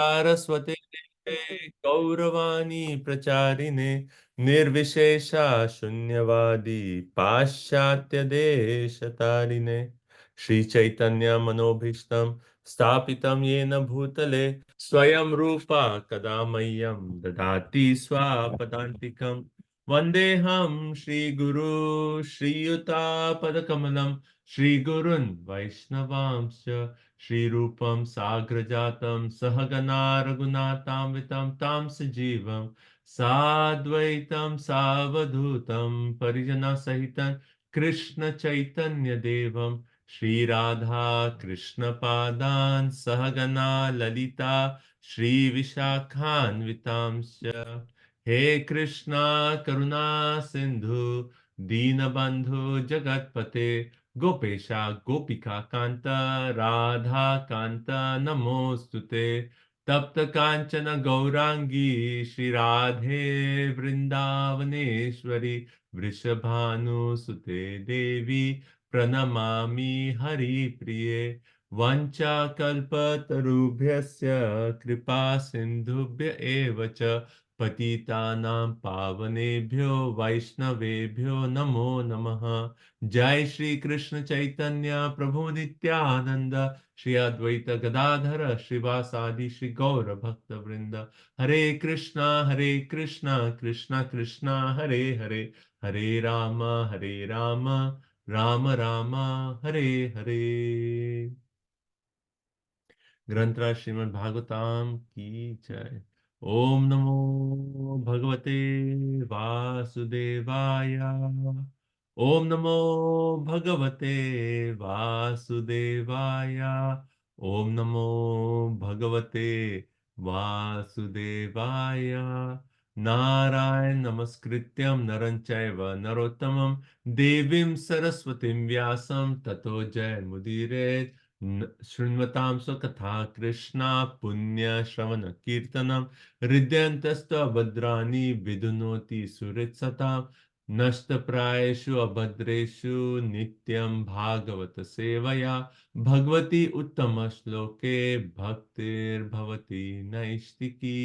सारस्वते गौरवाणी प्रचारिणे निर्विशेषा शून्यवादी पाश्चात्य देश तारिणे श्री चैतन्य मनोभीष्टं स्थापितं येन भूतले स्वयं रूपा कदा मह्यं ददाति स्वापदान्तिकं वन्देऽहं श्रीगुरु श्रीयुतापदकमलं श्रीगुरुन् वैष्णवांश्च श्रीरूपं साग्रजातं सहगना रघुनाथान्वितं तं सजीवं साद्वैतं सावधूतं परिजनसहितं कृष्ण चैतन्य देवं श्रीराधा कृष्णपादान् सहगना ललिता श्रीविशाखान्वितांश्च हे कृष्णा करुणा सिंधु दीनबंधु जगतपते गोपेशा गोपिका कांता राधा कांता नमोस्तुते तप्त कांचन गौरांगी श्री राधे वृंदावनेश्वरी वृषभानुसुते देवी प्रणमामि हरिप्रिये वंचाकल्पतरुभ्यस्य कृपा सिन्धुभ्य एव च पतितानां पावनेभ्यो वैष्णवेभ्यो नमो नमः। जय श्री कृष्ण चैतन्य प्रभु नित्यानंद श्री अद्वैत गदाधर श्रीवासादि श्री गौर भक्त वृंद हरे कृष्णा कृष्णा कृष्णा हरे हरे हरे राम राम राम हरे हरे। ग्रंथराज श्रीमद् भागवतम की जय। ओम नमो भगवते वासुदेवाय। ओम नमो भगवते वासुदेवाय। ओम नमो भगवते वासुदेवाय। नारायण नमस्कृत्यं नरं चैव नरोत्तमं देवीं सरस्वतीं व्यासं ततो जयमुदीरयेत्। शृण्वतां स्वकथा कृष्णा पुण्य श्रवण कीर्तनम हृदयन्तस्त्वभद्राणि विधुनोति सुहृत्सतां नष्टप्रायेषु अभद्रेषु नित्यं भागवत सेवया भगवती उत्तम श्लोके भक्तिर्भवति नैष्टिकी।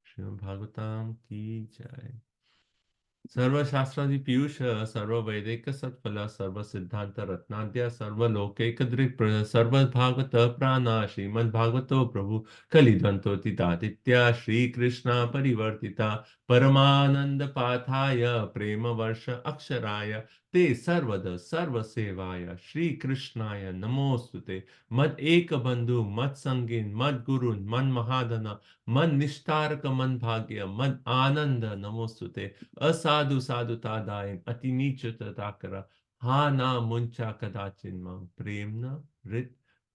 श्रीमद् भागवतम की जय। सर्वशास्त्रादि पीयूष सर्ववैदिक सत्फल सर्व सिद्धांत रत्नाद्य सर्वलोकैक दृक् सर्वभागवत प्राण श्रीमद्भागवतो प्रभु कलिदन्तोतितादित्य श्रीकृष्ण परिवर्तिता परमानंद पाथाय प्रेम वर्ष अक्षराय ते सर्वद सर्वसेवाय श्रीकृष्णाय नमोस्तुते। मद एक बंधु मद संगीन मद गुरुन मन महाधन मन निष्ठारक मन भाग्य मन आनंद नमोस्तुते। असाधु साधुतादायन अति नीच तथाकर हा ना मुंचा कदाचिन मां प्रेमन हृत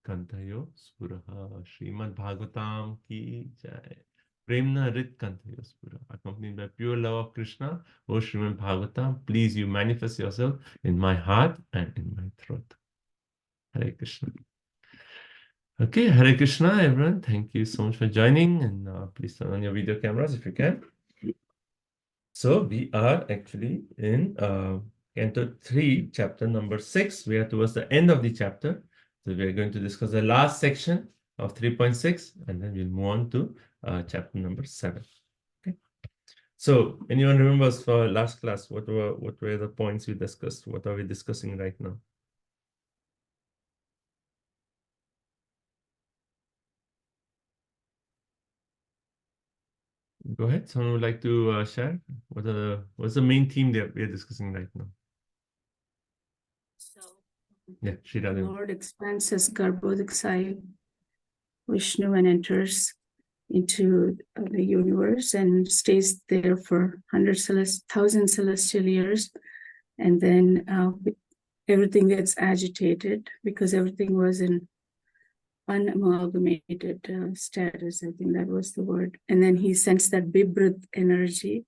कंथयो स्फुरः। श्रीमद् भागवतम की जय। प्रेमन हृत कंथयो स्फुरः, accompanied by pure love of Krishna. O Srimad Bhagavatam, please you manifest yourself in my heart and in my throat. Hare Krishna. Okay, Hare Krishna, everyone. Thank you so much for joining, and please turn on your video cameras if you can. So we are actually in Canto 3, chapter number 6. We are towards the end of the chapter. So we are going to discuss the last section of 3.6, and then we'll move on to chapter number 7. Okay. So anyone remembers for last class, what were the points we discussed? What are we discussing right now? Go ahead. Someone would like to share? What's the main theme that we are discussing right now? So, Yeah, Shri Lord expands his Garbhodik side, Vishnu, and enters into the universe and stays there for thousand celestial years, and then everything gets agitated because everything was in unamalgamated status. I think that was the word. And then he sensed that Bibrit energy.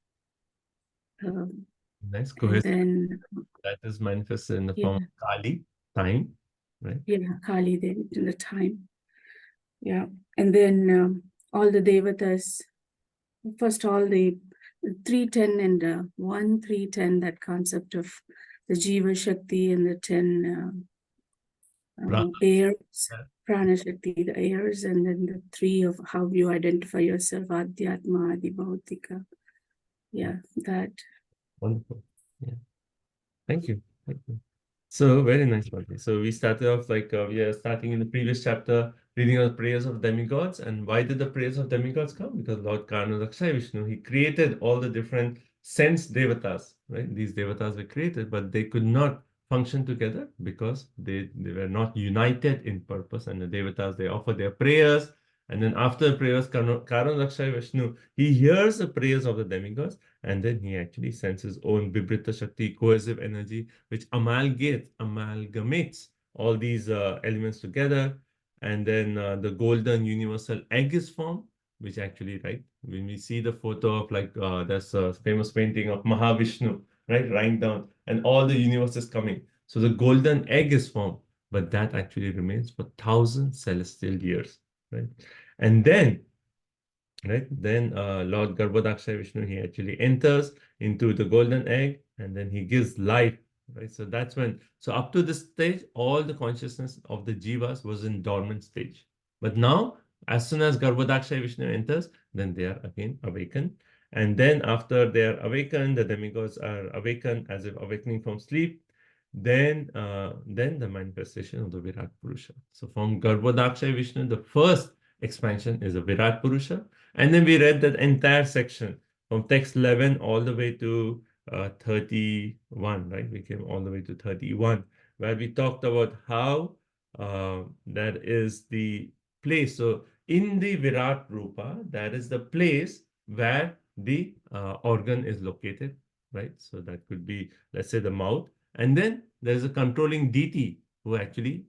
Nice. Go ahead. Then that is manifested in the form of Kali, time, right? Yeah, Kali, in the time. Yeah. And then all the devatas, first all the 310 and 1, 310, that concept of the Jiva Shakti and the 10 airs, Prana Shakti, the airs, and then the three of how you identify yourself, Adhyatma, Adibhautika. Yeah, that. Wonderful. Yeah. Thank you. Thank you. So very nice, Bhante. So we started off like we are starting in the previous chapter, reading the prayers of demigods. And why did the prayers of demigods come? Because Lord Karnadaksha Vishnu, he created all the different sense devatas, right? These devatas were created, but they could not function together because they were not united in purpose. And the devatas, they offer their prayers. And then after the prayers, Karnadaksha Vishnu, he hears the prayers of the demigods, and then he actually sends his own Vibrita Shakti, cohesive energy, which amalgamates all these elements together. And then the golden universal egg is formed, which actually, right, when we see the photo of like, there's a famous painting of Mahavishnu, right, lying down, and all the universe is coming. So the golden egg is formed, but that actually remains for 1,000 celestial years, right? And then, right, then Lord Garbhodaksha Vishnu, he actually enters into the golden egg, and then he gives life, right? So that's when, so up to this stage, all the consciousness of the jivas was in dormant stage. But now, as soon as Garbhodaksha Vishnu enters, then they are again awakened. And then after they are awakened, the demigods are awakened as if awakening from sleep. Then the manifestation of the Virat Purusha. So from Garbhodaksha Vishnu, the first expansion is a Virat Purusha. And then we read that entire section from text 11 all the way to 31, right? We came all the way to 31, where we talked about how that is the place. So in the Virat Rupa, that is the place where the organ is located, right? So that could be, let's say, the mouth. And then there's a controlling deity who actually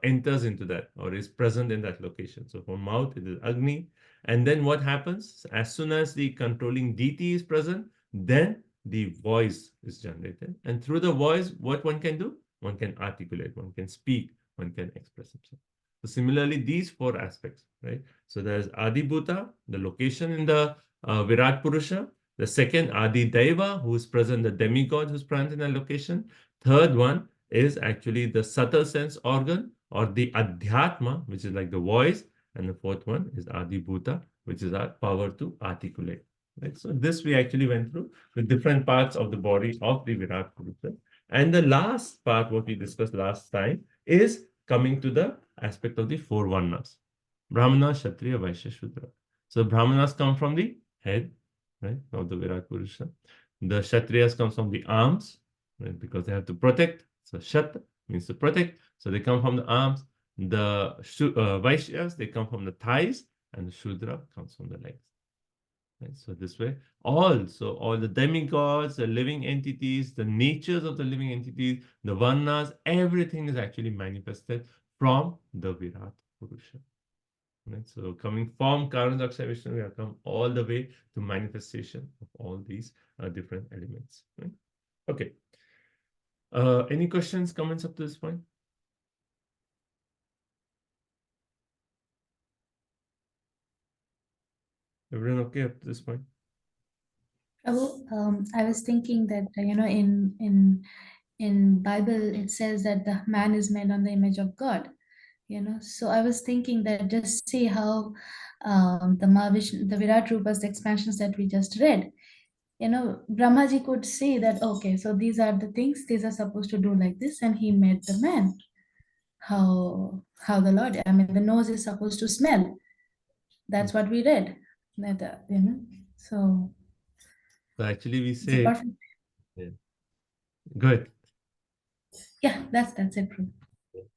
enters into that or is present in that location. So for mouth, it is Agni. And then what happens? As soon as the controlling deity is present, then the voice is generated. And through the voice, what one can do? One can articulate, one can speak, one can express himself. So similarly, these four aspects, right? So there's Adi Bhuta, the location in the Virat Purusha. The second, Adi Deva, who is present, the demigod who's present in that location. Third one is actually the subtle sense organ or the Adhyatma, which is like the voice. And the fourth one is Adi Bhuta, which is our power to articulate. Right? So this we actually went through with different parts of the body of the Virat Purusha. And the last part, what we discussed last time, is coming to the aspect of the four Varnas. Brahmana, Kshatriya, Vaishya, Shudra. So Brahmanas come from the head, right, of the Virat Purusha. The Kshatriyas come from the arms, right, because they have to protect. So Shat means to protect. So they come from the arms. The Vaishyas, they come from the thighs, and the Shudra comes from the legs. Right? So this way, all the demigods, the living entities, the natures of the living entities, the Varnas, everything is actually manifested from the Virat Purusha. Right? So coming from Karnadaksha Vishnu, we have come all the way to manifestation of all these different elements. Right? Okay. Any questions, comments up to this point? Everyone okay up to this point? I was thinking that in Bible it says that the man is made on the image of God. So I was thinking that just see how the Virat Rupas, the expansions that we just read. Brahmaji could say that, okay, so these are the things, these are supposed to do like this, and he made the man. How the Lord, I mean, the nose is supposed to smell. That's what we read. That, so actually we it's a say, perfect. yeah. Good. Yeah, that's it.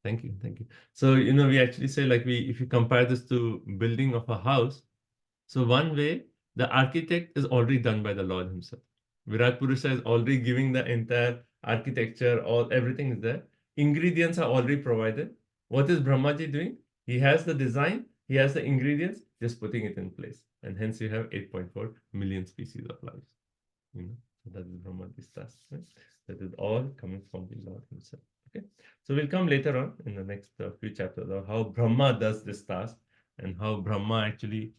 Thank you. Thank you. So, we actually say like if you compare this to building of a house, so one way the architect is already done by the Lord himself. Virat Purusha is already giving the entire architecture, everything is there. Ingredients are already provided. What is Brahmaji doing? He has the design, he has the ingredients, just putting it in place. And hence you have 8.4 million species of life. So that is Brahmaji's task, right? That is all coming from the Lord himself. Okay. So we'll come later on in the next few chapters of how Brahma does this task and how Brahma actually,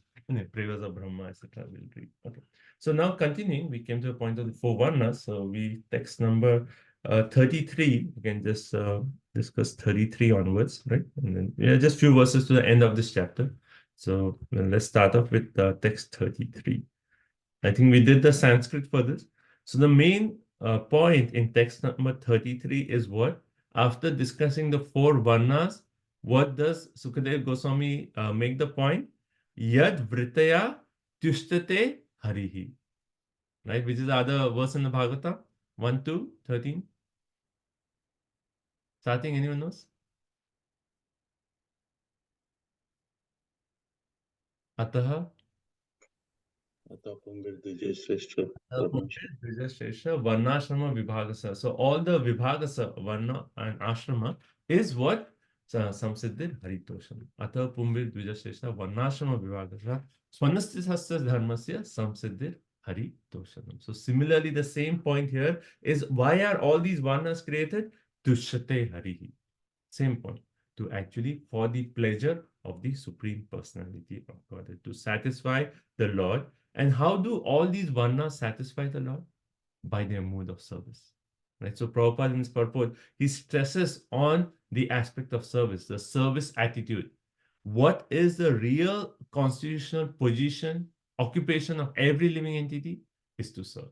prayers of Brahma, etc. We'll read. Okay. So now continuing, we came to a point of the four Varnas. So we text number 33, we can just discuss 33 onwards, right? And then yeah, just few verses to the end of this chapter. So let's start off with text 33. I think we did the Sanskrit for this. So the main point in text number 33 is what? After discussing the four varnas, what does Sukadev Goswami make the point? Yad vritaya tushtate harihi. Right? Which is the other verse in the Bhagavata? 1 to 13. Starting, anyone knows? Ataha Varnashrama Vibhagasa. So all the Vibhagasa, Varna and Ashrama is what? Samsiddhir Haritosham. Atha Pumbir Dvijashresha Varnashrama Vibhagasa. Swanastisasya Dharmasya Samsiddhir Haritoshanam. So similarly, the same point here is why are all these Varnas created? Tushyate Harihi. Same point. To actually for the pleasure of the Supreme Personality of God, to satisfy the Lord. And how do all these varnas satisfy the Lord? By their mood of service. Right? So Prabhupada in his purport, he stresses on the aspect of service, the service attitude. What is the real constitutional position, occupation of every living entity? Is to serve.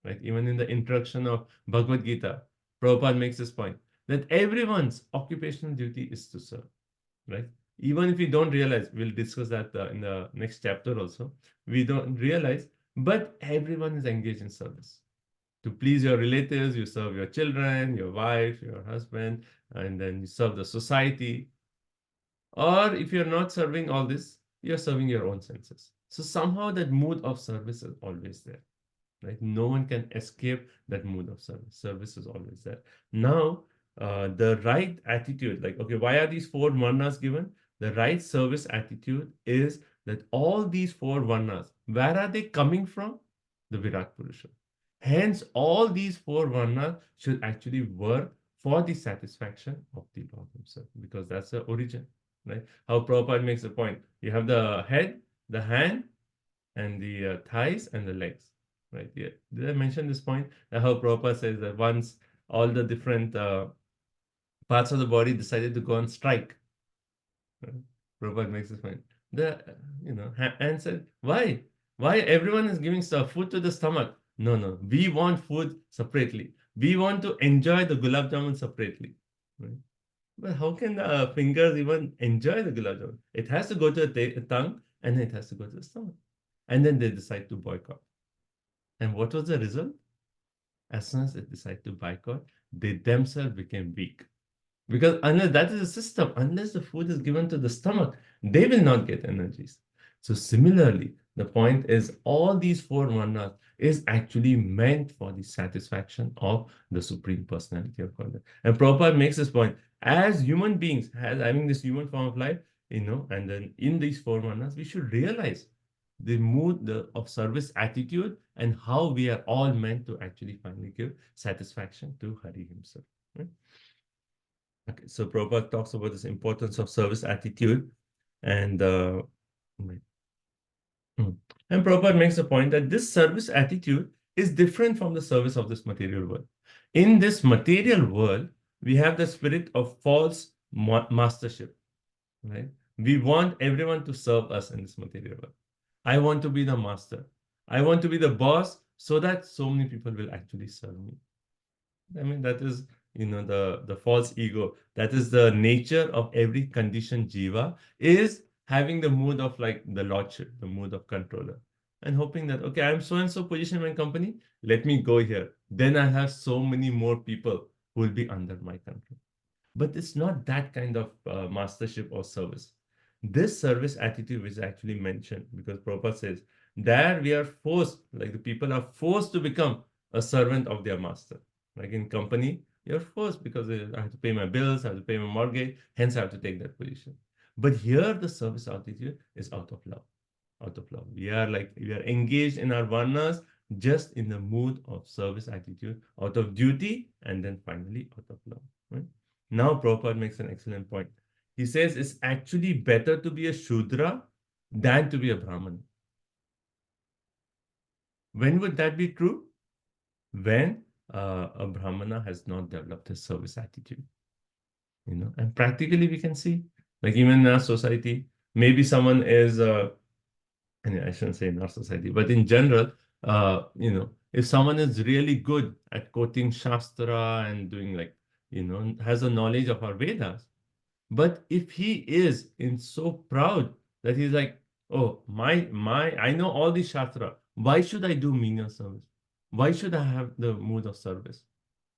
Right? Even in the introduction of Bhagavad Gita, Prabhupada makes this point that everyone's occupational duty is to serve. Right? Even if we don't realize, we'll discuss that in the next chapter also. We don't realize, but everyone is engaged in service. To please your relatives, you serve your children, your wife, your husband, and then you serve the society. Or if you're not serving all this, you're serving your own senses. So somehow that mood of service is always there. Right? No one can escape that mood of service. Service is always there. Now, the right attitude, like, okay, why are these four varnas given? The right service attitude is that all these four varnas, where are they coming from? The Virat Purusha. Hence, all these four varnas should actually work for the satisfaction of the Lord himself, because that's the origin, right? How Prabhupada makes a point. You have the head, the hand, and the thighs and the legs. Right? Yeah. Did I mention this point? How Prabhupada says that once all the different parts of the body decided to go on strike. Right? Prabhupada makes this point. The hand said, why? Why everyone is giving food to the stomach? No. We want food separately. We want to enjoy the gulab jamun separately. Right? But how can the fingers even enjoy the gulab jamun? It has to go to the tongue and it has to go to the stomach. And then they decide to boycott. And what was the result? As soon as they decide to boycott, they themselves became weak. Because unless that is a system, unless the food is given to the stomach, they will not get energies. So similarly, the point is all these four varnas is actually meant for the satisfaction of the Supreme Personality of God. And Prabhupada makes this point, as human beings, as having this human form of life, and then in these four varnas, we should realize the mood of service attitude and how we are all meant to actually finally give satisfaction to Hari himself. Right? Okay, so Prabhupada talks about this importance of service attitude, and Prabhupada makes a point that this service attitude is different from the service of this material world. In this material world, we have the spirit of false mastership. Right? We want everyone to serve us in this material world. I want to be the master. I want to be the boss so that so many people will actually serve me. I mean, that is, the false ego. That is the nature of every conditioned jiva, is having the mood of like the lordship, the mood of controller, and hoping that, okay, I'm so-and-so position in my company, let me go here. Then I have so many more people who will be under my control. But it's not that kind of mastership or service. This service attitude is actually mentioned because Prabhupada says, there we are forced, like the people are forced to become a servant of their master. Like in company, you're forced because I have to pay my bills, I have to pay my mortgage, hence I have to take that position. But here the service attitude is out of love. Out of love. We are engaged in our varnas just in the mood of service attitude, out of duty, and then finally out of love. Right? Now Prabhupada makes an excellent point. He says it's actually better to be a Shudra than to be a Brahman. When would that be true? When a Brahmana has not developed a service attitude. And practically we can see, like even in our society, maybe someone is, and I shouldn't say in our society, but in general, if someone is really good at quoting Shastra and doing has a knowledge of our Vedas, but if he is so proud that he's like, oh, I know all the Shastra, why should I do menial service? Why should I have the mood of service?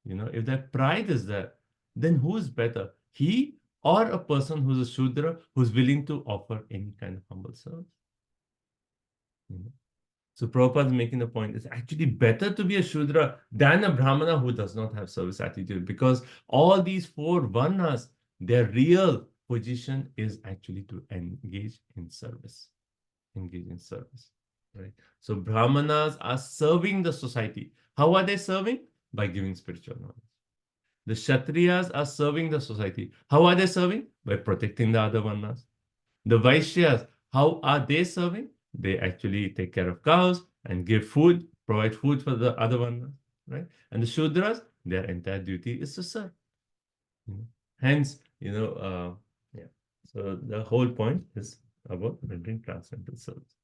If that pride is there, then who's better? He or a person who's a Shudra who's willing to offer any kind of humble service? So Prabhupada is making the point, it's actually better to be a Shudra than a Brahmana who does not have service attitude, because all these 4 Varnas, their real position is actually to engage in service. Right? So Brahmanas are serving the society. How are they serving? By giving spiritual knowledge. The Kshatriyas are serving the society. How are they serving? By protecting the other Varnas. The Vaishyas, how are they serving? They actually take care of cows and give food, provide food for the other Varnas, right? And the Shudras, their entire duty is to serve. Hence, yeah. So the whole point is about rendering transcendental service.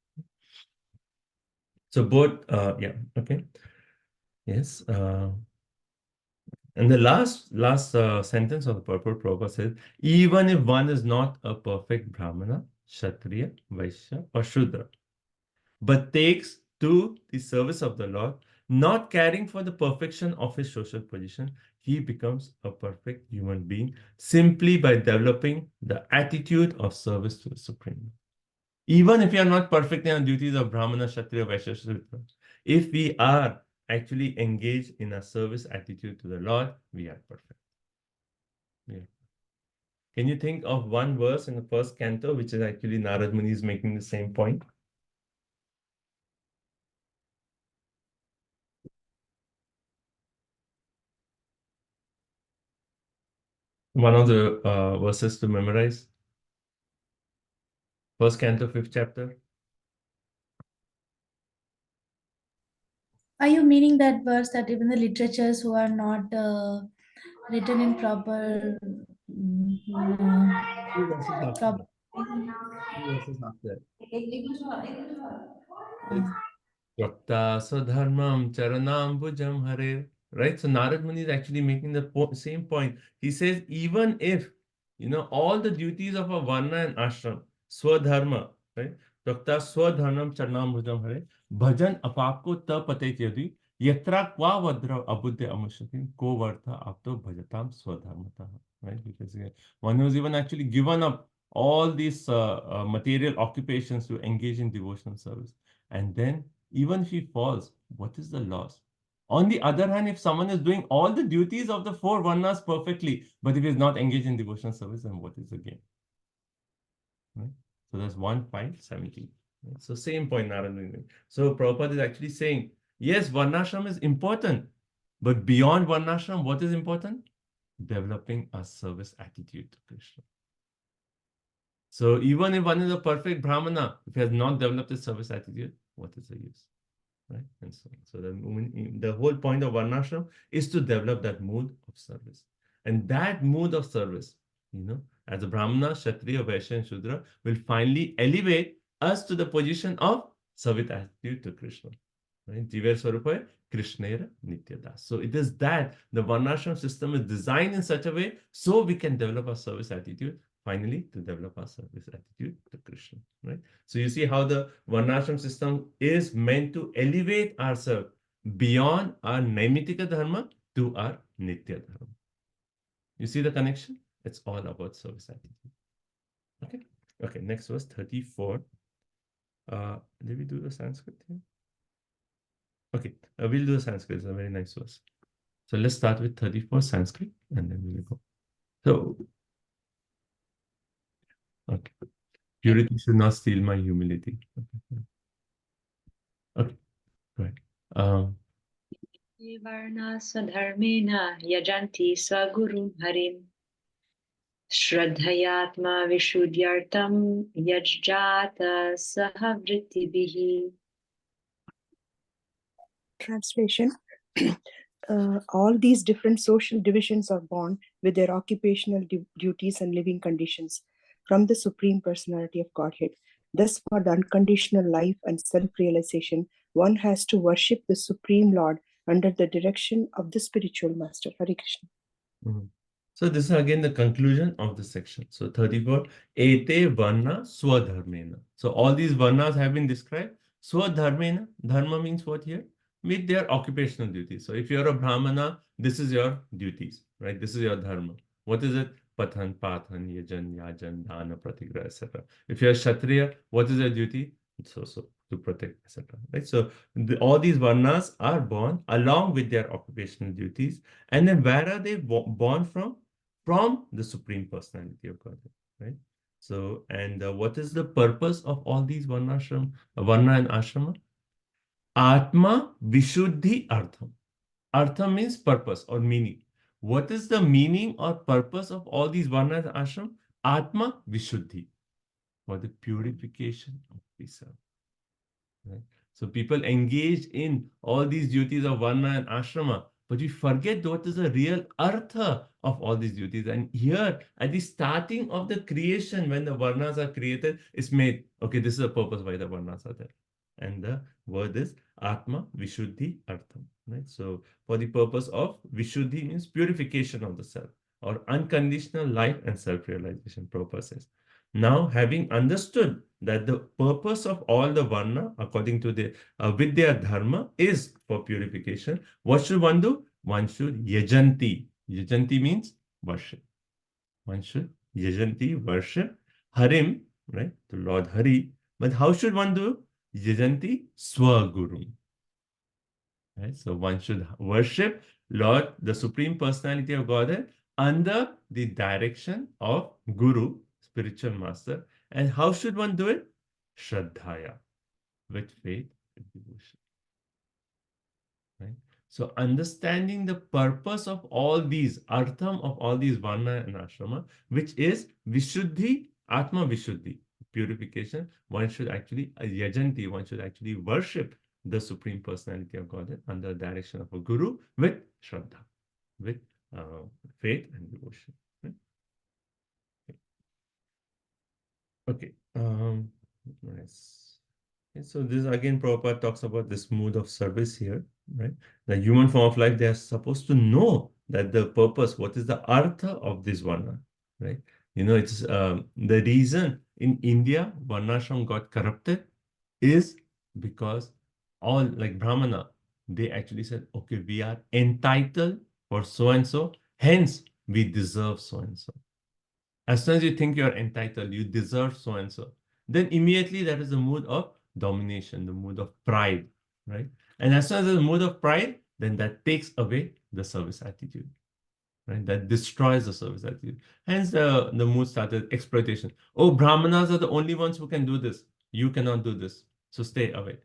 So both, yeah, okay. Yes. And the last sentence of the purport Prabhupada says, even if one is not a perfect Brahmana, Kshatriya, Vaishya, or Shudra, but takes to the service of the Lord, not caring for the perfection of his social position, he becomes a perfect human being simply by developing the attitude of service to the Supreme. Even if we are not perfect in our duties of Brahmana, Kshatriya, Vaishya, Shudra, if we are actually engaged in a service attitude to the Lord, we are perfect. Yeah. Can you think of one verse in the first canto, which is actually Narad Muni is making the same point? One of the verses to memorize. First canto, 5th chapter. Are you meaning that verse that even the literatures who are not written in proper Two verses after proper that. Two verses after that. Yakta Swadharmam Charanambujam Hare. Right? So Narad Muni is actually making the same point. He says, even if, all the duties of a Varna and Ashram, Swadharma, right? Yakta Swadharmam Charanambujam Hare. Bhajan apapko tapate yadi. Yatra kwa vadra abuddhe amashatin ko vartha apto bhajatam swadharmata. Right? Because one who's even actually given up all these material occupations to engage in devotional service. And then even if he falls, what is the loss? On the other hand, if someone is doing all the duties of the 4 Varnas perfectly, but if he is not engaged in devotional service, then what is the gain? Right? So that's 1.17. Right? So same point, Narayana. So Prabhupada is actually saying, yes, Varnashram is important, but beyond Varnashram, what is important? Developing a service attitude to Krishna. So even if one is a perfect Brahmana, if he has not developed a service attitude, what is the use? Right? And so the whole point of Varnashram is to develop that mood of service. And that mood of service, as a Brahmana, Kshatriya, Vaishya, and Shudra, will finally elevate us to the position of service attitude to Krishna. Right? Jiver Swarupaya, Krishnera Nityadas. So it is that the Varnashram system is designed in such a way so we can develop our service attitude, finally to develop our service attitude to Krishna. Right? So you see how the Varnashram system is meant to elevate ourselves beyond our Naimitika Dharma to our Nitya Dharma. You see the connection? It's all about service attitude. Okay. Okay. Next verse 34. Did we do the Sanskrit here? Okay, we'll do the Sanskrit. It's a very nice verse. So let's start with 34 Sanskrit and then we'll go. So, okay. Purity should not steal my humility. Okay, right. Varna Swadharmena Yajanti Swagurum Harim Shraddhayatma Vishuddhyartam Yajjata Sahavrittibihi. Translation. all these different social divisions are born with their occupational duties and living conditions from the Supreme Personality of Godhead. Thus, for the unconditional life and self-realization, one has to worship the Supreme Lord under the direction of the spiritual master. Hare Krishna. Mhm. So this is again the conclusion of the section. So 34, Ete Varna Swadharmena. So all these Varnas have been described. Swadharmena, Dharma means what here? With their occupational duties. So if you're a Brahmana, this is your duties, right? This is your Dharma. What is it? Pathan, Pathan, Yajan, Yajan, Dana, Pratigra, etc. If you're a Kshatriya, what is your duty? So to protect, etc. Right? So all these Varnas are born along with their occupational duties. And then where are they born from? From the Supreme Personality of Godhead, right? So, and what is the purpose of all these Varna and Ashrama? Atma Vishuddhi Artham. Artham means purpose or meaning. What is the meaning or purpose of all these Varna and Ashram? Atma Vishuddhi, for the purification of the self. Right? So people engage in all these duties of Varna and Ashrama, but we forget what is the real artha of all these duties. And here, at the starting of the creation, when the Varnas are created, it's made, okay, this is the purpose why the Varnas are there. And the word is Atma Vishuddhi Artham. Right? So for the purpose of Vishuddhi means purification of the self or unconditional life and self-realization purposes. Now, having understood that the purpose of all the Varna, according to the Vidya Dharma, is for purification, what should one do? One should Yajanti. Yajanti means worship. One should Yajanti, worship Harim, right? The Lord Hari. But how should one do? Yajanti Swaguru. Right? So one should worship Lord, the Supreme Personality of Godhead, under the direction of Guru, spiritual master. And how should one do it? Shraddhaya, with faith and devotion. Right? So understanding the purpose of all these, artham of all these varna and ashrama, which is Vishuddhi, Atma Vishuddhi, purification, one should actually, yajanti, one should actually worship the Supreme Personality of Godhead under the direction of a Guru with Shraddha, with faith and devotion. Right? Okay. Nice. Okay, so this again, Prabhupada talks about this mood of service here, right? The human form of life, they are supposed to know that the purpose, what is the artha of this varna, right? You know, it's the reason in India, Varnashram got corrupted is because all like Brahmana, they actually said, okay, we are entitled for so and so, hence we deserve so and so. As soon as you think you're entitled, you deserve so and so, then immediately there is a mood of domination, the mood of pride, right? And as soon as there's a mood of pride, then that takes away the service attitude, right? That destroys the service attitude. Hence, the mood started exploitation. Oh, Brahmanas are the only ones who can do this. You cannot do this. So stay away,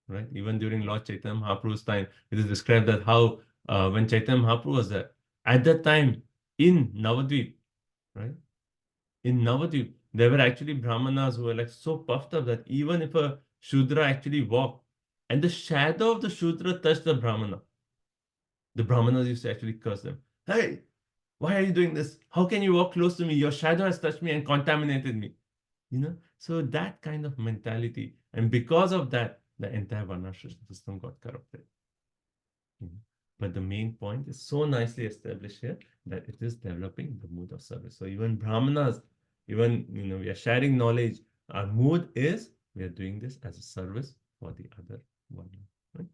right? Even during Lord Chaitanya Mahaprabhu's time, it is described that how when Chaitanya Mahaprabhu was there, at that time in Navadvip, right? In Navadvip, there were actually Brahmanas who were like so puffed up that even if a Shudra actually walked and the shadow of the Shudra touched the Brahmanas used to actually curse them. Hey, why are you doing this? How can you walk close to me? Your shadow has touched me and contaminated me. You know, so that kind of mentality. And because of that, the entire Varnashram system got corrupted. But the main point is so nicely established here that it is developing the mood of service. So even Brahmanas, even we are sharing knowledge. Our mood is we are doing this as a service for the other one. Right?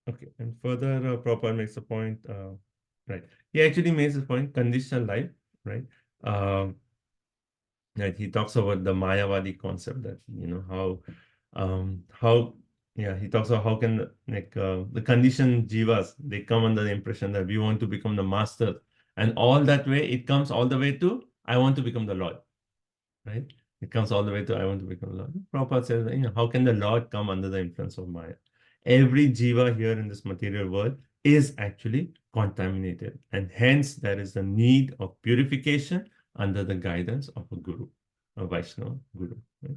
Okay, and further, Prabhupada makes a point. Right, he actually makes a point: conditional life. Right. Right. He talks about the Mayavadi concept that how he talks about how can the conditioned jivas, they come under the impression that we want to become the master, and all that way it comes all the way to I want to become the Lord, right? It comes all the way to I want to become the Lord. Prabhupada says, how can the Lord come under the influence of Maya? Every jiva here in this material world is actually contaminated, and hence there is a need of purification under the guidance of a Guru, a Vaishnava Guru. Right?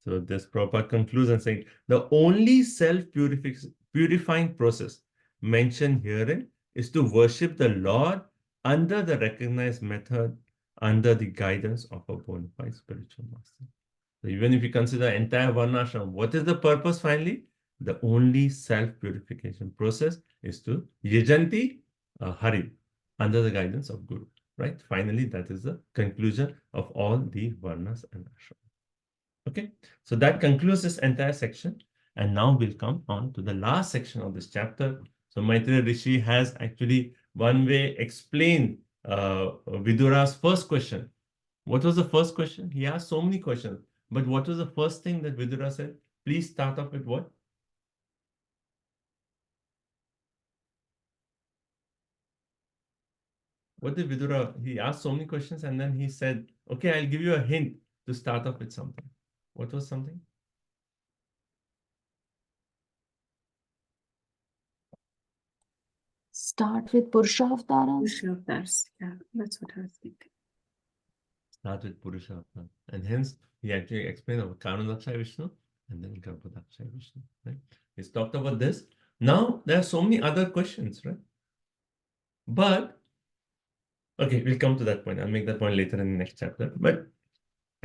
So this Prabhupada concludes and saying, the only self-purifying process mentioned herein is to worship the Lord under the recognized method, under the guidance of a bona fide spiritual master. So even if you consider entire Varnashram, what is the purpose finally? The only self-purification process is to Yajanti Hari, under the guidance of Guru, right? Finally, that is the conclusion of all the Varnas and Ashrama. Okay, so that concludes this entire section. And now we'll come on to the last section of this chapter. So Maitreya Rishi has actually one way explained Vidura's first question. What was the first question? He asked so many questions. But what was the first thing that Vidura said? Please start off with what? What did Vidura? He asked so many questions and then he said, okay, I'll give you a hint to start off with something. What was something? Start with Purushavatara. Purushavatars. Yeah, that's what I was thinking. Start with Purushavatara. And hence, he actually explained about Karunadakshay Vishnu and then Garbhodakshay Vishnu. Right? He's talked about this. Now, there are so many other questions, right? But, okay, we'll come to that point. I'll make that point later in the next chapter. But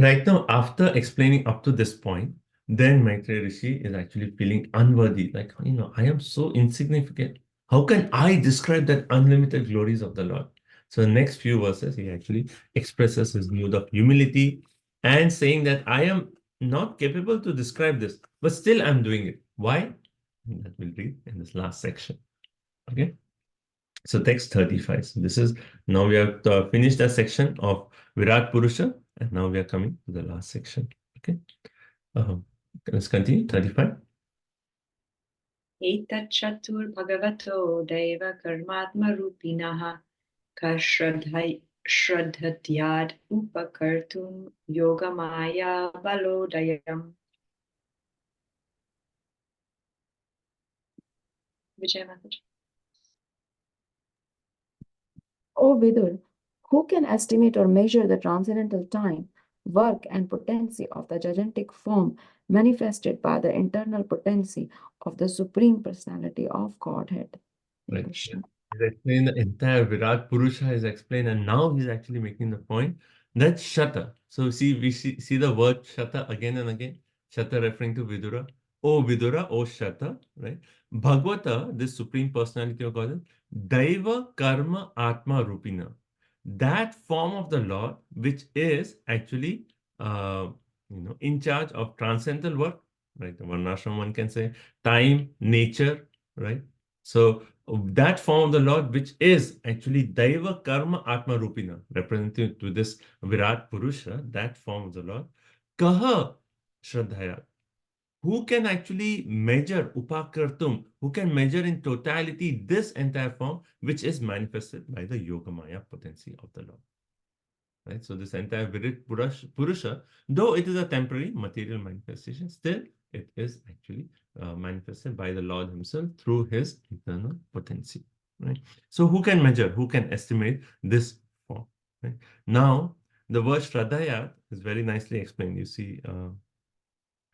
right now, after explaining up to this point, then Maitreya Rishi is actually feeling unworthy. Like, I am so insignificant. How can I describe that unlimited glories of the Lord? So the next few verses, he actually expresses his mood of humility and saying that I am not capable to describe this, but still I'm doing it. Why? That we'll read in this last section. Okay. So text 35. So this is, now we have finished that section of Virat Purusha, and now we are coming to the last section. Okay. Let's continue. 35. Etachatur bhagavato deva karmatma rupinaha shraddhatyad upakartum yogamaya balodayam. Vijay Mataji. O Vidur, who can estimate or measure the transcendental time, work, and potency of the gigantic form manifested by the internal potency of the Supreme Personality of Godhead? Right. Krishna. He's explained the entire Virat Purusha is explained, and now he's actually making the point that Shata. So we see the word Shata again and again. Shata referring to Vidura. O Vidura, O Shata, right? Bhagavata, this Supreme Personality of God, Daiva Karma Atma Rupina. That form of the Lord, which is actually in charge of transcendental work, right? The Varnashram, one can say, time, nature, right? So that form of the Lord, which is actually Daiva Karma Atma Rupina, representing to this Virat Purusha, that form of the Lord. Kaha Shraddhaya. Who can actually measure Upakartum? Who can measure in totality this entire form, which is manifested by the Yogamaya potency of the Lord? Right? So this entire Virat Purusha, though it is a temporary material manifestation, still it is actually manifested by the Lord himself through his internal potency. Right? So who can measure, who can estimate this form? Right? Now, the word Shraddhayat is very nicely explained. You see,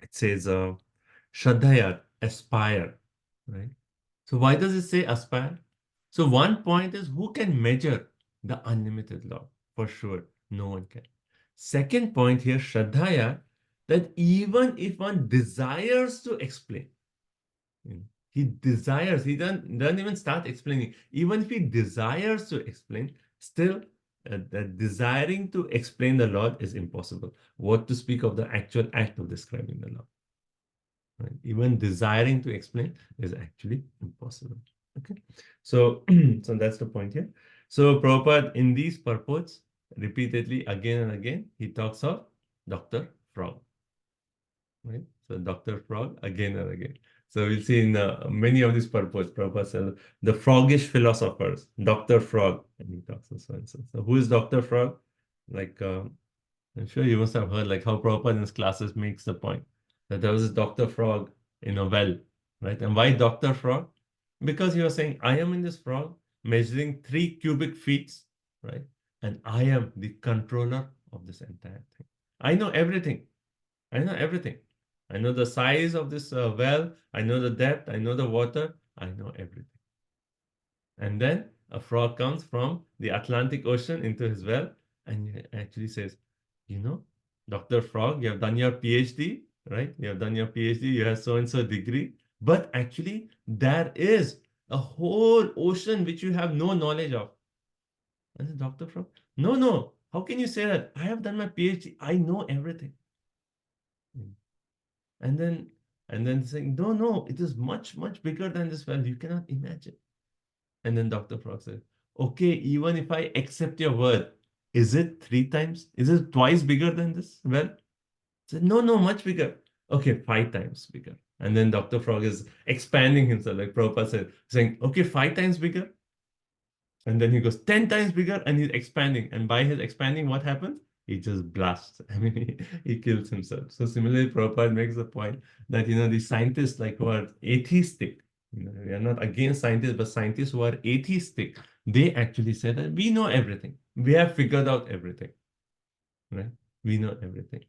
it says Shraddhayat, aspire. Right? So why does it say aspire? So one point is who can measure the unlimited Lord? For sure, no one can. Second point here, Shraddhaya, that even if one desires to explain, he desires, he doesn't even start explaining. Even if he desires to explain, still the desiring to explain the Lord is impossible. What to speak of the actual act of describing the Lord? Right? Even desiring to explain is actually impossible. Okay, so so that's the point here. So Prabhupada, in these purports, repeatedly again and again, he talks of Dr. Frog. Right? So Dr. Frog again and again. So we'll see in many of these purports, Prabhupada says the froggish philosophers, Dr. Frog, and he talks of so and so. So who is Dr. Frog? Like I'm sure you must have heard like how Prabhupada in his classes makes the point that there was this Dr. Frog in a well, right? And why Dr. Frog? Because he was saying, I am in this frog measuring 3 cubic feet, right? And I am the controller of this entire thing. I know everything. I know everything. I know the size of this well. I know the depth. I know the water. I know everything. And then a frog comes from the Atlantic Ocean into his well, and he actually says, you know, Dr. Frog, you have done your PhD, right? You have done your PhD, you have so-and-so degree, but actually there is a whole ocean which you have no knowledge of. And the Dr. Frog, no, how can you say that? I have done my PhD, I know everything. And then saying, no, it is much, much bigger than this well. You cannot imagine. And then Dr. Frog said, okay, even if I accept your word, is it 3 times? Is it twice bigger than this well? I said, no, much bigger. Okay, 5 times bigger. And then Dr. Frog is expanding himself, like Prabhupada said, saying, okay, 5 times bigger. And then he goes 10 times bigger and he's expanding. And by his expanding, what happens? He just blasts. I mean, he kills himself. So similarly, Prabhupada makes the point that, these scientists like who are atheistic, we are not against scientists, but scientists who are atheistic, they actually say that we know everything. We have figured out everything, right? We know everything.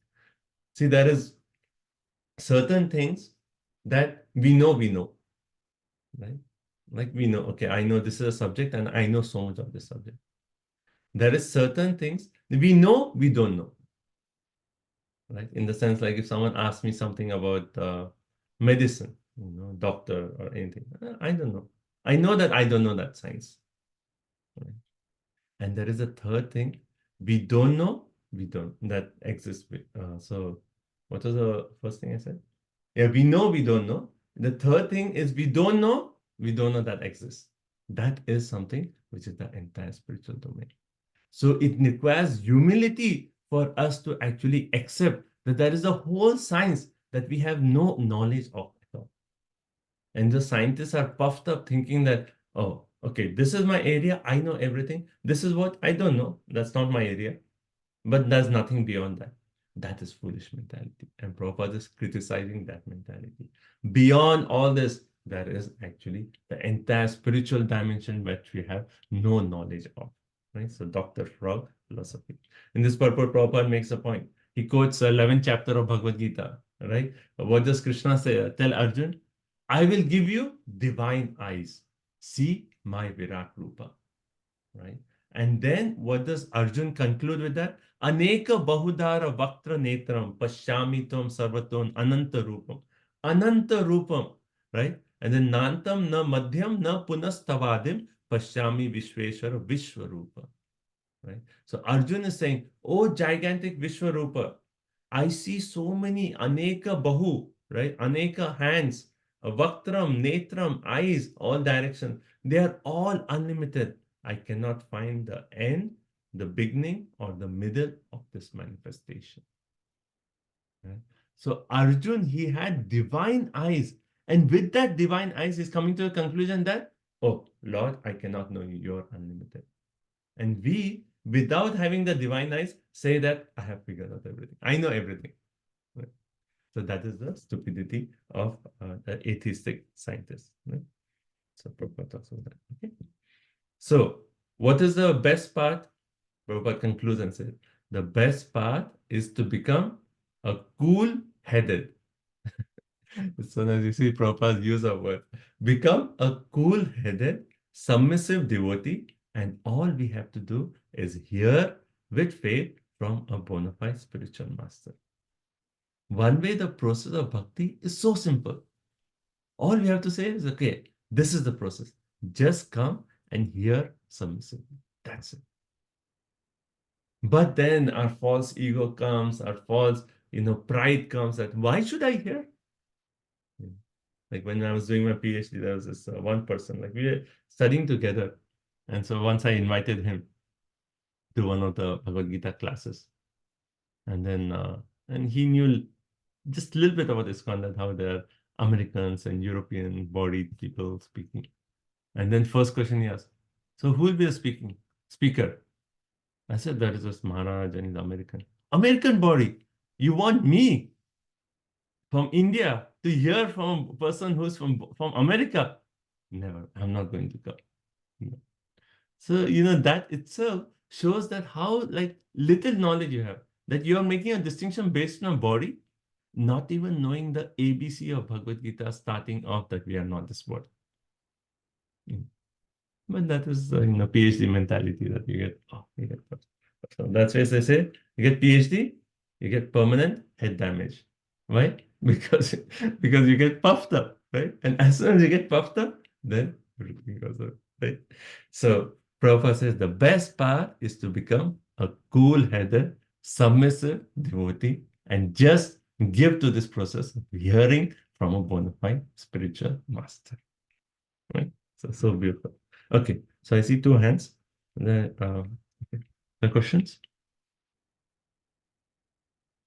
See, there is certain things that we know, right? Like we know, okay, I know this is a subject and I know so much of this subject. There is certain things we know, we don't know, right? In the sense, like if someone asks me something about medicine, doctor or anything, I don't know. I know that I don't know that science. Right? And there is a third thing, we don't know, that exists. So what was the first thing I said? Yeah, we know, we don't know. The third thing is we don't know that exists. That is something which is the entire spiritual domain. So it requires humility for us to actually accept that there is a whole science that we have no knowledge of at all. And the scientists are puffed up thinking that, oh, okay, this is my area, I know everything. This is what I don't know. That's not my area. But there's nothing beyond that. That is foolish mentality. And Prabhupada is criticizing that mentality. Beyond all this, there is actually the entire spiritual dimension which we have no knowledge of. Right? So Dr. Frog philosophy. In this purport, Prabhupada makes a point. He quotes the 11th chapter of Bhagavad Gita. Right? What does Krishna say? Tell Arjun, I will give you divine eyes. See my Virat Rupa. Right? And then what does Arjun conclude with that? Aneka bahudara vaktra netram pashyamitam sarvaton ananta rupam. Ananta rupam, right? And then nantam na madhyam na punastavadim pashyami vishveshwara vishwarupa. Right? So Arjun is saying, oh gigantic Vishwarupa, I see so many aneka bahu, right? Aneka hands, vaktram, netram, eyes, all directions. They are all unlimited. I cannot find the end, the beginning, or the middle of this manifestation. Right? So Arjun, he had divine eyes. And with that divine eyes, he's coming to a conclusion that, oh, Lord, I cannot know you. You're unlimited. And we, without having the divine eyes, say that I have figured out everything. I know everything. Right? So that is the stupidity of the atheistic scientists. Right? So Prabhupada talks about that. Okay. So what is the best part? Prabhupada concludes and says, the best part is to become a cool-headed. So as you see, Prabhupada use a word. Become a cool-headed, submissive devotee, and all we have to do is hear with faith from a bona fide spiritual master. One way the process of bhakti is so simple. All we have to say is, okay, this is the process. Just come and hear submissively. That's it. But then our false ego comes, our false, pride comes that, why should I hear? Like when I was doing my PhD, there was this one person, like we were studying together. And so once I invited him to one of the Bhagavad Gita classes. And then, and he knew just a little bit about ISKCON, that how there are Americans and European bodied people speaking. And then first question he asked, so who will be the speaker? I said, that is just Maharaj and he's American. American body, you want me from India to hear from a person who's from America? Never, I'm not going to come. No. So, that itself shows that how like little knowledge you have, that you are making a distinction based on body. not even knowing the ABC of Bhagavad Gita, starting off that we are not this body. But that is PhD mentality that you get. Oh, you get. So that's why they say you get PhD, you get permanent head damage. Why? Because you get puffed up, right? And as soon as you get puffed up, then everything goes up, right? So Prabhupada says the best path is to become a cool-headed, submissive devotee and just give to this process of hearing from a bona fide spiritual master. Right? So beautiful. Okay, so I see 2 hands. The questions?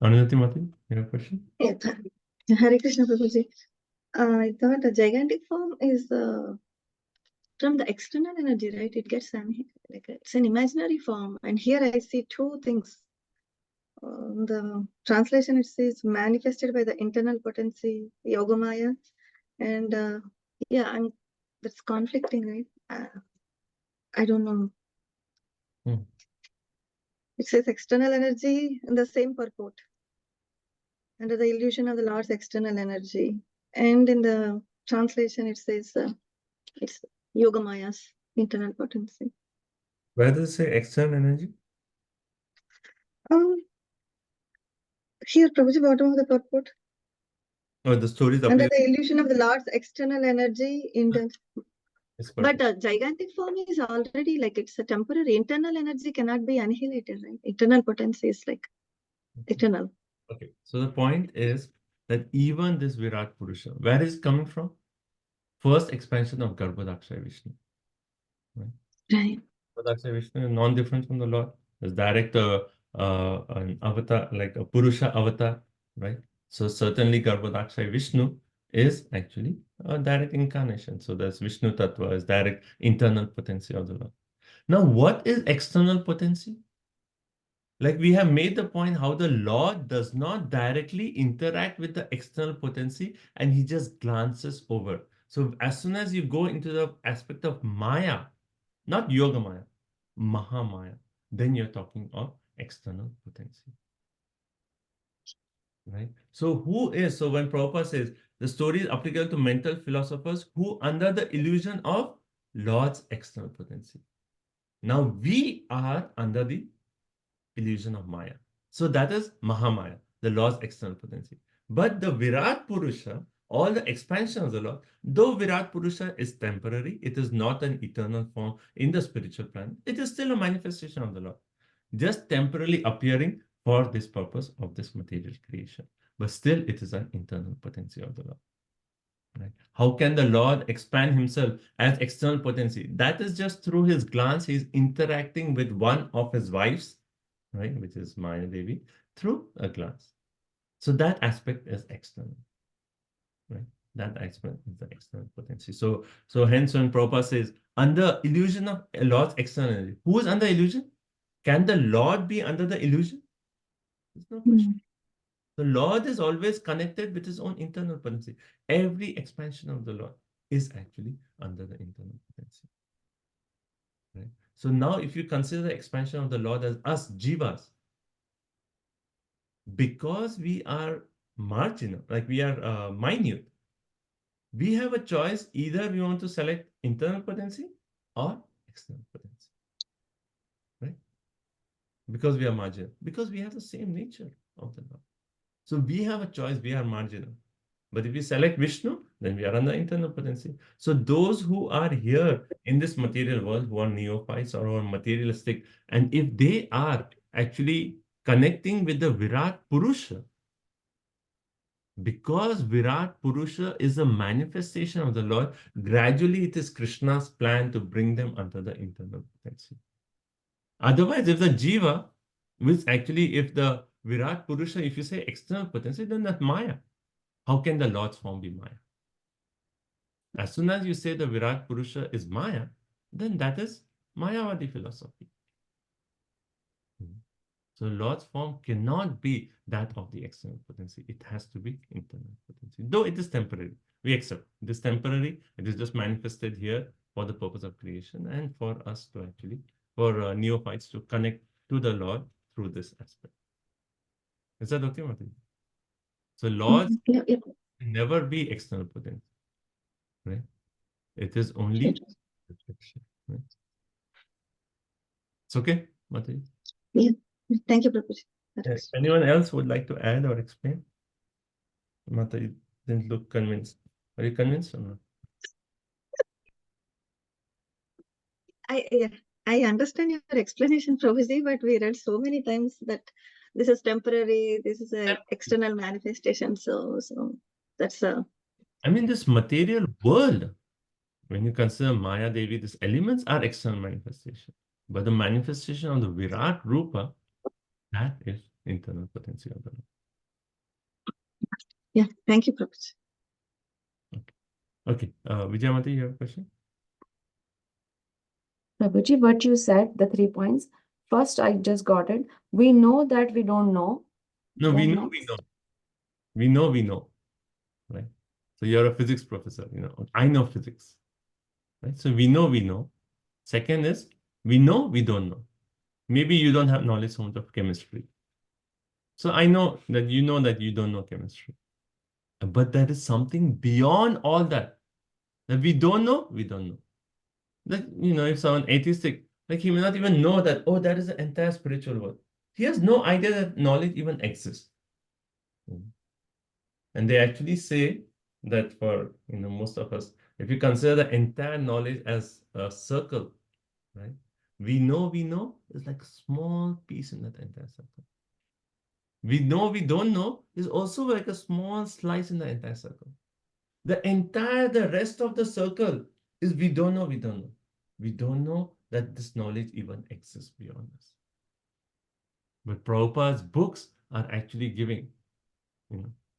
Anunati Mati, you have a question? Yeah, Hare Krishna Prabhuji. I thought a gigantic form is from the external energy, right? It gets like it's an imaginary form. And here I see 2 things. The translation it says manifested by the internal potency, Yogamaya, and that's conflicting, right? I don't know. It says external energy in the same purport, under the illusion of the Lord's external energy. And in the translation, it says it's Yogamaya's internal potency. Where does it say external energy? Here, Prabhuji, bottom of the purport. Oh, the story is Under applicable. the illusion of the Lord's external energy in the It's but perfect. gigantic form is already like it's a temporary. Internal energy cannot be annihilated, right? Internal potency is like eternal. Okay, so the point is that even this Virat Purusha, where is it coming from? First expansion of Garbhodakshaya Vishnu. Right. Garbhodakshaya Vishnu is non-different from the Lord. It's direct an avatar, like a Purusha avatar, right? So certainly Garbhodakshaya Vishnu is actually a direct incarnation. So that's Vishnu Tattva is direct internal potency of the Lord. Now, what is external potency? Like we have made the point how the Lord does not directly interact with the external potency and he just glances over. So as soon as you go into the aspect of Maya, not Yoga Maya, Mahamaya, then you're talking of external potency. Right? So when Prabhupada says the story is applicable to mental philosophers who under the illusion of Lord's external potency. Now we are under the illusion of Maya. So that is Mahamaya, the Lord's external potency. But the Virat Purusha, all the expansion of the Lord, though Virat Purusha is temporary, it is not an eternal form in the spiritual plan. It is still a manifestation of the Lord, just temporarily appearing for this purpose of this material creation. But still, it is an internal potency of the Lord. Right? How can the Lord expand himself as external potency? That is just through his glance. He's interacting with one of his wives, right, which is Maya Devi, through a glance. So that aspect is external, right? That aspect is the external potency. So hence when Prabhupada says, under illusion of a Lord's externality, who is under illusion? Can the Lord be under the illusion? There's no question. The Lord is always connected with his own internal potency. Every expansion of the Lord is actually under the internal potency. Right? So now if you consider the expansion of the Lord as us jivas, because we are marginal, like we are minute, we have a choice. Either we want to select internal potency or external potency, right? Because we are marginal, because we have the same nature of the Lord. So we have a choice, we are marginal. But if we select Vishnu, then we are under internal potency. So those who are here in this material world, who are neophytes or who are materialistic, and if they are actually connecting with the Virat Purusha, because Virat Purusha is a manifestation of the Lord, gradually it is Krishna's plan to bring them under the internal potency. Otherwise, if the Jiva, which actually, if the Virat Purusha, if you say external potency, then that's Maya. How can the Lord's form be Maya? As soon as you say the Virat Purusha is Maya, then that is Mayavadi philosophy. So Lord's form cannot be that of the external potency. It has to be internal potency. Though it is temporary. We accept. It is temporary. It is just manifested here for the purpose of creation and for us to actually, for neophytes to connect to the Lord through this aspect. Is that okay, Martin? So laws Yeah, yeah, can never be external potency, right? It is only reflection, right? It's okay, Mataji? yeah. Thank you, Prabhuji. Hare Yes. Krishna. Anyone else would like to add or explain? Mataji didn't look convinced. Are you convinced or not? Yeah, I understand your explanation, Prabhuji, but we read so many times that this is temporary, this is an external manifestation. So that's I mean, this material world, when you consider Maya Devi, these elements are external manifestation. But the manifestation of the Virat Rupa, that is internal potency of the Lord. yeah. Thank you, Prabhuji. Okay, Vijay Mataji, you have a question? Prabhuji, what you said, the 3 points. First, I just got it. We know that we don't know. No, we Then know, we next. know. We know, right? So you're a physics professor, I know physics, right? So we know. Second is, we know, we don't know. Maybe you don't have knowledge so much of chemistry. So I know that you don't know chemistry. But there is something beyond all that we don't know, we don't know. Like, if someone atheistic, like he may not even know that, oh, that is the entire spiritual world. He has no idea that knowledge even exists. And they actually say that for, most of us, if you consider the entire knowledge as a circle, right? We know is like a small piece in that entire circle. We know we don't know is also like a small slice in the entire circle. The rest of the circle is we don't know. We don't know that this knowledge even exists beyond us. But Prabhupada's books are actually giving,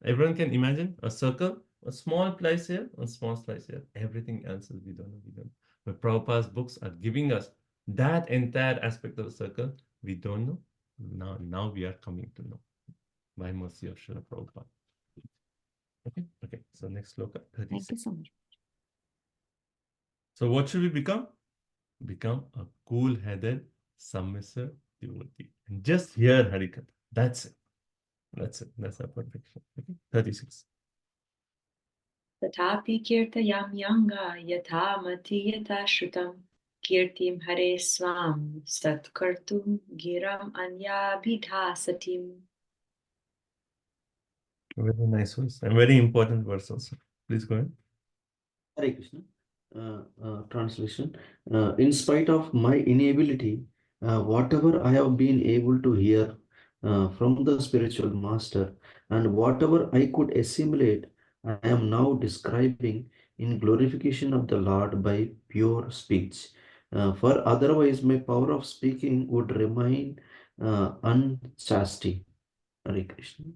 everyone can imagine a circle, a small place here, a small slice here. Everything else is we don't know. But Prabhupada's books are giving us that entire aspect of the circle we don't know. Now we are coming to know by mercy of Srila Prabhupada. Okay. So next sloka, Thank 36. you so much. So what should we become? Become a cool-headed, submissive devotee. And just hear Harikatha. That's it. That's our perfection. Okay. 36. Tatapi kirtayamyanga yatha mati yatha shrutam kirtim hare swam satkartum giram anyabhidhasatim. Very nice verse. And very important verse also. Please go ahead. Hare Krishna. Translation. In spite of my inability, whatever I have been able to hear from the spiritual master and whatever I could assimilate, I am now describing in glorification of the Lord by pure speech. For otherwise, my power of speaking would remain unchasty. Hare Krishna.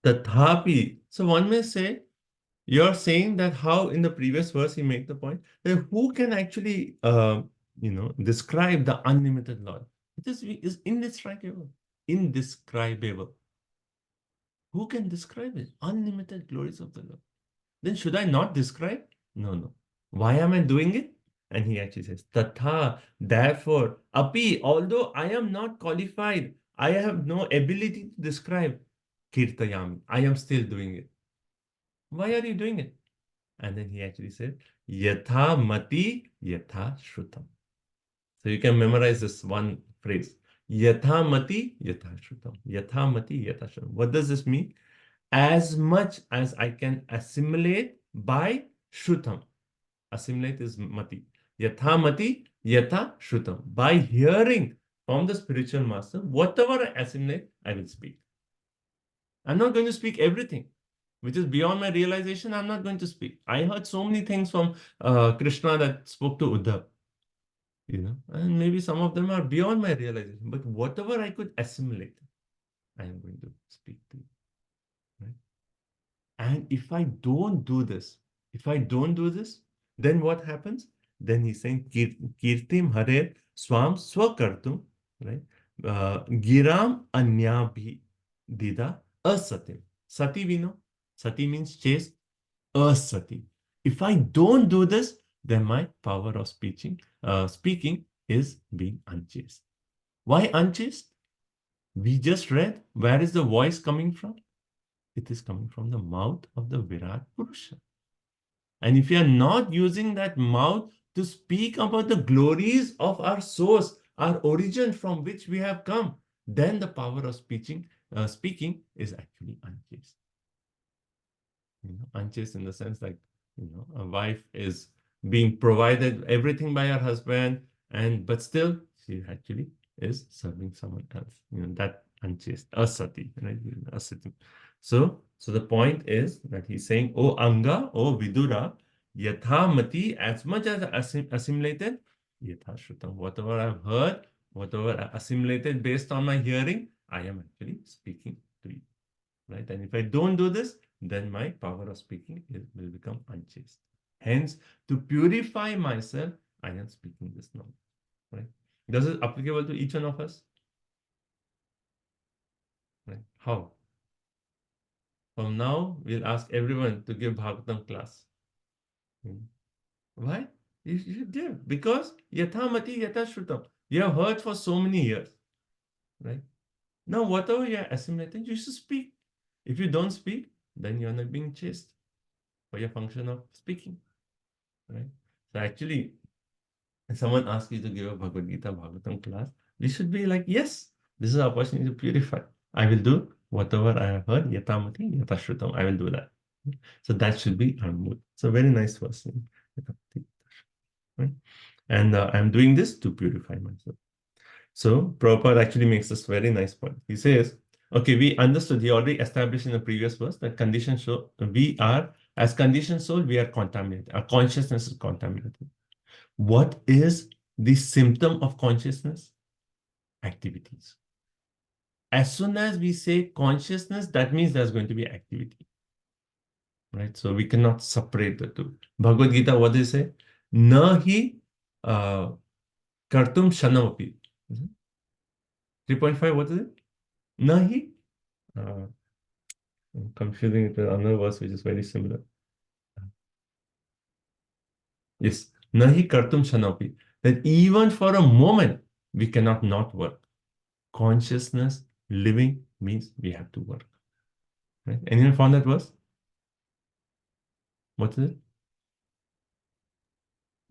Tathapi. So one may say, you're saying that how in the previous verse he made the point that who can actually describe the unlimited Lord? It is indescribable. Indescribable. Who can describe it? Unlimited glories of the Lord. Then should I not describe? No. Why am I doing it? And he actually says, Tatha, therefore, api, although I am not qualified, I have no ability to describe kirtayami. I am still doing it. Why are you doing it? And then he actually said, Yatha mati yatha shrutam. So you can memorize this one phrase. Yatha mati yatha shrutam. Yatha mati yatha shrutam. What does this mean? As much as I can assimilate by shrutam. Assimilate is mati. Yatha mati yatha shrutam. By hearing from the spiritual master, whatever I assimilate, I will speak. I'm not going to speak everything which is beyond my realization. I'm not going to speak. I heard so many things from Krishna that spoke to Uddhav, and maybe some of them are beyond my realization. But whatever I could assimilate, I am going to speak to you. Right? And if I don't do this, then what happens? Then he's saying, Kirtim Hare Swam Swakartum, right? Giram Anyabhi Dida Asatim. Sati we know. Sati means chaste. Asati. If I don't do this, then my power of speaking is being unchaste. Why unchaste? We just read, where is the voice coming from? It is coming from the mouth of the Virat Purusha. And if you are not using that mouth to speak about the glories of our source, our origin from which we have come, then the power of speaking is actually unchaste. Unchaste in the sense like, a wife is being provided everything by her husband, but still she actually is serving someone else. That unchaste, asati, right? Asati. So the point is that he's saying, O Anga, O Vidura, Yathamati, as much as assimilated, Yatha Shrutam. Whatever I've heard, whatever I assimilated based on my hearing, I am actually speaking to you. Right? And if I don't do this, then my power of speaking will become unchaste. Hence, to purify myself, I am speaking this knowledge. Right? This is applicable to each one of us. Right? How? From now, we'll ask everyone to give Bhagavatam class. Why? You should give. Because Yathamati Yatha Shrutam. You have heard for so many years. Right? Now, whatever you are assimilating, you should speak. If you don't speak, then you are not being chaste for your function of speaking. Right? So actually, if someone asks you to give a Bhagavad Gita Bhagavatam class, we should be like, yes, this is an opportunity to purify. I will do whatever I have heard, Yatamati, Yatashrutam, I will do that. So that should be our mood. So very nice verse. Right? And I'm doing this to purify myself. So Prabhupada actually makes this very nice point. He says, okay, we understood, he already established in the previous verse that conditioned soul, as conditioned soul, we are contaminated. Our consciousness is contaminated. What is the symptom of consciousness? Activities. As soon as we say consciousness, that means there's going to be activity. Right? So we cannot separate the two. Bhagavad Gita, what does it say? Nahi kartum shanamapi. 3.5, what is it? Nahi. I'm confusing it with another verse which is very similar. Yes. Nahi kartum shanapi. That even for a moment, we cannot not work. Consciousness, living means we have to work. Right? Anyone found that verse? What is it?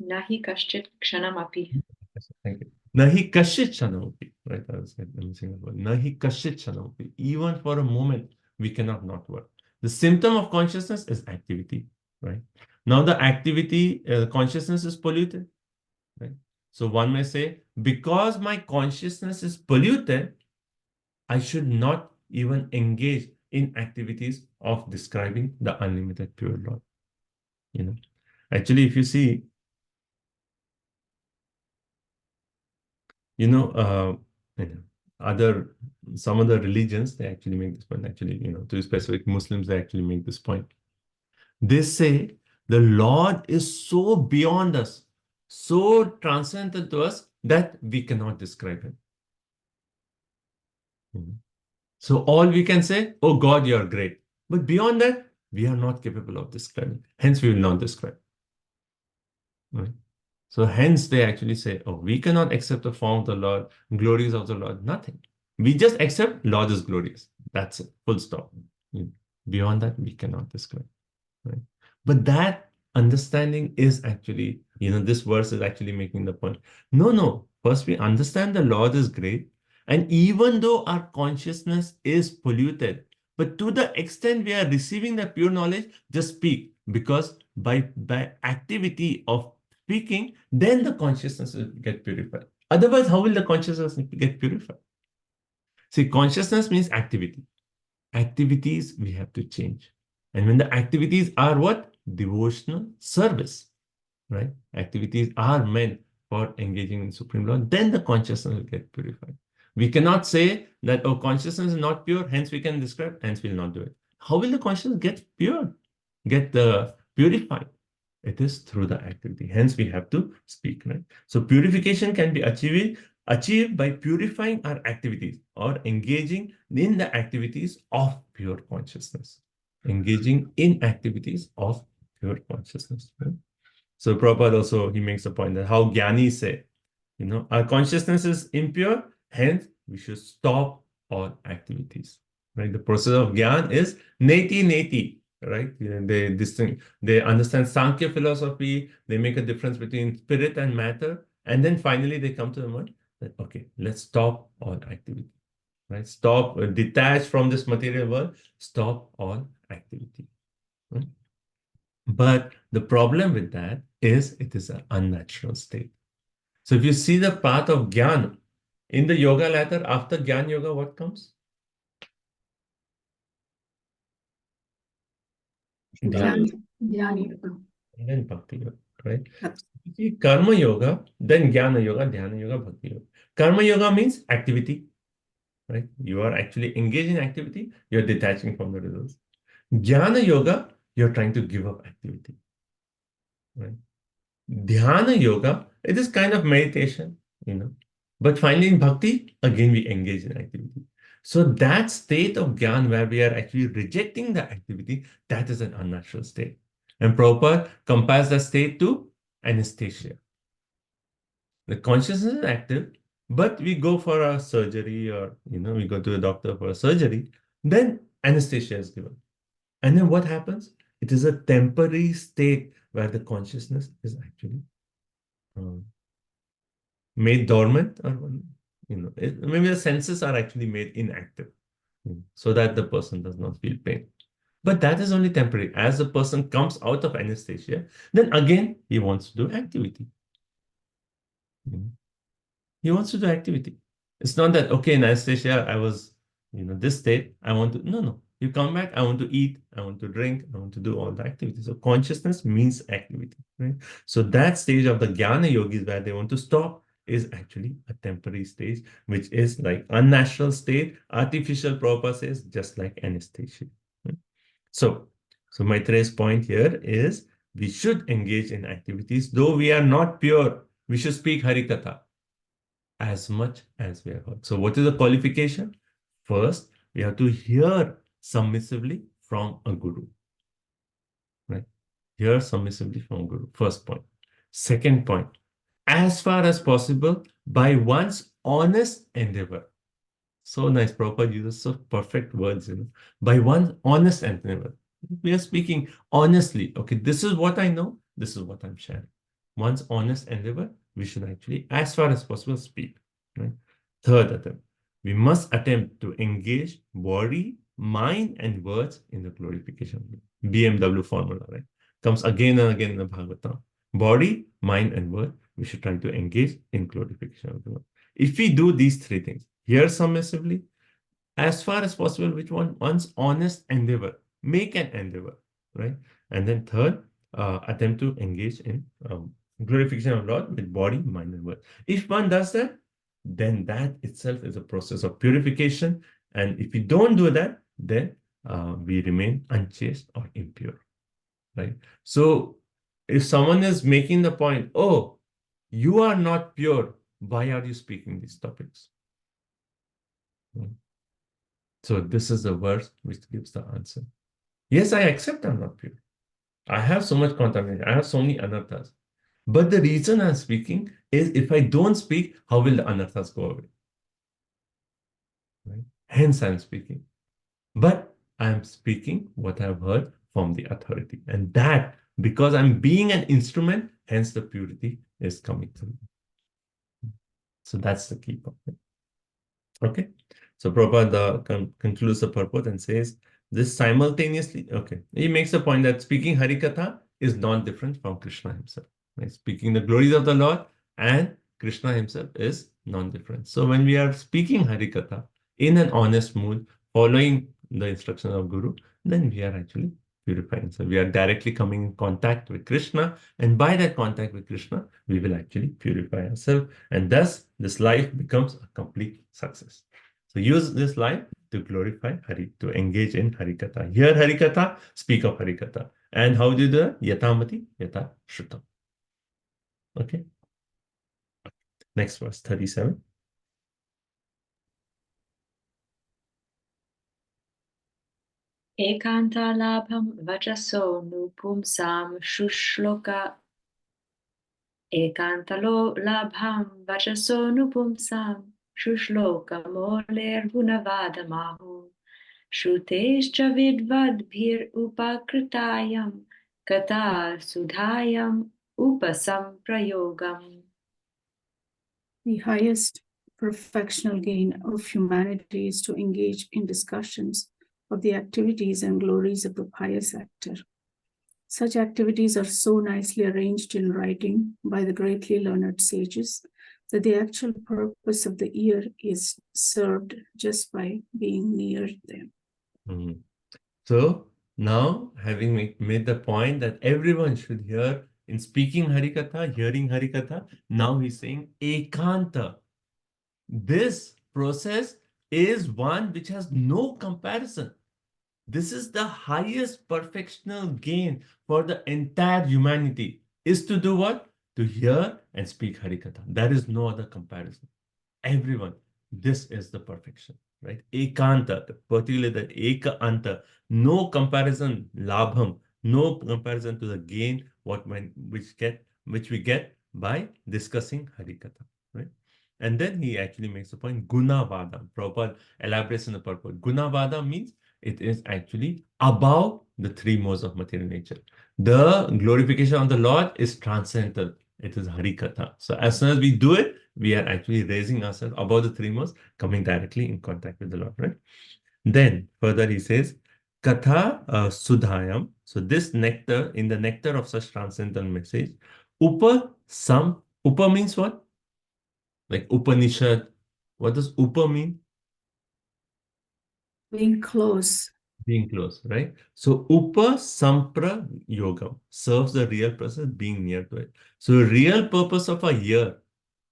Nahi kaschit kshanamapi. Thank you. Nahi kashit shanamapi. Right? I was missing that word. Nahi kashit shanamapi. Even for a moment, we cannot not work. The symptom of consciousness is activity. Right? Now the activity, consciousness is polluted. Right? So one may say, because my consciousness is polluted, I should not even engage in activities of describing the unlimited pure Lord. Actually, if you see, some other religions, they actually make this point. Actually, to specific Muslims, they actually make this point. They say the Lord is so beyond us, so transcendental to us that we cannot describe him. So all we can say, oh God, you are great. But beyond that, we are not capable of describing. Hence, we will not describe. Right? So hence they actually say, oh, we cannot accept the form of the Lord, glories of the Lord, nothing. We just accept Lord is glorious. That's it, full stop. Beyond that, we cannot describe. Right? But that understanding is actually, this verse is actually making the point. No. First, we understand the Lord is great. And even though our consciousness is polluted, but to the extent we are receiving the pure knowledge, just speak. Because by activity of speaking, then the consciousness will get purified. Otherwise, how will the consciousness get purified? See, consciousness means activity. Activities we have to change. And when the activities are what? Devotional service. Right? Activities are meant for engaging in Supreme Lord, then the consciousness will get purified. We cannot say that, oh, consciousness is not pure, hence we can describe, hence we will not do it. How will the consciousness get pure? Get purified? It is through the activity. Hence, we have to speak. Right? So purification can be achieved by purifying our activities or engaging in the activities of pure consciousness. Engaging in activities of pure consciousness. Right? So Prabhupada also, he makes a point that how Jnanis say, our consciousness is impure, hence we should stop all activities. right? The process of Gyan is neti neti, right? They understand Sankhya philosophy, they make a difference between spirit and matter, and then finally they come to the mind that, okay, let's stop all activity, right? Stop, detach from this material world, stop all activity. Right? But the problem with that is it is an unnatural state. So if you see the path of Gyan, in the yoga ladder, after Gyan Yoga, what comes? Dhyana. And then Bhakti Yoga, right? You see Karma Yoga, then Jnana Yoga, Dhyana Yoga, Bhakti Yoga. Karma Yoga means activity, right? You are actually engaged in activity, you're detaching from the results. Jnana Yoga, you're trying to give up activity, right? Dhyana Yoga, it is kind of meditation, But finally in Bhakti, again we engage in activity. So that state of Gyan where we are actually rejecting the activity, that is an unnatural state. And Prabhupada compares the state to anesthesia. The consciousness is active, but we go for a surgery or, we go to a doctor for a surgery, then anesthesia is given. And then what happens? It is a temporary state where the consciousness is actually made dormant, or maybe the senses are actually made inactive, so that the person does not feel pain. But that is only temporary. As the person comes out of anesthesia, then again he wants to do activity. He wants to do activity. It's not that, okay, in anesthesia I was, this state, I want to, no. You come back, I want to eat, I want to drink, I want to do all the activities. So consciousness means activity, right? So that stage of the Jnana yogis where they want to stop is actually a temporary stage, which is like unnatural state, artificial purposes, just like anesthesia. Right? So Maitreya's point here is we should engage in activities, though we are not pure. We should speak Harikatha as much as we have heard. So what is the qualification? First, we have to hear submissively from a guru. Right? Hear submissively from a guru. First point. Second point, as far as possible, by one's honest endeavor. So nice, Prabhupada uses so perfect words, by one's honest endeavor. We are speaking honestly. Okay, this is what I know, this is what I'm sharing. One's honest endeavor, we should actually, as far as possible, speak. Right? Third attempt, we must attempt to engage body, mind, and words in the glorification. BMW formula, right? Comes again and again in the Bhagavatam. Body, mind, and word, we should try to engage in glorification of the Lord. If we do these three things, hear submissively, as far as possible, which one's honest endeavor, make an endeavor, right? And then third, attempt to engage in glorification of Lord with body, mind, and word. If one does that, then that itself is a process of purification. And if we don't do that, then we remain unchaste or impure, right? So if someone is making the point, oh, you are not pure, why are you speaking these topics? So this is the verse which gives the answer. Yes, I accept I'm not pure. I have so much contamination. I have so many anarthas. But the reason I'm speaking is if I don't speak, how will the anarthas go away? Right? Hence I'm speaking. But I'm speaking what I've heard from the authority. And that, because I'm being an instrument, hence the purity is coming through. So that's the key point. Okay. So Prabhupada concludes the purport and says, this simultaneously, okay, he makes the point that speaking Harikatha is not different from Krishna himself. Right? Speaking the glories of the Lord and Krishna himself is non-different. So when we are speaking Harikatha in an honest mood, following the instruction of Guru, then we are actually purifying. So we are directly coming in contact with Krishna, and by that contact with Krishna, we will actually purify ourselves, and thus this life becomes a complete success. So use this life to glorify Hari, to engage in Harikatha. Hear Harikatha, speak of Harikatha. And how do you do that? Yatamati, yata shrutam. Okay. Next verse, 37. Ekantalabham vajaso nupumsam shushloka. Ekantalo labham vajaso nupumsam shushloka moler gunavadamahu. Shrutescha vidvadbhir upakritayam Katha sudhayam upasamprayogam. The highest perfectional gain of humanity is to engage in discussions of the activities and glories of the pious actor. Such activities are so nicely arranged in writing by the greatly learned sages that the actual purpose of the ear is served just by being near them. Mhm. So now, having made the point that everyone should hear in speaking Harikatha, hearing Harikatha, now he's saying Ekanta. This process is one which has no comparison. This is the highest perfectional gain for the entire humanity, is to do what? To hear and speak Harikatha. There is no other comparison. Everyone, this is the perfection, right? Ekanta, particularly the Eka-anta, no comparison, labham, no comparison to the gain which we get by discussing Harikatha, right? And then he actually makes the point, Gunavada. Prabhupada elaborates on the purport. Gunavada means it is actually above the three modes of material nature. The glorification of the Lord is transcendental. It is Harikatha. So as soon as we do it, we are actually raising ourselves above the three modes, coming directly in contact with the Lord, right? Then further he says, Katha Sudhayam. So this nectar, in the nectar of such transcendental message, Upa means what? Like Upanishad. What does Upa mean? Being close. Being close, right? So Upa Sampra Yoga serves the real process, being near to it. So real purpose of a year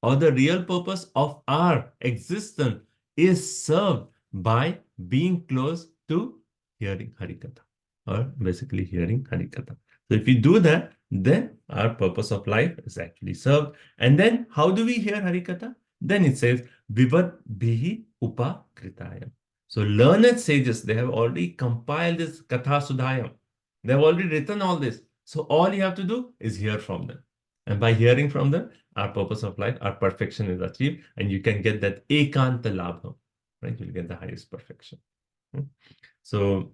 or the real purpose of our existence is served by being close to hearing Harikatha, or basically hearing Harikatha. So if we do that, then our purpose of life is actually served. And then how do we hear Harikatha? Then it says, Vivad Bihi Upa Kritayam. So learned sages, they have already compiled this Katha Sudhayam. They have already written all this. So all you have to do is hear from them. And by hearing from them, our purpose of life, our perfection is achieved, and you can get that ekanta labham, right? You'll get the highest perfection. So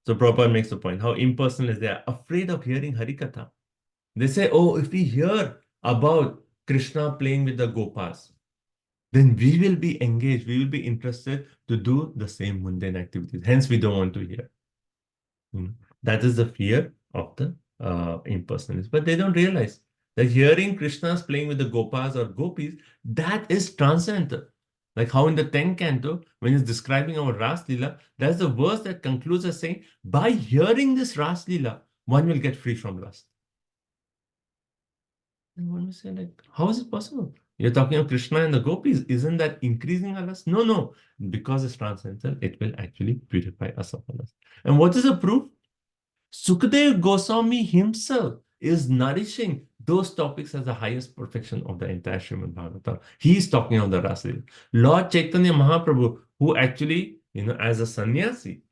Prabhupada makes the point, how impersonal is they are afraid of hearing Harikatha. They say, oh, if we hear about Krishna playing with the Gopas, then we will be engaged, we will be interested to do the same mundane activities. Hence, we don't want to hear. That is the fear of the impersonalists. But they don't realize that hearing Krishna's playing with the Gopas or Gopis, that is transcendental. Like how in the 10th canto, when he's describing our Ras Leela, that's the verse that concludes as saying, by hearing this Ras Leela, one will get free from lust. And one will say, like, how is it possible? You're talking of Krishna and the Gopis. Isn't that increasing our lust? No, no. Because it's transcendental, it will actually purify us of our lust. And what is the proof? Sukadev Goswami himself is nourishing those topics as the highest perfection of the entire Srimad Bhagavatam. He is talking of the Rasa Leela. Lord Chaitanya Mahaprabhu, who actually, as a sannyasi,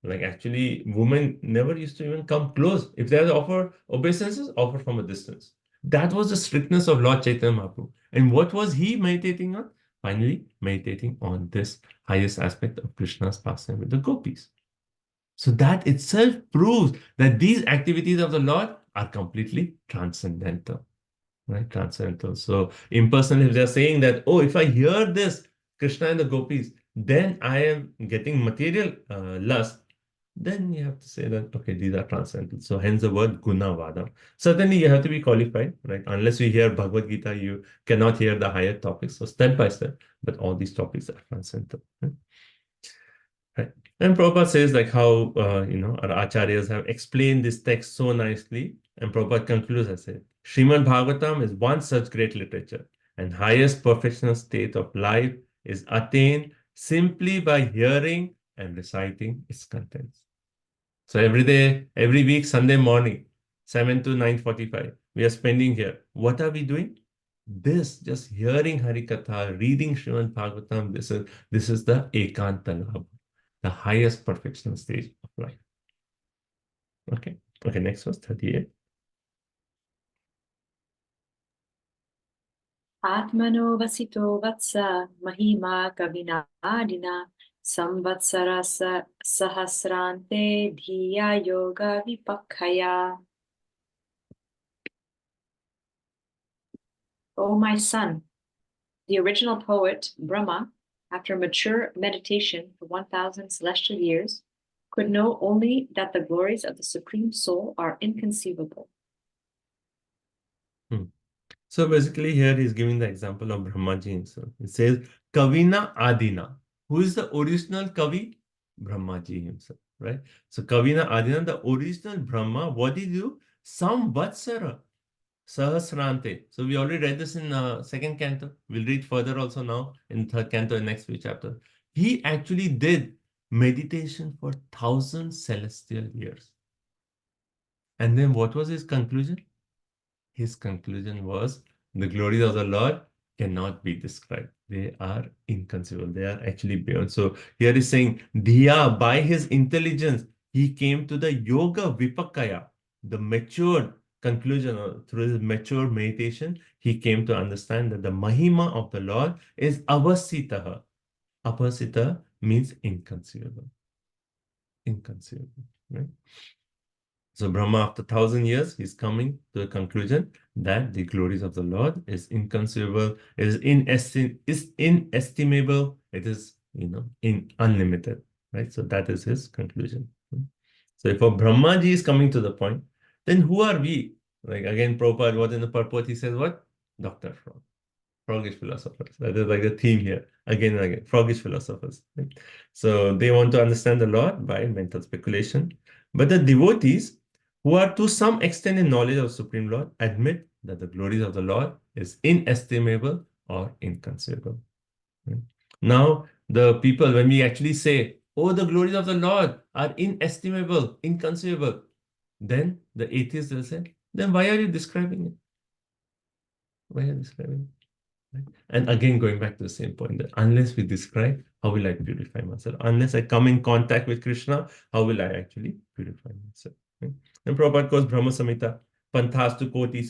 like actually women never used to even come close. If they had to offer obeisances, offer from a distance. That was the strictness of Lord Chaitanya Mahaprabhu. And what was he meditating on? Finally, meditating on this highest aspect of Krishna's pastime with the gopis. So that itself proves that these activities of the Lord are completely transcendental, right? Transcendental. So impersonal, if they're saying that, oh, if I hear this, Krishna and the gopis, then I am getting material lust, then you have to say that, okay, these are transcendental. So hence the word Gunavada. Certainly you have to be qualified, right? Unless you hear Bhagavad Gita, you cannot hear the higher topics. So step by step, but all these topics are transcendental. Right? And Prabhupada says like how, our acharyas have explained this text so nicely. And Prabhupada concludes and says, Srimad Bhagavatam is one such great literature, and highest perfectional state of life is attained simply by hearing and reciting its contents. So every day, every week, Sunday morning, 7 to 9:45, we are spending here. What are we doing? This, just hearing Harikatha, reading Srimad Bhagavatam, this is the Ekanta Labha, the highest perfectional stage of life. Okay, next verse 38. Atmano vasito vatsa mahima kavina adina Samvatsara sahasrante dhiya yoga vipakkaya. O my son, the original poet, Brahma, after mature meditation for 1,000 celestial years, could know only that the glories of the Supreme Soul are inconceivable. So basically here he's giving the example of Brahmaji himself. It says, Kavina Adina. Who is the original Kavi? Brahmaji himself, right? So Kavina Adina, the original Brahma, what did he do? Samvatsara. Sahasrante. So we already read this in second canto. We'll read further also now in third canto and next few chapters. He actually did meditation for 1,000 celestial years. And then what was his conclusion? His conclusion was the glories of the Lord cannot be described. They are inconceivable. They are actually beyond. So here he's saying, Dhiya, by his intelligence, he came to the yoga vipakkaya, the matured conclusion, through his mature meditation, he came to understand that the mahima of the Lord is avasitaha. Avasita means inconceivable. Inconceivable, right? So Brahma, after 1,000 years, he's coming to the conclusion that the glories of the Lord is inconceivable, is inestimable, it is, unlimited, right? So that is his conclusion. So if Brahmaji is coming to the point, then who are we? Like again, Prabhupada, what in the purport, he says what? Dr. Frog. Froggish philosophers. That is like the theme here, again and again, froggish philosophers. Right? So they want to understand the Lord by mental speculation. But the devotees, who are to some extent in knowledge of Supreme Lord, admit that the glories of the Lord is inestimable or inconceivable. Right? Now, the people, when we actually say, oh, the glories of the Lord are inestimable, inconceivable, then the atheists will say, then why are you describing it? Why are you describing it? Right? And again, going back to the same point, that unless we describe, how will I purify myself? Unless I come in contact with Krishna, how will I actually purify myself? Right? And Prabhupada calls Brahma Samhita, Panthastu Koti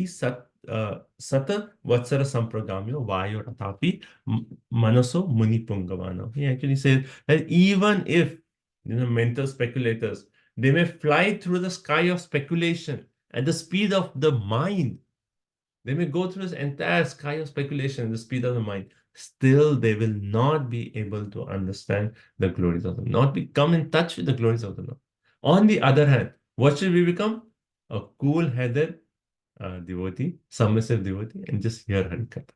Sat Sata Vatsara Sampragamyo Vayo Ratapi Manaso Muni Pungavano. He actually says that even if mental speculators, they may fly through the sky of speculation at the speed of the mind. They may go through this entire sky of speculation, the speed of the mind. Still, they will not be able to understand the glories of the Lord, not come in touch with the glories of the Lord. On the other hand, what should we become? A cool-headed devotee, submissive devotee, and just hear Harikatha.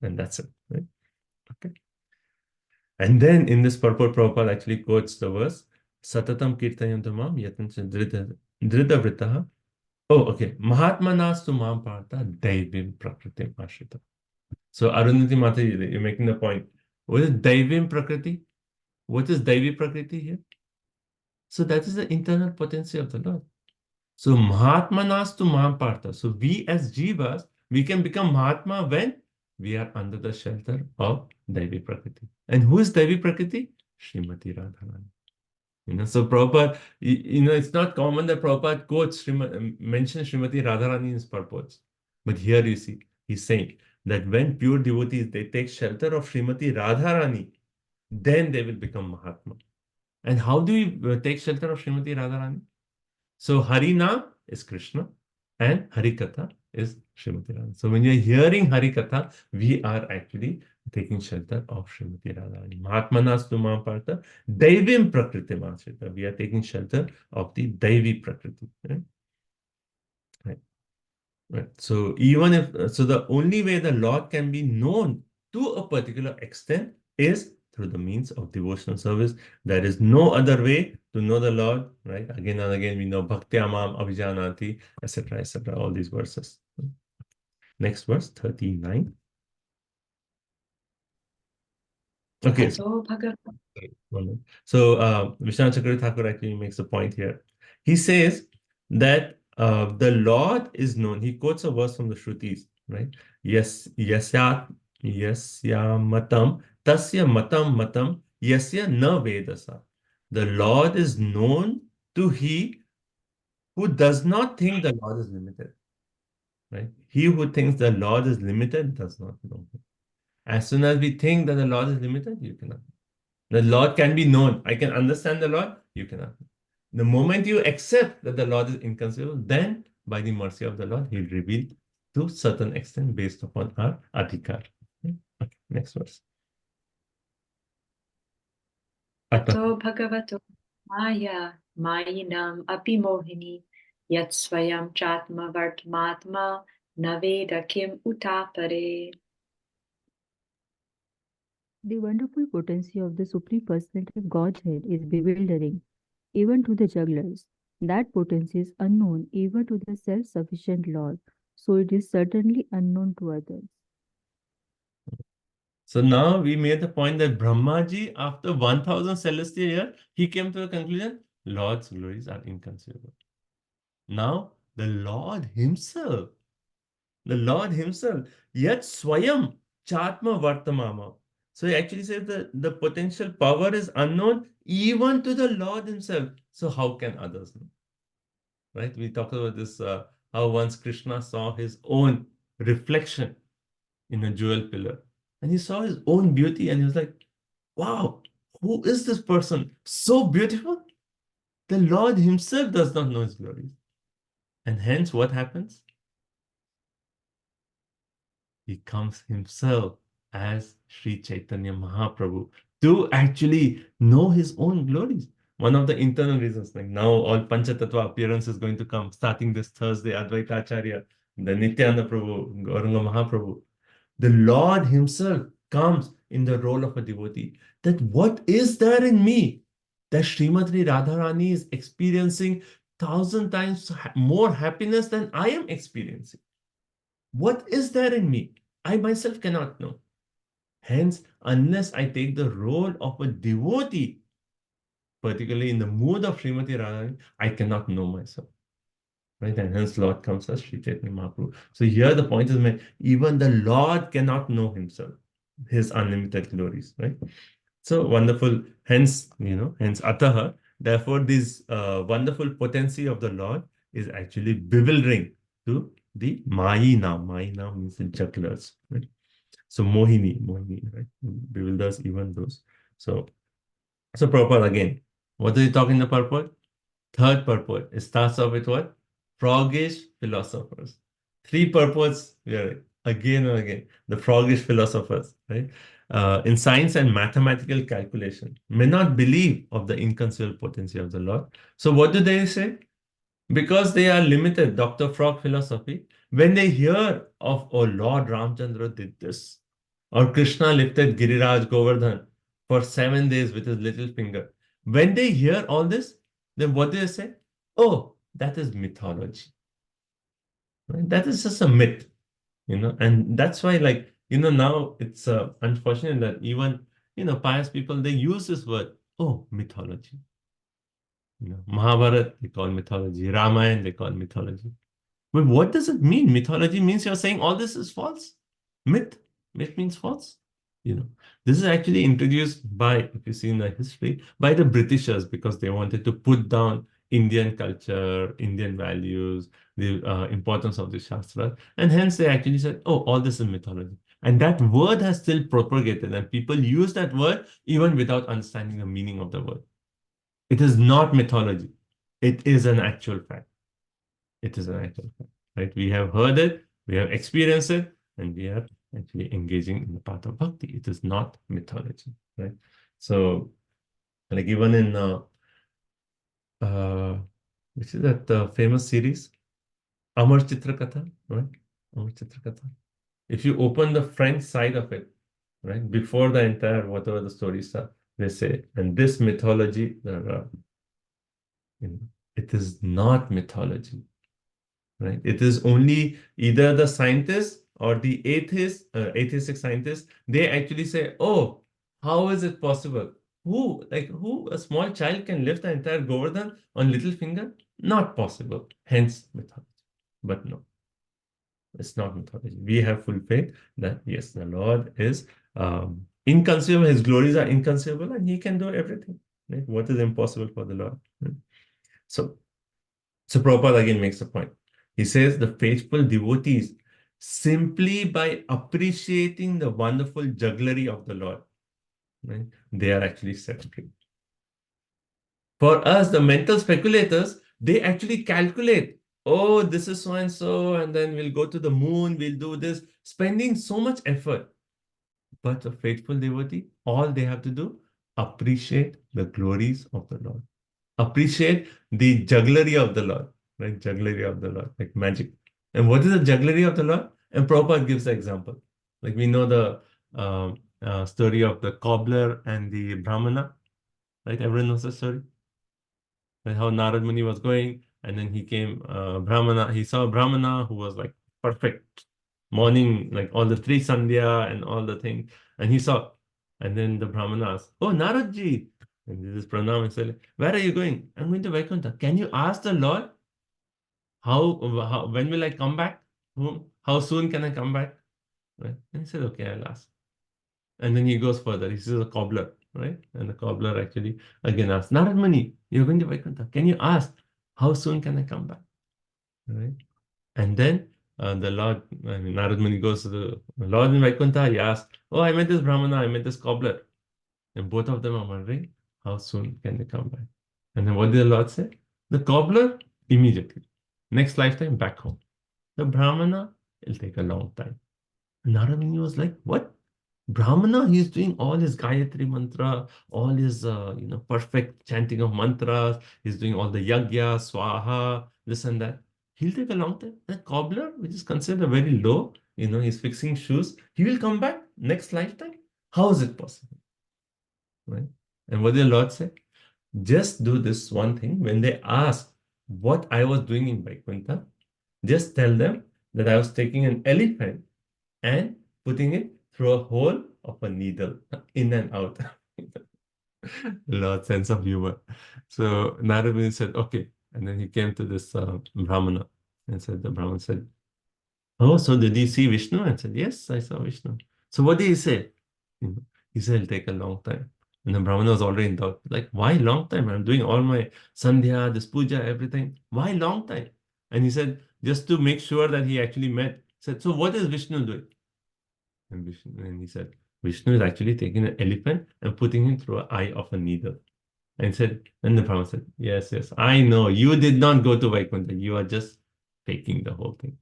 And that's it. Right? Okay. And then in this purport, Prabhupada actually quotes the verse, Satatam Kirtayam Tamam Yatancha Drida Vritaha. Oh, okay. Mahatmanas tu mam partha daivim prakritim ashrita. So Arundhati Mata, you're making the point. What is daivim prakriti? What is daivi prakriti here? So that is the internal potency of the Lord. So Mahatmanas tu mam partha. So we as jivas, we can become Mahatma when we are under the shelter of daivi prakriti. And who is daivi prakriti? Srimati Radharani. So Prabhupada, it's not common that Prabhupada mentions Srimati Radharani in his purports. But here you see, he's saying that when pure devotees, they take shelter of Srimati Radharani, then they will become Mahatma. And how do we take shelter of Srimati Radharani? So Harinam is Krishna and Harikatha is Srimati Radharani. So when you're hearing Harikatha, we are actually taking shelter of Srimati Radharani. Mahatmanas tu Mahapartha, Daivim Prakriti Mashrita. We are taking shelter of the Daivi Prakriti. Right? Right. So even if, the only way the Lord can be known to a particular extent is through the means of devotional service. There is no other way to know the Lord, right? Again and again, we know Bhakti Amam, Abhijanati, etc., all these verses. Next verse, 39. Okay. So Vishwanath Chakravarti Thakur actually makes a point here. He says that the Lord is known. He quotes a verse from the Shrutis, right? Yes, yasya matam, tasya matam, yasya na vedasa. The Lord is known to he who does not think the Lord is limited, right? He who thinks the Lord is limited does not know him. As soon as we think that the Lord is limited, you cannot. The Lord can be known. I can understand the Lord, you cannot. The moment you accept that the Lord is inconceivable, then by the mercy of the Lord, He'll reveal to certain extent based upon our adhikar. Okay, next verse. Ato bhagavato maya mayinam api mohini yat swayam chatma vartmatma naveda kim utapare. The wonderful potency of the Supreme Personality of Godhead is bewildering, even to the jugglers. That potency is unknown even to the self-sufficient Lord, so it is certainly unknown to others. So now we made the point that Brahmaji, after 1000 celestial years, he came to the conclusion, Lord's glories are inconceivable. Now, the Lord Himself, yet Swayam Chatma Vartamama. So he actually says that the potential power is unknown even to the Lord Himself. So how can others know? Right? We talked about this, how once Krishna saw his own reflection in a jewel pillar. And he saw his own beauty and he was like, wow, who is this person? So beautiful. The Lord Himself does not know His glories. And hence what happens? He comes Himself as Sri Chaitanya Mahaprabhu to actually know His own glories. One of the internal reasons, like now all Panchatattva appearance is going to come, starting this Thursday, Advaita Acharya, the Nityananda Prabhu, Gauranga Mahaprabhu. The Lord Himself comes in the role of a devotee. That what is there in me that Srimati Radharani is experiencing 1,000 times more happiness than I am experiencing? What is there in me? I myself cannot know. Hence, unless I take the role of a devotee, particularly in the mood of Srimati Radharani, I cannot know myself. Right? And hence Lord comes as Sri Chaitanya Mahaprabhu. So here the point is made, even the Lord cannot know Himself, His unlimited glories, right? So wonderful, hence, hence Ataha. Therefore, this wonderful potency of the Lord is actually bewildering to the Mayina. Mayina means the jugglers, right? So Mohini, right? Bewilders even those. So Prabhupada again, what are you talking in the purport? Third purport. It starts off with what? Froggish philosophers. Three purports again and again. The froggish philosophers, right? In science and mathematical calculation, may not believe of the inconceivable potency of the Lord. So what do they say? Because they are limited, Dr. Frog philosophy, when they hear of, oh, Lord Ramchandra did this, or Krishna lifted Giriraj Govardhan for 7 days with his little finger. When they hear all this, then what do they say? Oh, that is mythology. Right? That is just a myth, and that's why, now it's unfortunate that even, pious people, they use this word, oh, mythology. Mahabharata, they call mythology. Ramayana, they call mythology. But what does it mean? Mythology means you're saying all this is false. Myth means false. This is actually introduced by, if you see in the history, by the Britishers, because they wanted to put down Indian culture, Indian values, the importance of the Shastra. And hence they actually said, oh, all this is mythology. And that word has still propagated, and people use that word even without understanding the meaning of the word. It is not mythology. It is an actual fact. It is an actual fact, right? We have heard it, we have experienced it, and we are actually engaging in the path of bhakti. It is not mythology, right? So, like even in which is that famous series, Amar Chitrakatha, right? Amar Chitrakatha. If you open the French side of it, right, before the entire whatever the stories are, they say, and this mythology, it is not mythology, right? It is only either the scientists or the atheistic scientists, they actually say, oh, how is it possible? Who, a small child can lift the entire Govardhan on little finger? Not possible. Hence mythology. But no, it's not mythology. We have full faith that yes, the Lord is inconceivable. His glories are inconceivable, and He can do everything. Right? What is impossible for the Lord? Right? So Prabhupada again makes a point. He says the faithful devotees, simply by appreciating the wonderful jugglery of the Lord, right? They are actually set free. For us, the mental speculators, they actually calculate, oh, this is so and so, and then we'll go to the moon, we'll do this, spending so much effort. But a faithful devotee, all they have to do, appreciate the glories of the Lord. Appreciate the jugglery of the Lord, right? Jugglery of the Lord, like magic. And what is the jugglery of the Lord? And Prabhupada gives the example. Like we know the story of the cobbler and the Brahmana, right? Everyone knows the story. Right? How Narad Muni was going, and then he came, Brahmana, he saw a Brahmana who was like perfect, morning, like all the 3 Sandhya and all the things. And he saw, and then the Brahmana asked, oh, Naradji. And this is pranam and said, where are you going? I'm going to Vaikuntha. Can you ask the Lord, when will I come back? How soon can I come back? Right? And he said, okay, I'll ask. And then he goes further. He sees a cobbler, right? And the cobbler actually again asks, Narad Muni, you're going to Vaikuntha. Can you ask, how soon can I come back? Right? And then the Lord, Narad Muni goes to the Lord in Vaikuntha. He asks, oh, I met this Brahmana, I met this cobbler. And both of them are wondering, how soon can they come back? And then what did the Lord say? The cobbler, immediately. Next lifetime, back home. The Brahmana, it'll take a long time. Narad Muni was like, what? Brahmana, he's doing all his Gayatri mantra, all his perfect chanting of mantras. He's doing all the yagya, swaha, this and that. He'll take a long time. The cobbler, which is considered very low, he's fixing shoes. He will come back next lifetime. How is it possible? Right? And what did the Lord say? Just do this one thing. When they ask what I was doing in Vaikuntha, just tell them that I was taking an elephant and putting it through a hole of a needle, in and out. Lord's sense of humor. So Narad Muni said, okay. And then he came to this Brahmana and said, the Brahman said, oh, so did you see Vishnu? And said, yes, I saw Vishnu. So what did he say? He said, it'll take a long time. And the Brahmana was already in doubt. Like, why long time? I'm doing all my sandhya, this puja, everything. Why long time? And he said, just to make sure that he actually met. Said, so what is Vishnu doing? And he said, Vishnu is actually taking an elephant and putting him through an eye of a needle. And the Brahmana said, yes, I know. You did not go to Vaikuntha. You are just faking the whole thing.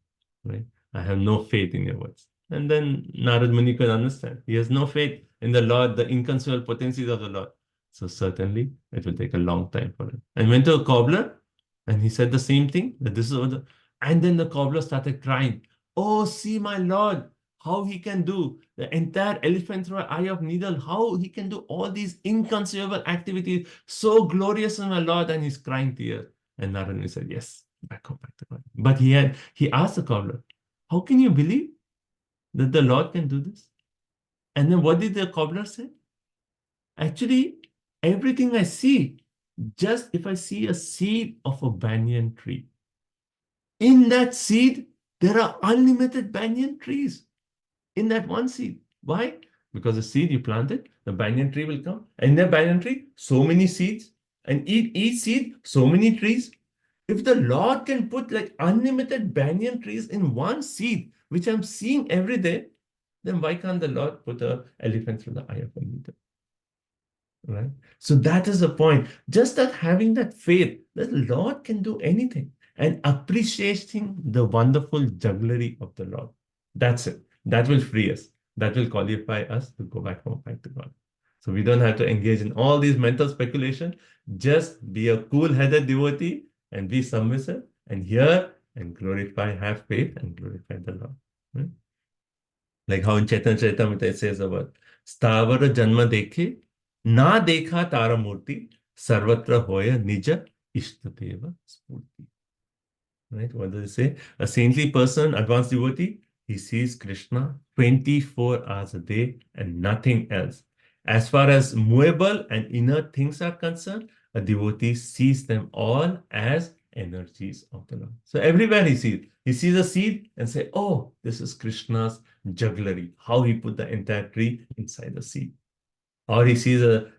Right? I have no faith in your words. And then Narad Muni could understand. He has no faith in the Lord, the inconceivable potencies of the Lord. So certainly it will take a long time for him. And went to a cobbler and he said the same thing. That this is what and then the cobbler started crying. Oh, see my Lord, how he can do the entire elephant through an eye of needle, how he can do all these inconceivable activities, so glorious in my Lord, and he's crying tears. And Narad Muni said, yes, back to God. But he asked the cobbler, how can you believe that the Lord can do this? And then what did the cobbler say? Actually, everything I see, just if I see a seed of a banyan tree, in that seed, there are unlimited banyan trees. In that one seed. Why? Because the seed you planted, the banyan tree will come. And in the banyan tree, so many seeds. And each seed, so many trees. If the Lord can put like unlimited banyan trees in one seed, which I'm seeing every day, then why can't the Lord put an elephant through the eye of a needle? Right? So that is the point. Just that having that faith that the Lord can do anything and appreciating the wonderful jugglery of the Lord. That's it. That will free us. That will qualify us to go back home, back to God. So we don't have to engage in all these mental speculation. Just be a cool-headed devotee and be submissive and hear and glorify, have faith and glorify the Lord. Right? Like how in Chaitanya Charitamrita it says about Stavara Janma Dekhe, Na Dekha Tara Murti, Sarvatra Hoya Nija Ishtateva Spurti. Right? What does it say? A saintly person, advanced devotee, he sees Krishna 24 hours a day and nothing else. As far as movable and inert things are concerned, a devotee sees them all as energies of the Lord. So everywhere he sees a seed and say, oh, this is Krishna's jugglery, how he put the entire tree inside the seed. Or he sees a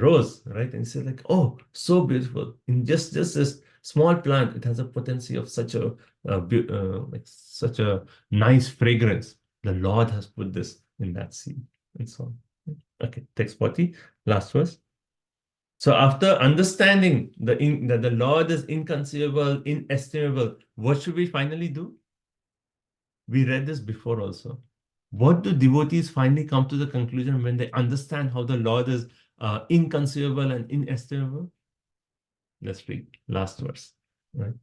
rose, right? And he says like, oh, so beautiful. In just this Small plant, it has a potency of such a like such a nice fragrance. The Lord has put this in that seed, and so on. Okay, text 40, last verse. So after understanding that the Lord is inconceivable, inestimable, what should we finally do? We read this before also. What do devotees finally come to the conclusion when they understand how the Lord is inconceivable and inestimable? Let's read last verse. Right?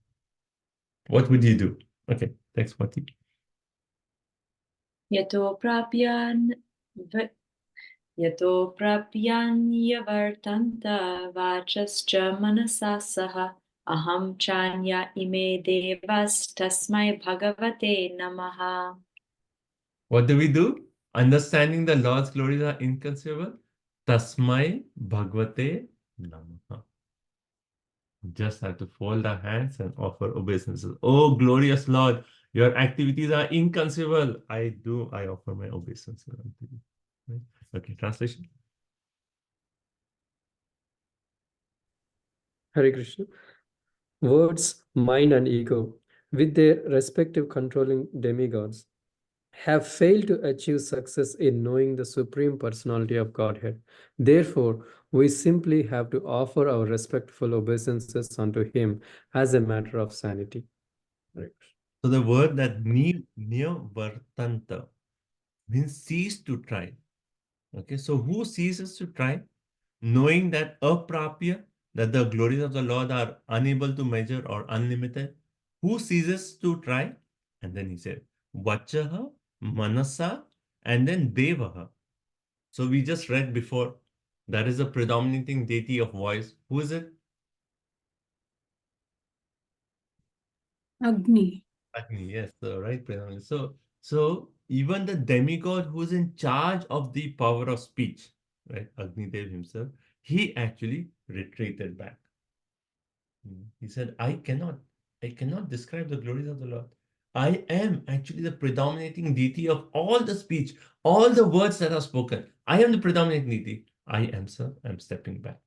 What would you do? Okay, thanks, Pati. Yato prapyan yavartanta vachascha manasa saha aham chanya ime devas tasmai bhagavate namaha. What do we do? Understanding the Lord's glories are inconceivable. Tasmai Bhagavate Namaha. Just have to fold our hands and offer obeisances. Oh, glorious Lord, your activities are inconceivable. I offer my obeisances unto you. Right? Okay, translation. Hare Krishna. Words, mind, and ego, with their respective controlling demigods, have failed to achieve success in knowing the Supreme Personality of Godhead. Therefore, we simply have to offer our respectful obeisances unto Him as a matter of sanity. Hare Krishna. So the word that Vartanta means cease to try. Okay, so who ceases to try? Knowing that aprapya, that the glories of the Lord are unable to measure or unlimited. Who ceases to try? And then he said, Vachaha, Manasa, and then Devaha. So we just read before, that is the predominating deity of voice. Who is it? Agni. Agni, yes, the right predominant. So even the demigod who is in charge of the power of speech, right, Agni Dev himself, he actually retreated back. He said, I cannot describe the glories of the Lord. I am actually the predominating deity of all the speech, all the words that are spoken. I am the predominating deity. I am, sir, I'm stepping back.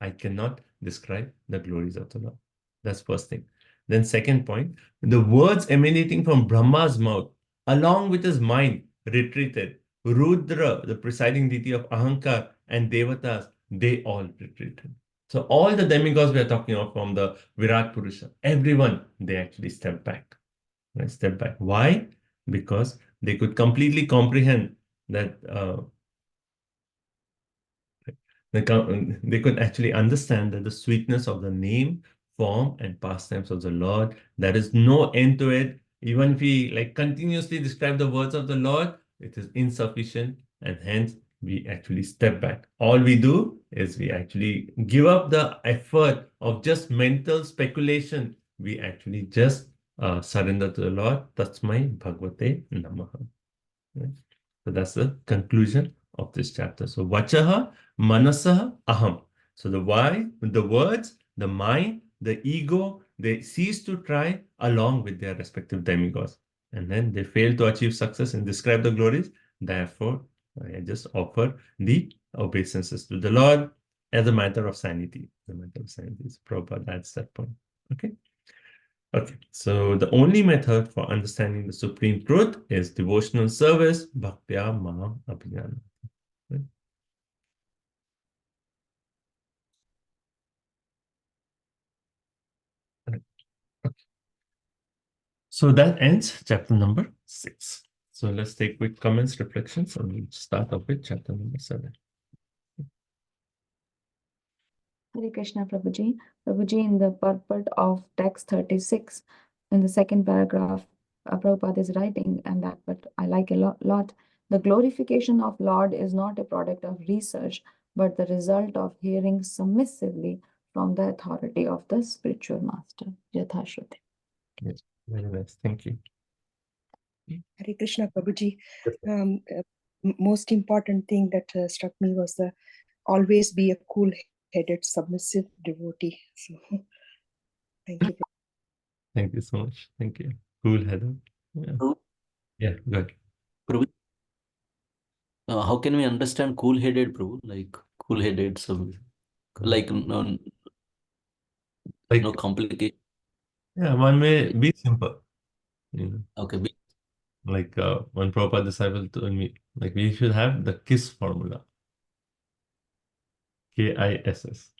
I cannot describe the glories of the Lord. That's first thing. Then second point, the words emanating from Brahma's mouth, along with his mind, retreated. Rudra, the presiding deity of Ahankar, and Devatas, they all retreated. So all the demigods we are talking of from the Virat Purusha, everyone, they actually stepped back. Right? Step back. Why? Because they could completely comprehend that they could actually understand that the sweetness of the name, form, and pastimes of the Lord, there is no end to it. Even if we like continuously describe the words of the Lord, it is insufficient, and hence we actually step back. All we do is we actually give up the effort of just mental speculation. We actually just surrender to the Lord. Tasmai Bhagavate Namaha. Right? So that's the conclusion of this chapter. So Vachaha, Manasaha, Aham. So the why, the words, the mind, the ego, they cease to try along with their respective demigods. And then they fail to achieve success and describe the glories. Therefore, I just offer the obeisances to the Lord as a matter of sanity. The matter of sanity is Prabhupada, that's that point. Okay. Okay, so the only method for understanding the supreme truth is devotional service, bhaktya maham abhinana. Right? Okay. So that ends chapter number 6. So let's take quick comments, reflections, and we'll start off with chapter number 7. Hare Krishna, Prabhuji. Prabhuji, in the purport of text 36, in the second paragraph, Prabhupada is writing, and that but I like a lot. The glorification of Lord is not a product of research, but the result of hearing submissively from the authority of the spiritual master. Yatha Shruti. Yes, very nice. Thank you. Hare Krishna, Prabhuji. Most important thing that struck me was the always be a cool-headed, submissive devotee. So, thank you. Thank you so much. Thank you. Cool, Heather. Yeah, yeah, good. Prabhu, how can we understand cool-headed, Prabhu? Like cool-headed, like Like, No complication. yeah, one way, be simple. You know, Okay. like one Prabhupada disciple told me, like we should have the KISS formula. KISS.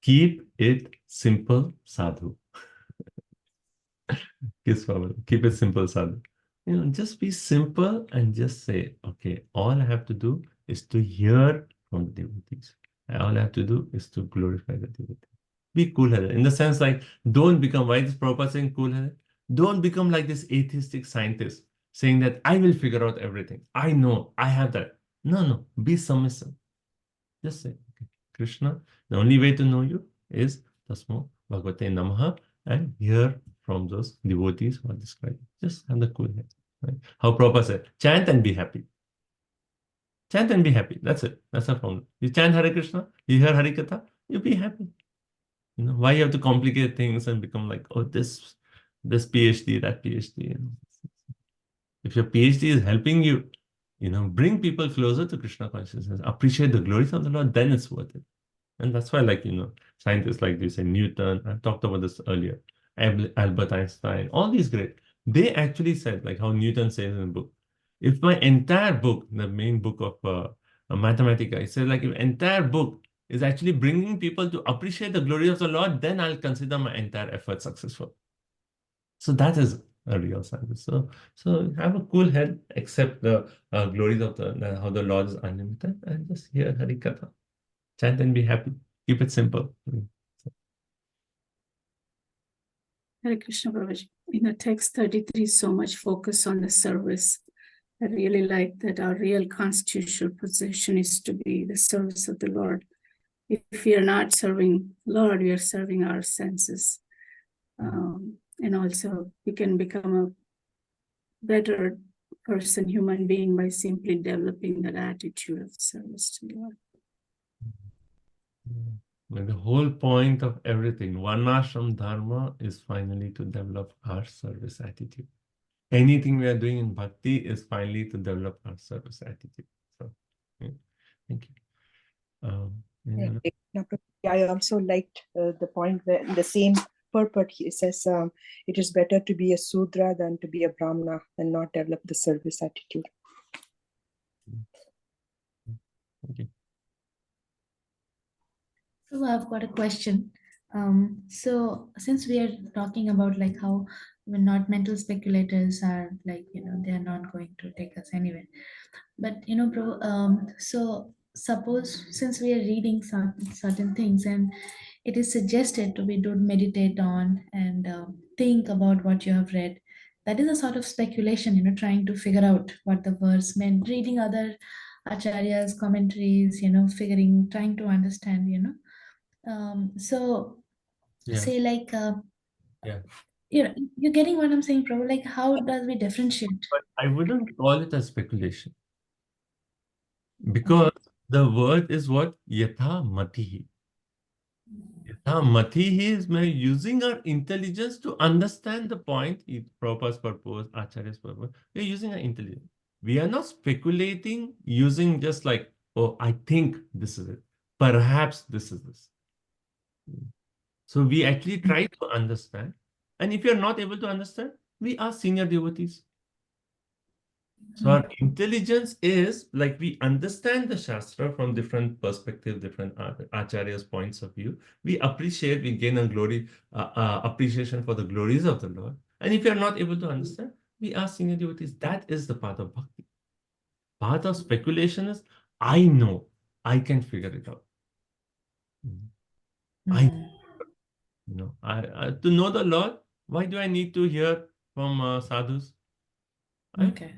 Keep it simple, sadhu. KISS formula. Keep it simple, sadhu. You know, just be simple and just say, okay, all I have to do is to hear from the devotees. All I have to do is to glorify the devotee. Be cool-headed. In the sense, like, don't become, why is Prabhupada saying cool-headed? Don't become like this atheistic scientist saying that I will figure out everything. I know, I have that. No, be submissive. Just say, okay, Krishna, the only way to know you is Tasmo Bhagavate Namaha and hear from those devotees who are described. Just have the cool head. Right? How Prabhupada said, chant and be happy. Chant and be happy. That's it. That's our formula. You chant Hare Krishna, you hear Hare Katha, you be happy. You know, why you have to complicate things and become like, oh, this PhD, that PhD. You know? If your PhD is helping you, you know, bring people closer to Krishna consciousness, appreciate the glories of the Lord, then it's worth it. And that's why, like, you know, scientists like this and Newton, I've talked about this earlier, Albert Einstein, all these great, they actually said, like how Newton says in the book, if my entire book, the main book of Mathematica, it says like if entire book is actually bringing people to appreciate the glory of the Lord, then I'll consider my entire effort successful. So that is a real scientist. So have a cool head, accept the glories of how the Lord is unlimited, and just hear Harikatha. Chant and be happy. Keep it simple. Hare Krishna Prabhuji. In the text 33, so much focus on the service. I really like that our real constitutional position is to be the service of the Lord. If we are not serving Lord, we are serving our senses. And also we can become a better person, human being, by simply developing that attitude of service to the Lord. And the whole point of everything, Varnashram Dharma, is finally to develop our service attitude. Anything we are doing in bhakti is finally to develop our service attitude. So, yeah. Thank you. I also liked the point where in the same purport he says it is better to be a Sudra than to be a Brahmana and not develop the service attitude. Okay. So I've got a question. So since we are talking about like how we're not mental speculators are like, you know, they are not going to take us anywhere. But, you know, bro, so suppose since we are reading certain things and it is suggested to be don't meditate on and think about what you have read. That is a sort of speculation, you know, trying to figure out what the verse meant, reading other acharyas, commentaries, you know, trying to understand, you know. So Yeah. say like, Yeah. you know, you're getting what I'm saying, Prabhu? Like, how does we differentiate? But I wouldn't call it a speculation. Because the word is what? Yatha matihi. Yatha matihi is using our intelligence to understand the point, Prabhupada's purpose, Acharya's purpose. We're using our intelligence. We are not speculating using just like, oh, I think this is it. Perhaps this is this. So we actually try to understand. And if you're not able to understand, we are senior devotees. So our intelligence is like we understand the Shastra from different perspectives, different acharyas' points of view. We appreciate, we gain a glory, appreciation for the glories of the Lord. And if you're not able to understand, we are senior devotees. That is the path of bhakti. Path of speculation is, I know, I can figure it out. To know the Lord, why do I need to hear from sadhus? Okay.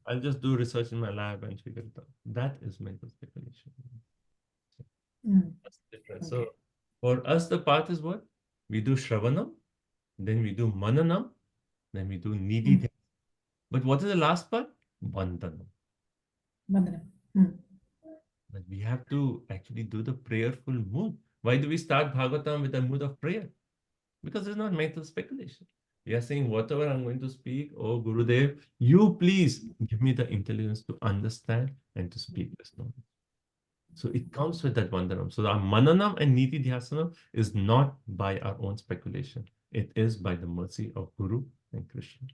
I'll just do research in my lab and figure it out. That is mental speculation. That's different. So for us, the path is what? We do Shravanam, then we do Mananam, then we do Nidhi. But what is the last part? Vandanam. But we have to actually do the prayerful mood. Why do we start Bhagavatam with a mood of prayer? Because it's not mental speculation. We are saying, whatever I'm going to speak, oh Gurudev, you please give me the intelligence to understand and to speak this knowledge. So it comes with that Vandanam. So our Mananam and Niti Dhyasanam is not by our own speculation. It is by the mercy of Guru and Krishna.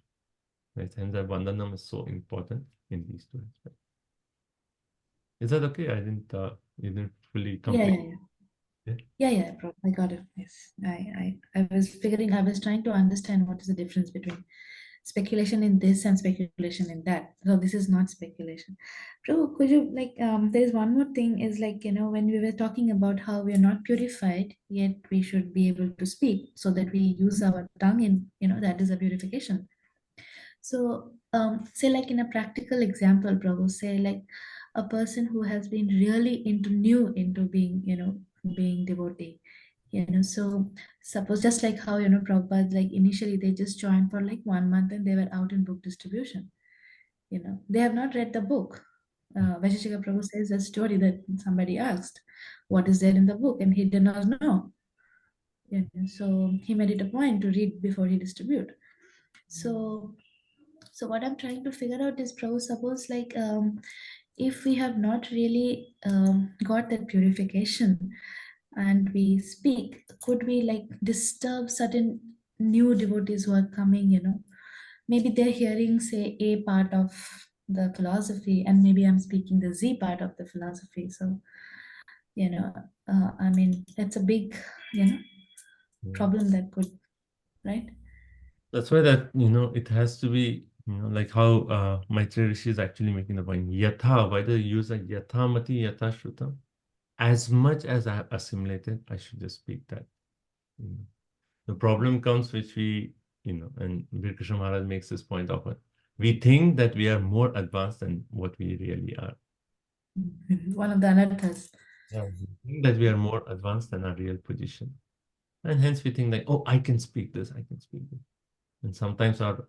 Right? Hence that Vandanam is so important in these two aspects. Is that okay? You didn't fully Yeah, complete. yeah, bro. I got it. Yes. I was trying to understand what is the difference between speculation in this and speculation in that. So this is not speculation. Bro, could you there's one more thing is when we were talking about how we are not purified, yet we should be able to speak so that we use our tongue in, that is a purification. So say in a practical example, Prabhu, say a person who has been really into being, being devotee, so suppose just like how, Prabhupada, initially they just joined for 1 month and they were out in book distribution. They have not read the book. Vaisheshika Prabhu says a story that somebody asked, what is there in the book? And he did not know. So he made it a point to read before he distribute. So what I'm trying to figure out is, Prabhu, suppose if we have not really got that purification and we speak, could we disturb certain new devotees who are coming, maybe they're hearing, say, A part of the philosophy, and maybe I'm speaking the Z part of the philosophy. So, I mean, that's a big, problem that could, right? That's why it has to be, like how Maitreya Rishi is actually making the point. Yatha, why do you use like Yatha Mati, Yatha Shrutam? As much as I have assimilated, I should just speak that. The problem comes which we, and Bir Krishna Maharaj makes this point often. We think that we are more advanced than what we really are. One of the anarthas. Yeah, we think that we are more advanced than our real position. And hence we think like, oh, I can speak this, I can speak this. And sometimes our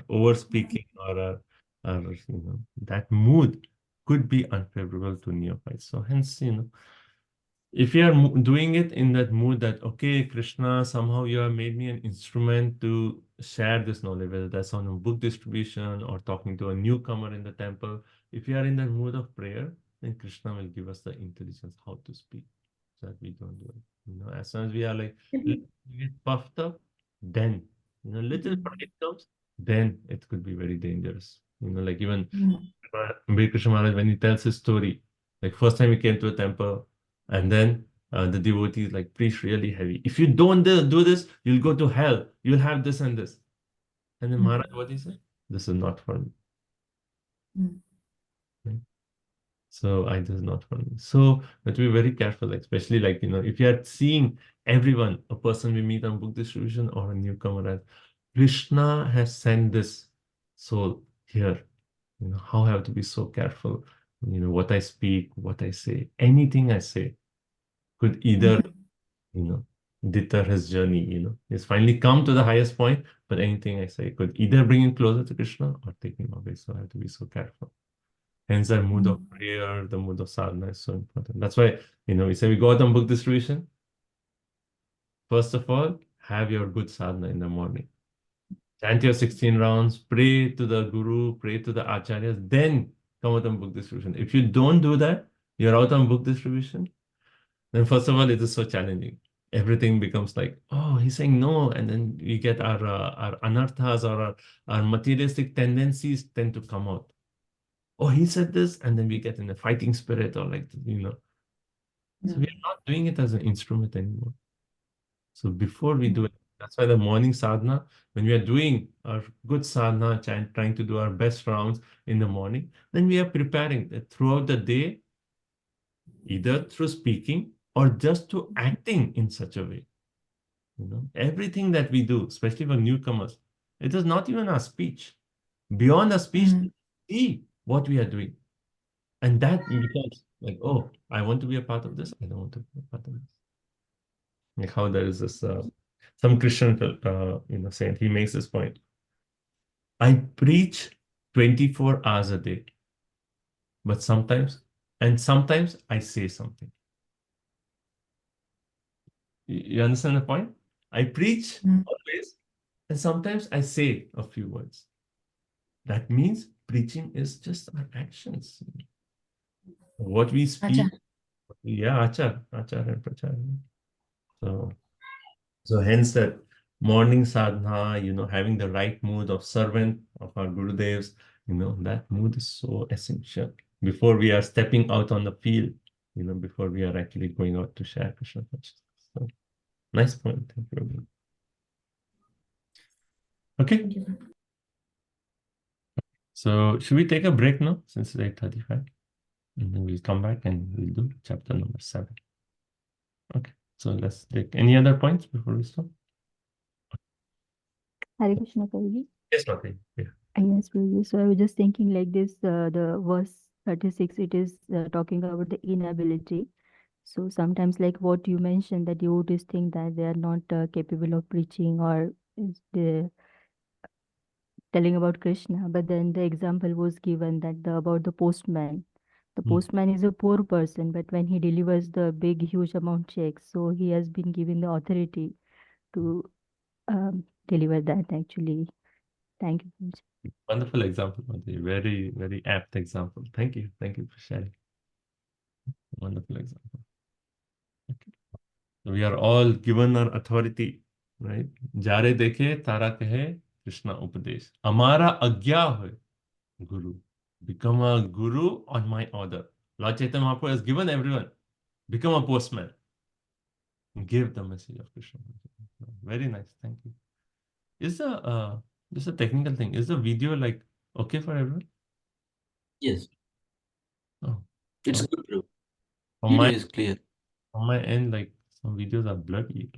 over speaking or that mood could be unfavorable to neophytes. So hence, if you are doing it in that mood that, okay, Krishna, somehow you have made me an instrument to share this knowledge, whether that's on a book distribution or talking to a newcomer in the temple, if you are in that mood of prayer, then Krishna will give us the intelligence how to speak so that we don't do it. As soon as we are like puffed up, then little pride comes, then it could be very dangerous. Like even Bir Krishna Maharaj, when he tells his story, like first time he came to a temple, and then the devotees like preach really heavy. If you don't do this, you'll go to hell. You'll have this and this. And then Maharaj, what he said? This is not for me. Right? So this is not for me. So we have to be very careful, especially if you are seeing everyone, a person we meet on book distribution or a newcomer, as Krishna has sent this soul here. How I have to be so careful. What I speak, what I say, anything I say could either, deter his journey, He's finally come to the highest point, but anything I say could either bring him closer to Krishna or take him away. So I have to be so careful. Hence, the mood of prayer, the mood of sadhana is so important. That's why, we say we go out on book distribution. First of all, have your good sadhana in the morning. Chant your 16 rounds, pray to the Guru, pray to the Acharyas, then come out on book distribution. If you don't do that, you're out on book distribution, then first of all, it is so challenging. Everything becomes like, oh, he's saying no. And then we get our anarthas or our materialistic tendencies tend to come out. Oh, he said this, and then we get in a fighting spirit or So we are not doing it as an instrument anymore. So before we do it, that's why the morning sadhana, when we are doing our good sadhana, trying to do our best rounds in the morning, then we are preparing that throughout the day, either through speaking or just to acting in such a way. Everything that we do, especially for newcomers, it is not even our speech. Beyond our speech, see what we are doing. And that becomes like, oh, I want to be a part of this. I don't want to be a part of this. Like how there is this, some Christian, saint, he makes this point. I preach 24 hours a day, but sometimes I say something. You understand the point? I preach always, and sometimes I say a few words. That means preaching is just our actions. What we speak, Achar. yeah, achar and prachar. So hence that morning sadhana, having the right mood of servant of our Gurudevs, that mood is so essential before we are stepping out on the field, before we are actually going out to share Krishna consciousness. So, nice point. Thank you, Rabbi. Okay. Thank you. So should we take a break now since it's 8:35? And then we'll come back and we'll do chapter number 7. Okay. So let's take any other points before we stop? Hare Krishna, Prabhuji. Yes, Mataji. Yeah. Yes, Prabhuji. So I was just thinking like this, the verse 36, it is talking about the inability. So sometimes like what you mentioned, that devotees think that they are not capable of preaching or is the telling about Krishna, but then the example was given that about the postman. The postman is a poor person, but when he delivers the big, huge amount checks, so he has been given the authority to deliver that actually. Thank you, Prabhuji. Wonderful example, Mataji. Very, very apt example. Thank you. Thank you for sharing. Wonderful example. Okay. So we are all given our authority, right? Jare dekhe, tara kahe, Krishna upadesh. Amara agya hoy, Guru. Become a guru on my order. Lord Chaitanya Mahaprabhu has given everyone. Become a postman. Give the message of Krishna. Very nice. Thank you. Is just a technical thing. Is the video like okay for everyone? Yes, Oh, it's oh, good, Prabhu. on Video my is clear. on my end, like some videos are blurry.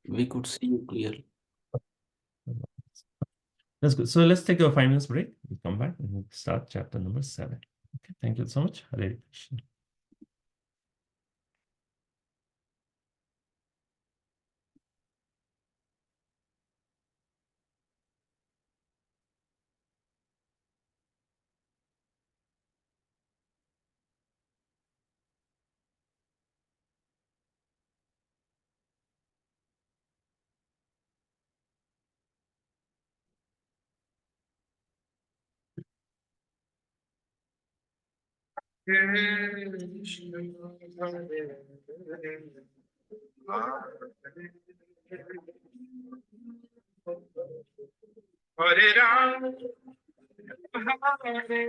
We could see you clearly. That's good. So let's take a 5 minutes break. We'll come back and we'll start chapter number 7. Okay. Thank you so much. Hare Krishna. Hare Ram, Hare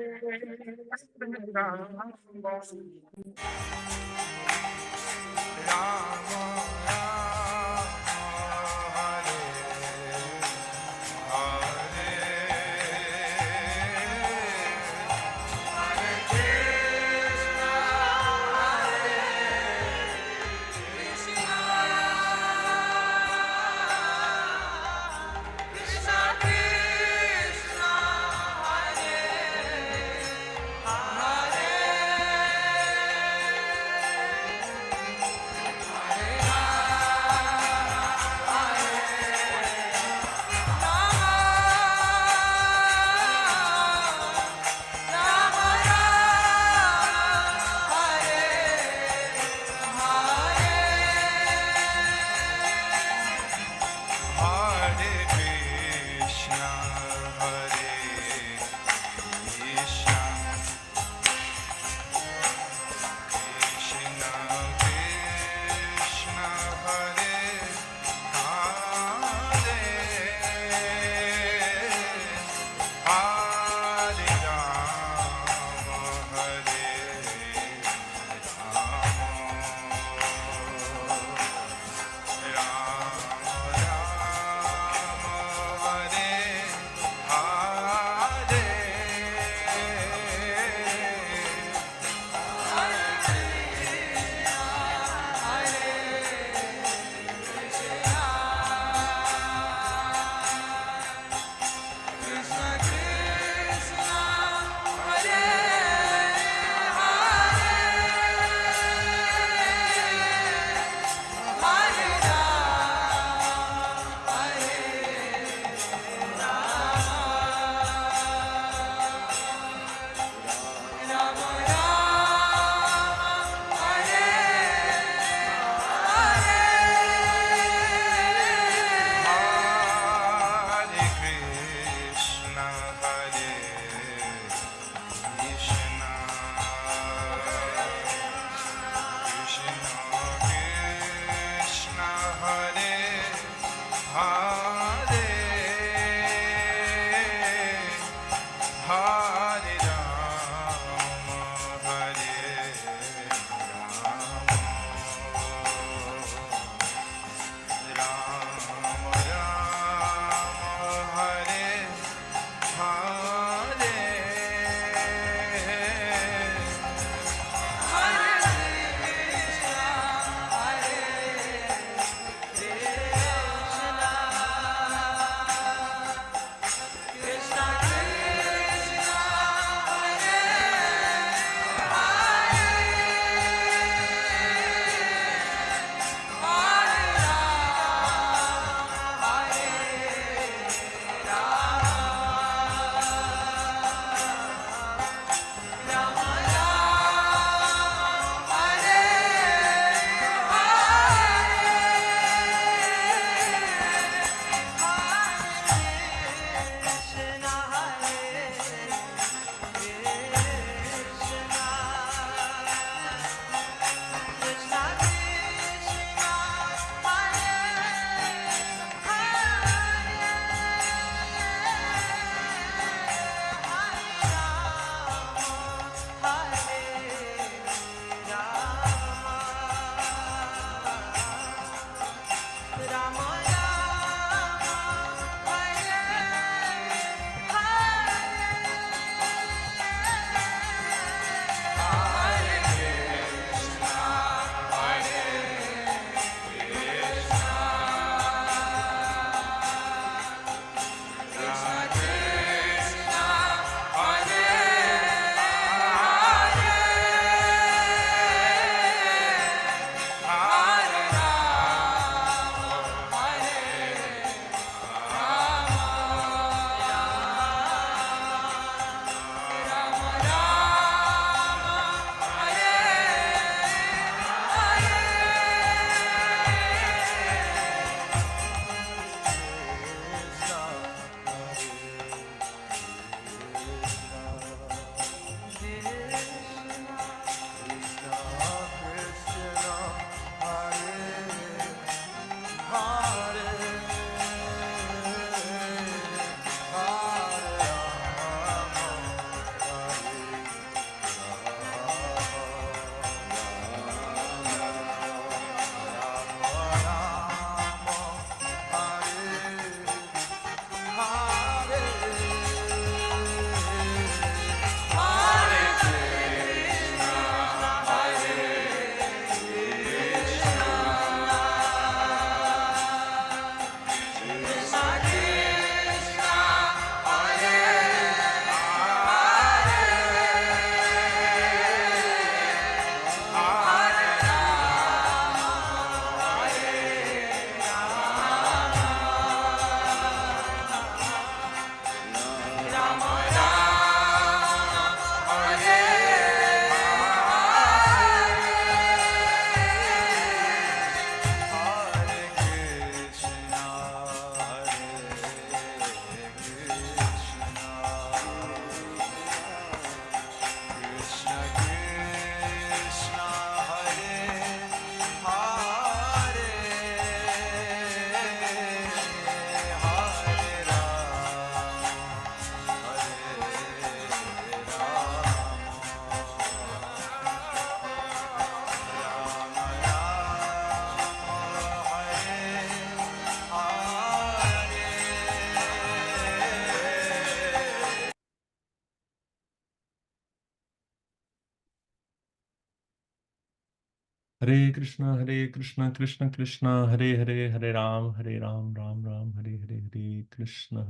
Hare Krishna, Krishna Krishna, Hare Hare, Hare Ram, Ram Ram, Hare Hare, Hare Krishna,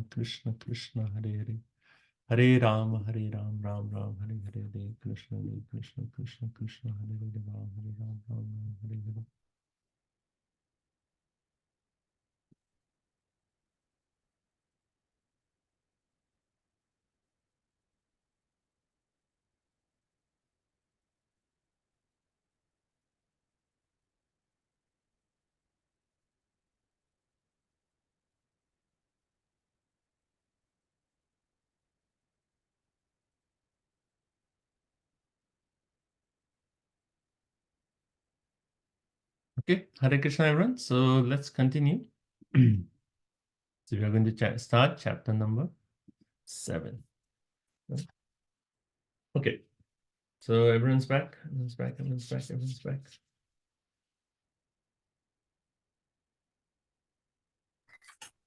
Krishna Krishna, Hare Hare. Hare Ram, Ram Ram, Hare Hare, Hare Krishna, Krishna Krishna, Hare Hare, Ram, Ram, Hare Hare. Okay, Hare Krishna, everyone. So let's continue. So we are going to start chapter number 7. Okay, so everyone's back. Everyone's back.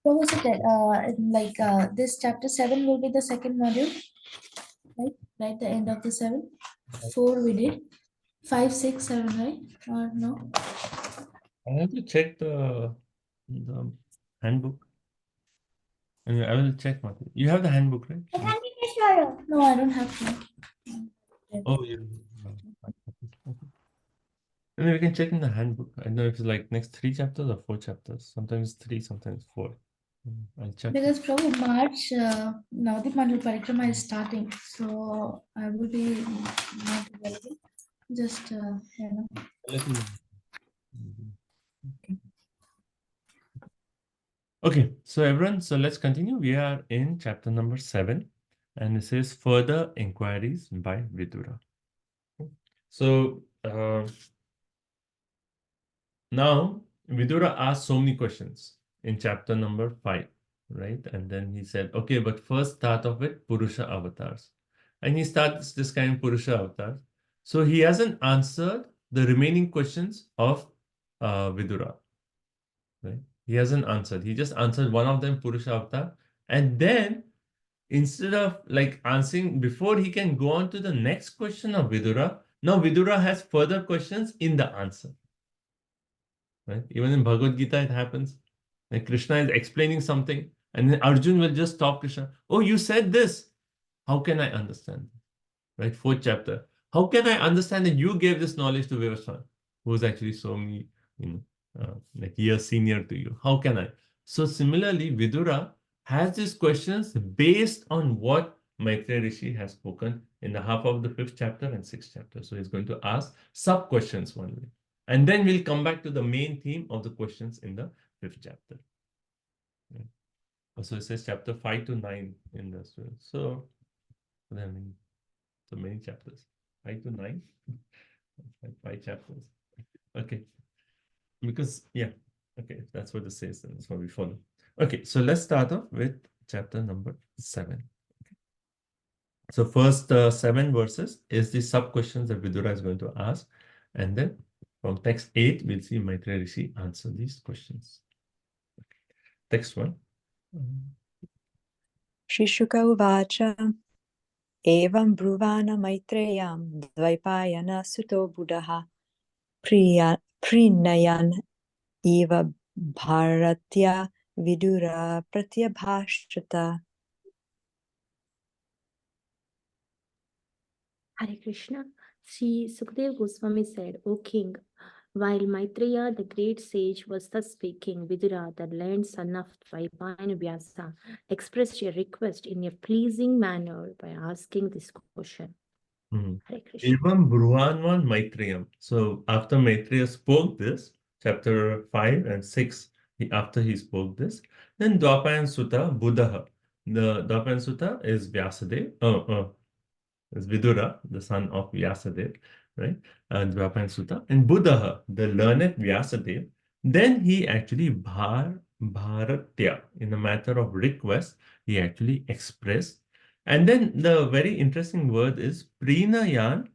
What was it? This chapter 7 will be the second module, right? Right, the end of the 7. 4 we did. 5, 6, 7, right? Or no? I have to check the handbook. Anyway, I will check. Mati. You have the handbook, right? No, I don't have to. Oh, yeah. Anyway, we can check in the handbook. I don't know if it's like next 3 chapters or 4 chapters. Sometimes 3, sometimes 4. I'll check. Because probably March, Navadip Mandal Parikrama is starting, so I will be not available. Just, Let me know. Okay, so everyone, so let's continue. We are in chapter number 7, and it says further inquiries by Vidura. So now Vidura asked so many questions in chapter number 5, right? And then he said, okay, but first start off with Purusha avatars. And he starts this kind of Purusha avatars. So he hasn't answered the remaining questions of Vidura, right? He hasn't answered. He just answered one of them, Purusha avatar. And then instead of like answering before he can go on to the next question of Vidura, now Vidura has further questions in the answer. Right? Even in Bhagavad Gita, it happens. Like Krishna is explaining something, and then Arjun will just stop Krishna. Oh, you said this. How can I understand? Right? 4th chapter. How can I understand that you gave this knowledge to Vivaswan, who is actually so many, like years senior to you? How can I? So similarly, Vidura has these questions based on what Maitreya Rishi has spoken in the half of the 5th chapter and 6th chapter. So he's going to ask sub questions only. And then we'll come back to the main theme of the questions in the 5th chapter. Right? So it says chapter 5 to 9 in the story. So many chapters. 5 to 9. 5 chapters. Okay. Because, yeah. Okay, that's what it says, then that's what we follow. Okay, so let's start off with chapter number 7. Okay. So first 7 verses is the sub questions that Vidura is going to ask. And then from text 8, we'll see Maitreya Rishi answer these questions. Okay. Text 1. Shri Shuka Uvacha Evam Bruvana Maitreyam Dvaipayana Suto Buddha Prinayan Eva Bharatya Vidura Pratyabhashrata. Hare Krishna. Sri Sukadeva Goswami said, O king, while Maitreya, the great sage, was thus speaking, Vidura, the learned son of Dvaipayana Vyasa, expressed a request in a pleasing manner by asking this question. Hare Krishna. Evam Bruhanvan Maitreyam. So after Maitreya spoke this, chapter 5 and 6, after he spoke this, then Dwapayana Sutta Buddha. The Dwapayana Sutta is Vyasadeva. Is Vidura, the son of Vyasadeva, right? And Dwapayana Sutta. And Buddha, the learned Vyasadeva, then he actually Bharatya, in the matter of request, he actually expressed. And then the very interesting word is Prinayan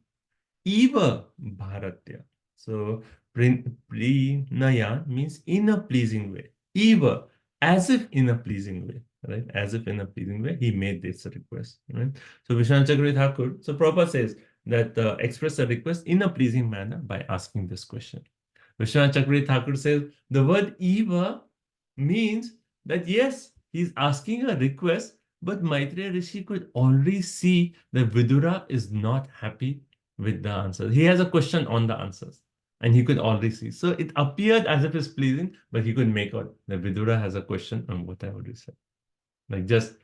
Eva Bharatya. So Prinayan means in a pleasing way. Eva, as if in a pleasing way. Right? As if in a pleasing way, he made this request. Right? So Vishwanath Chakravarti Thakur, so Prabhupada says, that express a request in a pleasing manner by asking this question. Vishwanath Chakravarti Thakur says the word eva means that yes, he's asking a request, but Maitreya Rishi could already see that Vidura is not happy with the answer. He has a question on the answers, and he could already see. So it appeared as if it's pleasing, but he could make out that Vidura has a question on what I already said. Like just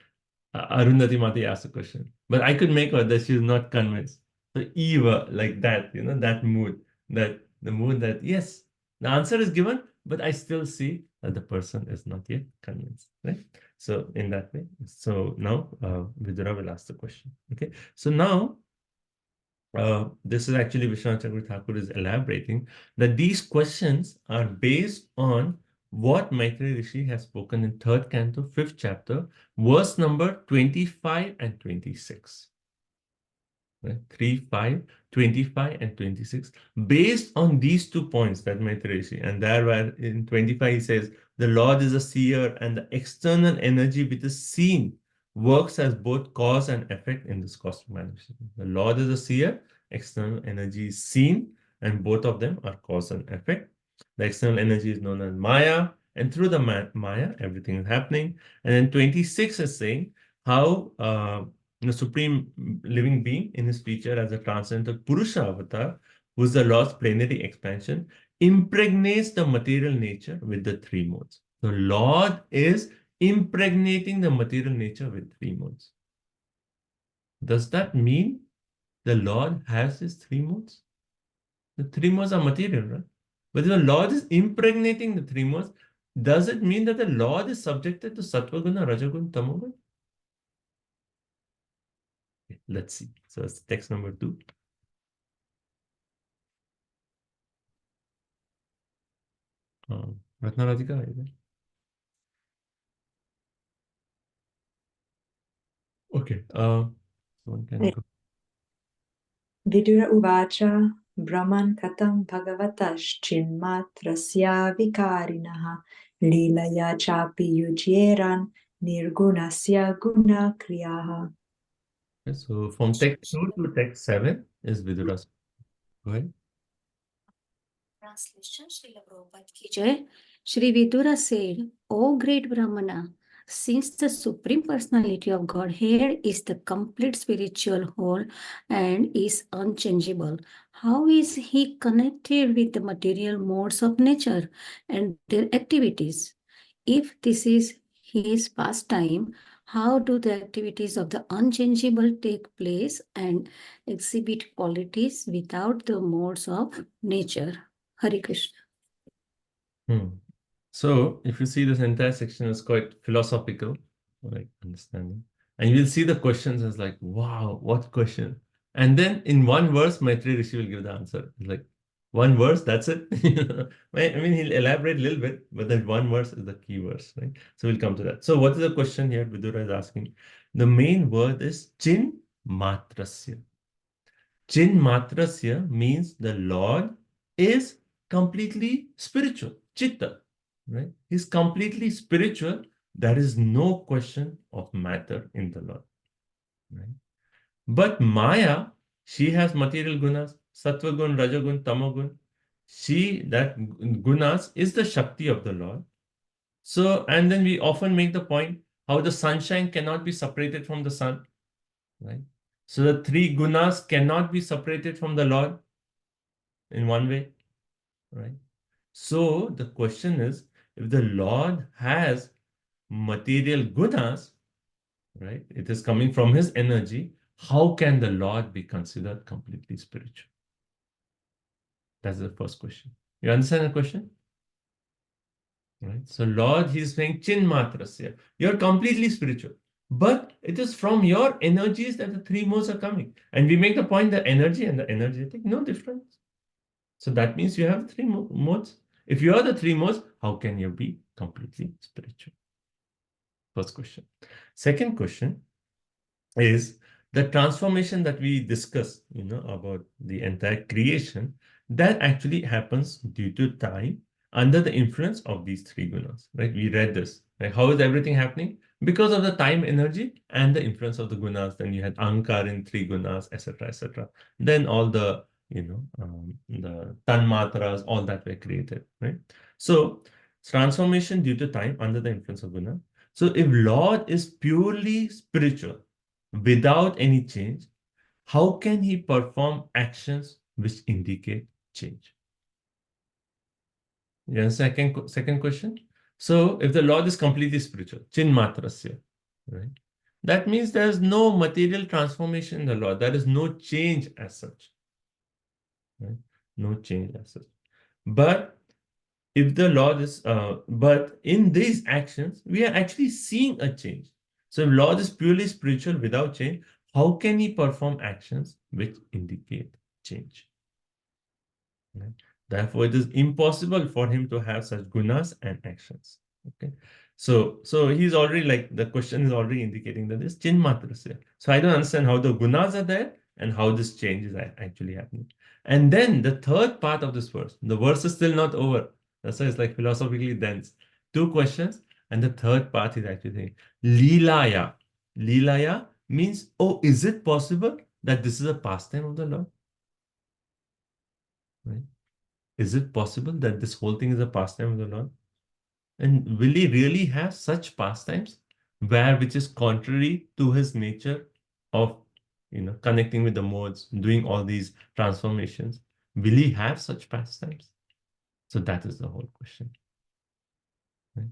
Arundhati Mati asked a question, but I could make out that she's not convinced. So eva, like that, that mood, that the mood that yes, the answer is given, but I still see that the person is not yet convinced, right? So in that way, so now Vidura will ask the question. Okay, so now this is actually Vishwanath Chakravarti Thakur is elaborating that these questions are based on what Maitreya Rishi has spoken in 3rd canto, 5th chapter, verse number 25 and 26. Right? 3, 5, 25 and 26. Based on these 2 points that Maitreya Rishi, and there where in 25 he says, the Lord is a seer and the external energy which is seen works as both cause and effect in this cosmic manifestation. The Lord is a seer, external energy is seen, and both of them are cause and effect. The external energy is known as Maya, and through the Maya, everything is happening. And then 26 is saying how the Supreme Living Being in his feature as a transcendental Purusha avatar, who is the Lord's plenary expansion, impregnates the material nature with the 3 modes. The Lord is impregnating the material nature with 3 modes. Does that mean the Lord has his 3 modes? The 3 modes are material, right? But if the Lord is impregnating the 3 modes, does it mean that the Lord is subjected to Sattva Guna, Rajagun, Tamogun? Okay, let's see. So it's text number 2. Ratna Radhika, are you there? Okay. One can go. Vidura Uvacha Brahman Katam Bhagavataschinmatrasya Vikarinaha Leelaya Chapi Yujyeran Nirgunasya Guna Kriyaha. Okay, so from text 2 to text 7 is Vidura's. Go ahead. Translation, Srila Prabhupada ki Jai. Shri Vidura said, O great Brahmana, since the Supreme Personality of Godhead is the complete spiritual whole and is unchangeable, how is he connected with the material modes of nature and their activities? If this is his pastime, how do the activities of the unchangeable take place and exhibit qualities without the modes of nature? Hare Krishna. So if you see this entire section is quite philosophical, like understanding. And you will see the questions as like, wow, what question? And then in one verse, Maitreya Rishi will give the answer. It's like one verse, that's it. I mean, he'll elaborate a little bit, but that one verse is the key verse, right? So we'll come to that. So what is the question here Vidura is asking? The main word is Chin Matrasya. Chin Matrasya means the Lord is completely spiritual, Chitta. Right? He's completely spiritual. There is no question of matter in the Lord. Right? But Maya, she has material gunas, Sattva gun, Rajagun, Tamagun. That gunas is the Shakti of the Lord. So, and then we often make the point how the sunshine cannot be separated from the sun. Right? So the 3 gunas cannot be separated from the Lord in one way. Right? So the question is, if the Lord has material gunas, right, it is coming from his energy, how can the Lord be considered completely spiritual? That's the first question. You understand the question? Right? So Lord, he's saying Chin Matrasya. You're completely spiritual. But it is from your energies that the 3 modes are coming. And we make the point that energy and the energetic, no difference. So that means you have 3 modes. If you are the 3 modes, how can you be completely spiritual? First question. Second question is the transformation that we discuss, about the entire creation, that actually happens due to time under the influence of these three gunas, right? We read this, right? How is everything happening? Because of the time, energy, and the influence of the gunas. Then you had ahankar in three gunas, etc., etc. Then all the, the tanmatras, all that were created, right? So transformation due to time under the influence of guna. So if Lord is purely spiritual, without any change, how can he perform actions which indicate change? Yeah, second question. So if the Lord is completely spiritual, chinmatrasya, right? That means there's no material transformation in the Lord. There is no change as such. Right? No change as such. But if the Lord is, but in these actions, we are actually seeing a change. So if Lord is purely spiritual without change, how can he perform actions which indicate change? Right? Therefore, it is impossible for him to have such gunas and actions. Okay. So he's already, like, the question is already indicating that this chinmatrasya. So I don't understand how the gunas are there and how this change is actually happening. And then the third part of this verse, the verse is still not over. That's why it's like philosophically dense. Two questions, and the third part is actually saying, Leelaya. Leelaya means, oh, is it possible that this is a pastime of the Lord? Right? Is it possible that this whole thing is a pastime of the Lord? And will he really have such pastimes which is contrary to his nature of, connecting with the modes, doing all these transformations? Will he have such pastimes? So that is the whole question. Right?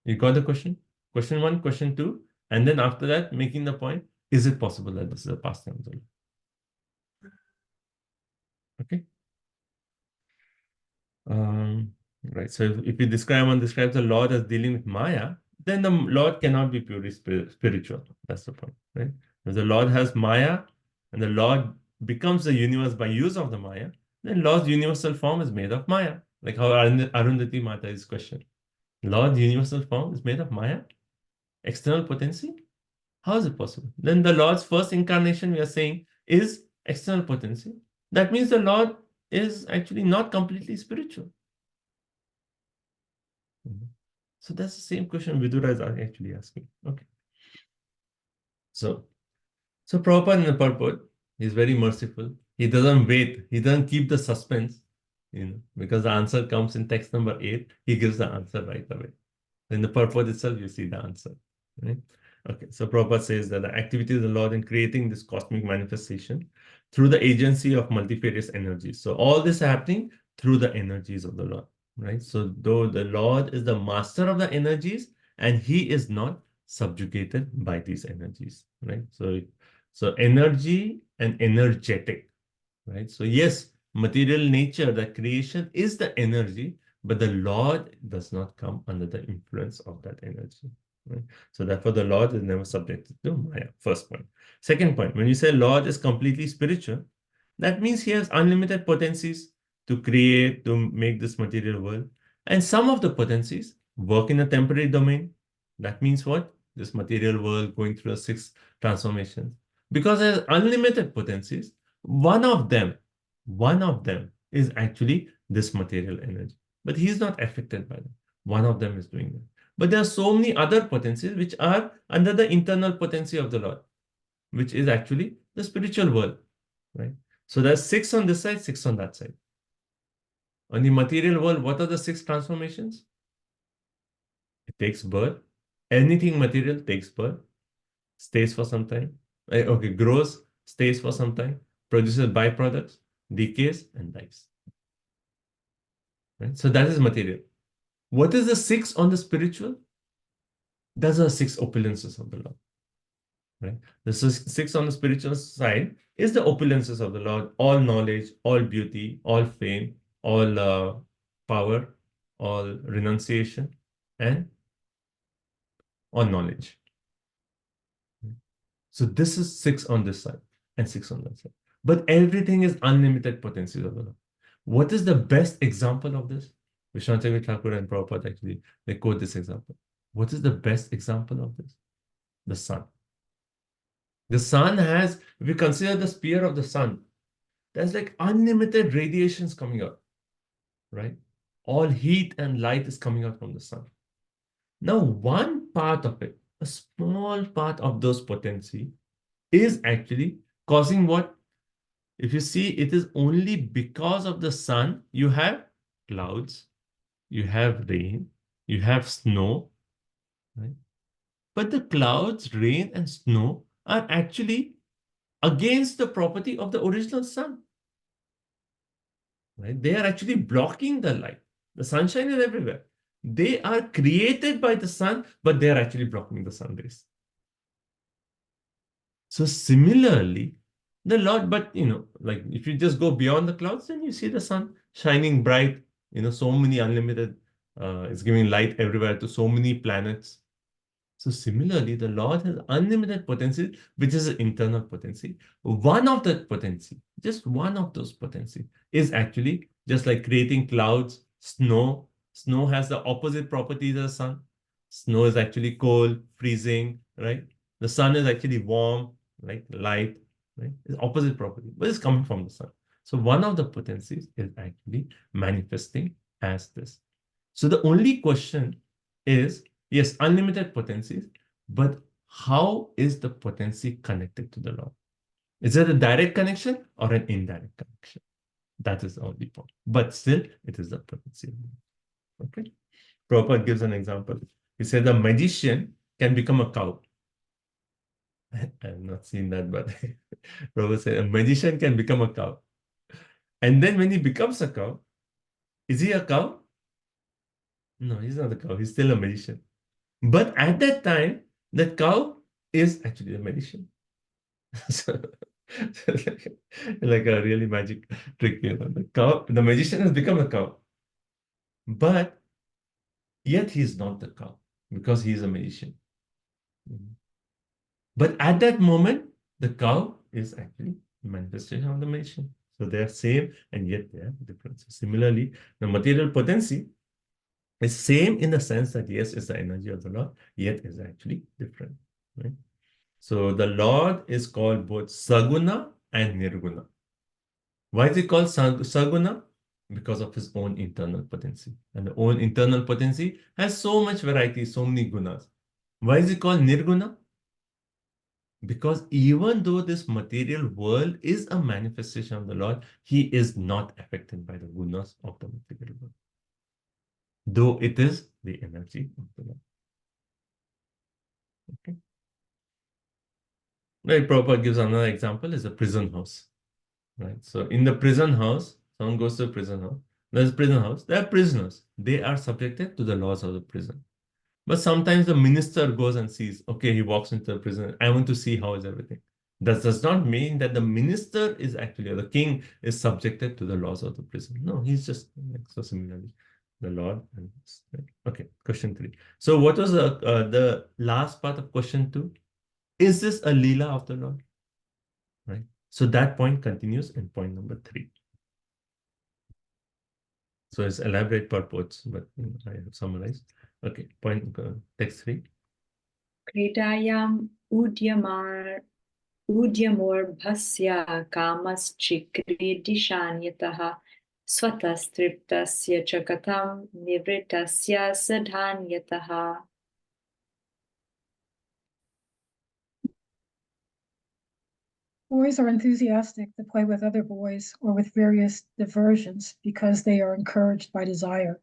You got the question? Question 1, question 2, and then after that, making the point, is it possible that this is a pastime of the Lord? Okay. Right. So if you describes the Lord as dealing with Maya, then the Lord cannot be purely spiritual. That's the point, right? If the Lord has Maya and the Lord becomes the universe by use of the Maya, then Lord's universal form is made of Maya. Like how Arundhati Mata is questioned. Lord's universal form is made of Maya? External potency? How is it possible? Then the Lord's first incarnation, we are saying, is external potency. That means the Lord is actually not completely spiritual. So that's the same question Vidura is actually asking. Okay. So Prabhupada in the purport, he's very merciful. He doesn't wait. He doesn't keep the suspense, because the answer comes in text number 8. He gives the answer right away. In the purport itself, you see the answer. Right? Okay. So Prabhupada says that the activity of the Lord in creating this cosmic manifestation through the agency of multifarious energies. So all this happening through the energies of the Lord. Right? So though the Lord is the master of the energies, and he is not subjugated by these energies. Right? So energy and energetic. Right? So yes, material nature, the creation is the energy, but the Lord does not come under the influence of that energy. Right? So therefore, the Lord is never subjected to Maya. First point. Second point, when you say Lord is completely spiritual, that means he has unlimited potencies to create, to make this material world. And some of the potencies work in a temporary domain. That means what? This material world going through 6 transformations. Because it has unlimited potencies, one of them is actually this material energy. But he is not affected by them. One of them is doing that. But there are so many other potencies which are under the internal potency of the Lord, which is actually the spiritual world. Right? So there's 6 on this side, 6 on that side. On the material world, what are the 6 transformations? It takes birth. Anything material takes birth, stays for some time. Okay, grows, stays for some time, produces byproducts, decays, and dies. Right? So that is material. What is the 6 on the spiritual? Those are 6 opulences of the Lord. Right? The 6 on the spiritual side is the opulences of the Lord: all knowledge, all beauty, all fame, all power, all renunciation, and all knowledge. So this is 6 on this side and 6 on that side. But everything is unlimited potencies of the Lord. What is the best example of this? Vishwanath Chakravarti Thakur and Prabhupada actually, they quote this example. What is the best example of this? The sun. The sun has, if you consider the sphere of the sun, there's like unlimited radiations coming out, right? All heat and light is coming out from the sun. Now, one part of it, a small part of those potency, is actually causing what? If you see, it is only because of the sun you have clouds, you have rain, you have snow, right? But the clouds, rain, and snow are actually against the property of the original sun. Right? They are actually blocking the light. The sunshine is everywhere. They are created by the sun, but they are actually blocking the sun rays. So similarly, the Lord, but like if you just go beyond the clouds, then you see the sun shining bright, so many unlimited, it's giving light everywhere to so many planets. So similarly, the Lord has unlimited potency, which is an internal potency. One of the potency, just one of those potency, is actually just like creating clouds, snow. Snow has the opposite properties as the sun. Snow is actually cold, freezing, right? The sun is actually warm, like light, right? It's opposite property, but it's coming from the sun. So one of the potencies is actually manifesting as this. So the only question is, yes, unlimited potencies, but how is the potency connected to the Lord? Is it a direct connection or an indirect connection? That is the only point. But still, it is the potency. Okay. Prabhupada gives an example. He said a magician can become a cow. I have not seen that, but Prabhupada said a magician can become a cow. And then when he becomes a cow, is he a cow? No, he's not a cow. He's still a magician. But at that time, the cow is actually a magician. So, like a really magic trick, the magician has become a cow. But yet he is not the cow because he is a magician. But at that moment, the cow is actually a manifestation of the magician. So they are same and yet they are different. So similarly, the material potency is same in the sense that yes, it's the energy of the Lord, yet is actually different. Right? So the Lord is called both Saguna and Nirguna. Why is it called Saguna? Because of his own internal potency. And the own internal potency has so much variety, so many gunas. Why is it called Nirguna? Because even though this material world is a manifestation of the Lord, he is not affected by the gunas of the material world. Though it is the energy of the Lord. Okay. Right, Prabhupada gives another example is a prison house. Right. So in the prison house, someone goes to a prison house. There's a prison house. They are prisoners. They are subjected to the laws of the prison. But sometimes the minister goes and sees, okay, he walks into the prison. I want to see how is everything. That does not mean that the minister is actually, or the king is subjected to the laws of the prison. No, he's just like, so similarly, the Lord. And, right? Okay, question 3. So what was the last part of question 2? Is this a Leela of the Lord? Right. So that point continues in point number 3. So it's elaborate purports, but I have summarized. Okay, point text 3. Kridayam udyamor-bhasya kamaschikridi-shanyataha swatastriptasya chakatam nivritasya sadhanyataha. Boys are enthusiastic to play with other boys or with various diversions because they are encouraged by desire.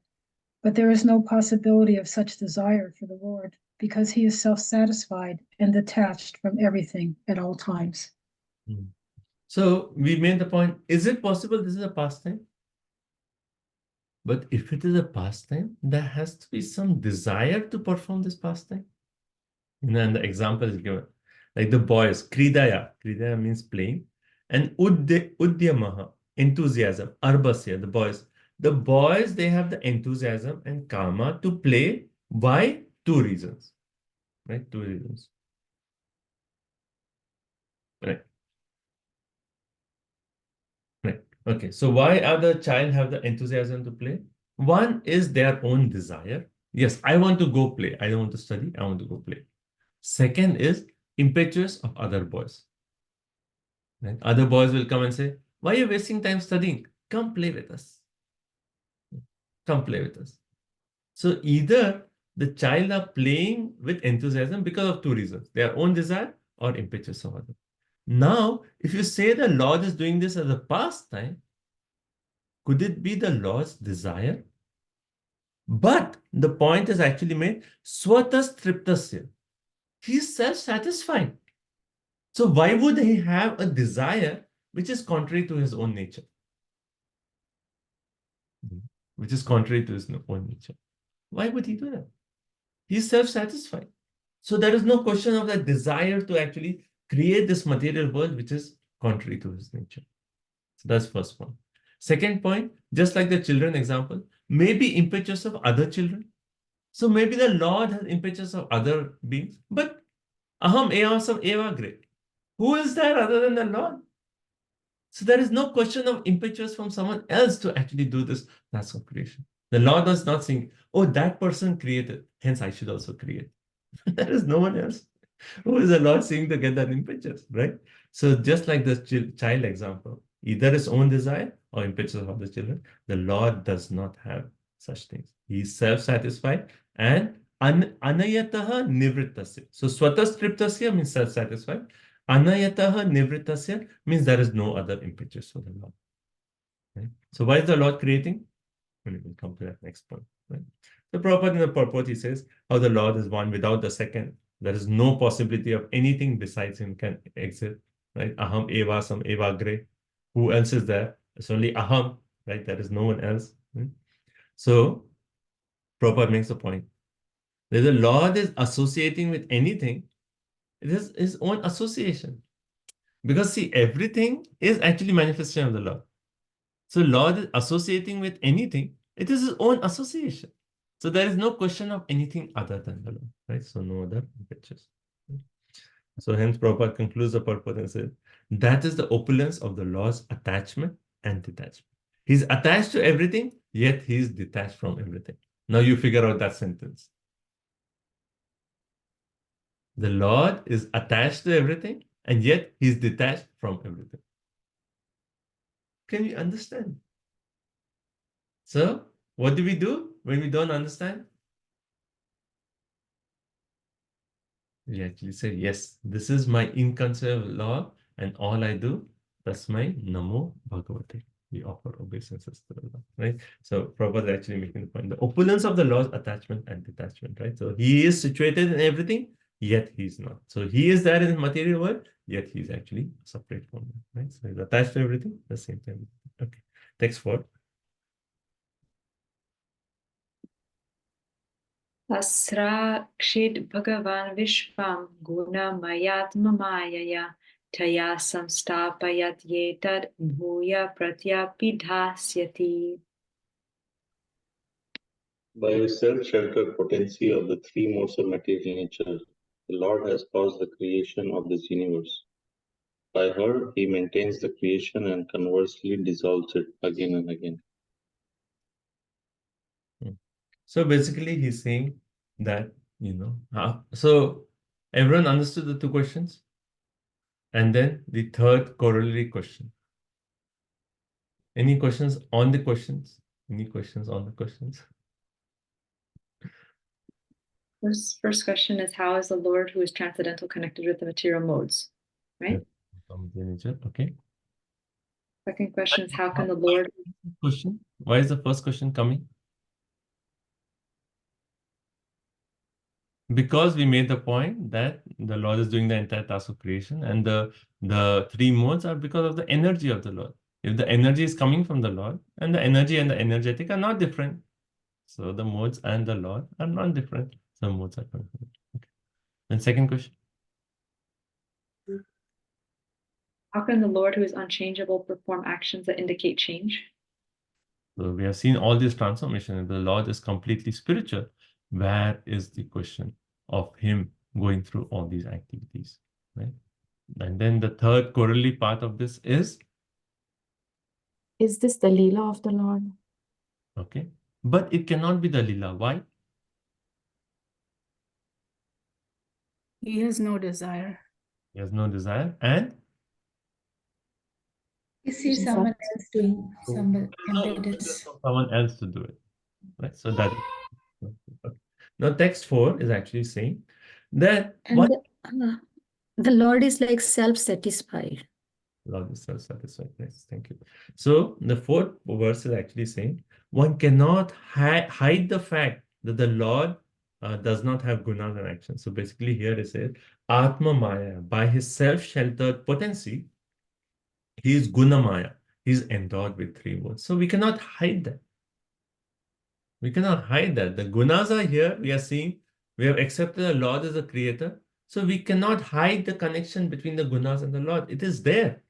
But there is no possibility of such desire for the Lord because he is self-satisfied and detached from everything at all times. So we made the point, is it possible this is a pastime? But if it is a pastime, there has to be some desire to perform this pastime. And the example is given. Like the boys, Kridaya means playing, and Udyamaha, enthusiasm, Arbasya, the boys, they have the enthusiasm and Kama to play. Why? 2 reasons. Right? 2 reasons. Right. Right. Okay. So why are the child have the enthusiasm to play? One is their own desire. Yes, I want to go play. I don't want to study. I want to go play. Second is impetus of other boys. Right? Other boys will come and say, why are you wasting time studying? Come play with us. come play with us. So either the child are playing with enthusiasm because of two reasons, their own desire or impetus of other. Now, if you say the Lord is doing this as a pastime, could it be the Lord's desire? But the point is actually made, swatas triptasya. He is self-satisfied. So why would he have a desire which is contrary to his own nature? Which is contrary to his own nature. Why would he do that? He is self-satisfied. So there is no question of that desire to actually create this material world which is contrary to his nature. So that's first point. Second point, just like the children example, maybe impetus of other children. So maybe the Lord has impetus of other beings, but aham evasam eva great. Who is there other than the Lord? So there is no question of impetus from someone else to actually do this task of creation. The Lord was not saying, oh, that person created, hence I should also create. There is no one else. Who is the Lord seeing to get that impetus, right? So just like the child example, either his own desire or impetus of the children, the Lord does not have such things. He is self-satisfied and anayataha nivrittasya. So swatas triptasya means self-satisfied. Anayataha nivrittasya means there is no other impetus for the Lord. Right? So why is the Lord creating? We will come to that next point. Right? The Prabhupada in the purport, he says, how the Lord is one without the second. There is no possibility of anything besides him can exist. Right? Aham eva sam eva gre. Who else is there? It's only aham, right? There is no one else. Right? So Prabhupada makes a point. That the Lord is associating with anything, it is his own association. Because see, everything is actually manifestation of the Lord. So Lord is associating with anything, it is his own association. So there is no question of anything other than the Lord, right? So no other pictures. So hence Prabhupada concludes the purport and says, that is the opulence of the Lord's attachment and detachment. He's attached to everything, yet he is detached from everything. Now you figure out that sentence. The Lord is attached to everything, and yet he's detached from everything. Can you understand? So, what do we do when we don't understand? We actually say, yes, this is my inconceivable law, and all I do, that's my Namo Bhagavate. We offer obeisances to the Lord, right? So, Prabhupada is actually making the point. The opulence of the Lord's attachment and detachment, right? So, he is situated in everything, yet he is not. So, he is there in the material world, yet he is actually separate from it, right? So, he's attached to everything, at the same time. Okay, text 4. Asrakshit Bhagavan Vishvam Guna Mayatma Mayaya Taya Samstapayat Yetad Bhuya Pratyapidhasyati. By the self-sheltered potency of the three modes of material nature, the Lord has caused the creation of this universe. By her, he maintains the creation and conversely dissolves it again and again. So basically, he's saying that, so everyone understood the two questions? And then the third corollary question. Any questions on the questions? Any questions on the questions? First question is, how is the Lord who is transcendental connected with the material modes? Right? Okay. Second question is, how can the Lord... Question? Why is the first question coming? Because we made the point that the Lord is doing the entire task of creation, and the three modes are because of the energy of the Lord. If the energy is coming from the Lord, and the energy and the energetic are not different, so the modes and the Lord are not different. So modes are coming from it. Okay. And second question. How can the Lord who is unchangeable perform actions that indicate change? So we have seen all these transformations. The Lord is completely spiritual. Where is the question of him going through all these activities, right? And then the third corollary part of this is this the Leela of the Lord? okay, but it cannot be the Leela. Why? He has no desire. He has no desire, and You see someone else doing some impetus. someone else to do it. Right? So that. Okay. Now, text 4 is actually saying that And the Lord is like self-satisfied. Lord is self-satisfied. Yes, thank you. So the fourth verse is actually saying one cannot hide the fact that the Lord does not have gunas and actions. So basically here it says Atma Maya, by his self-sheltered potency, he is Guna Maya. He is endowed with 3 modes. So we cannot hide that. We cannot hide that. The gunas are here. We are seeing, we have accepted the Lord as a creator. So we cannot hide the connection between the gunas and the Lord. It is there.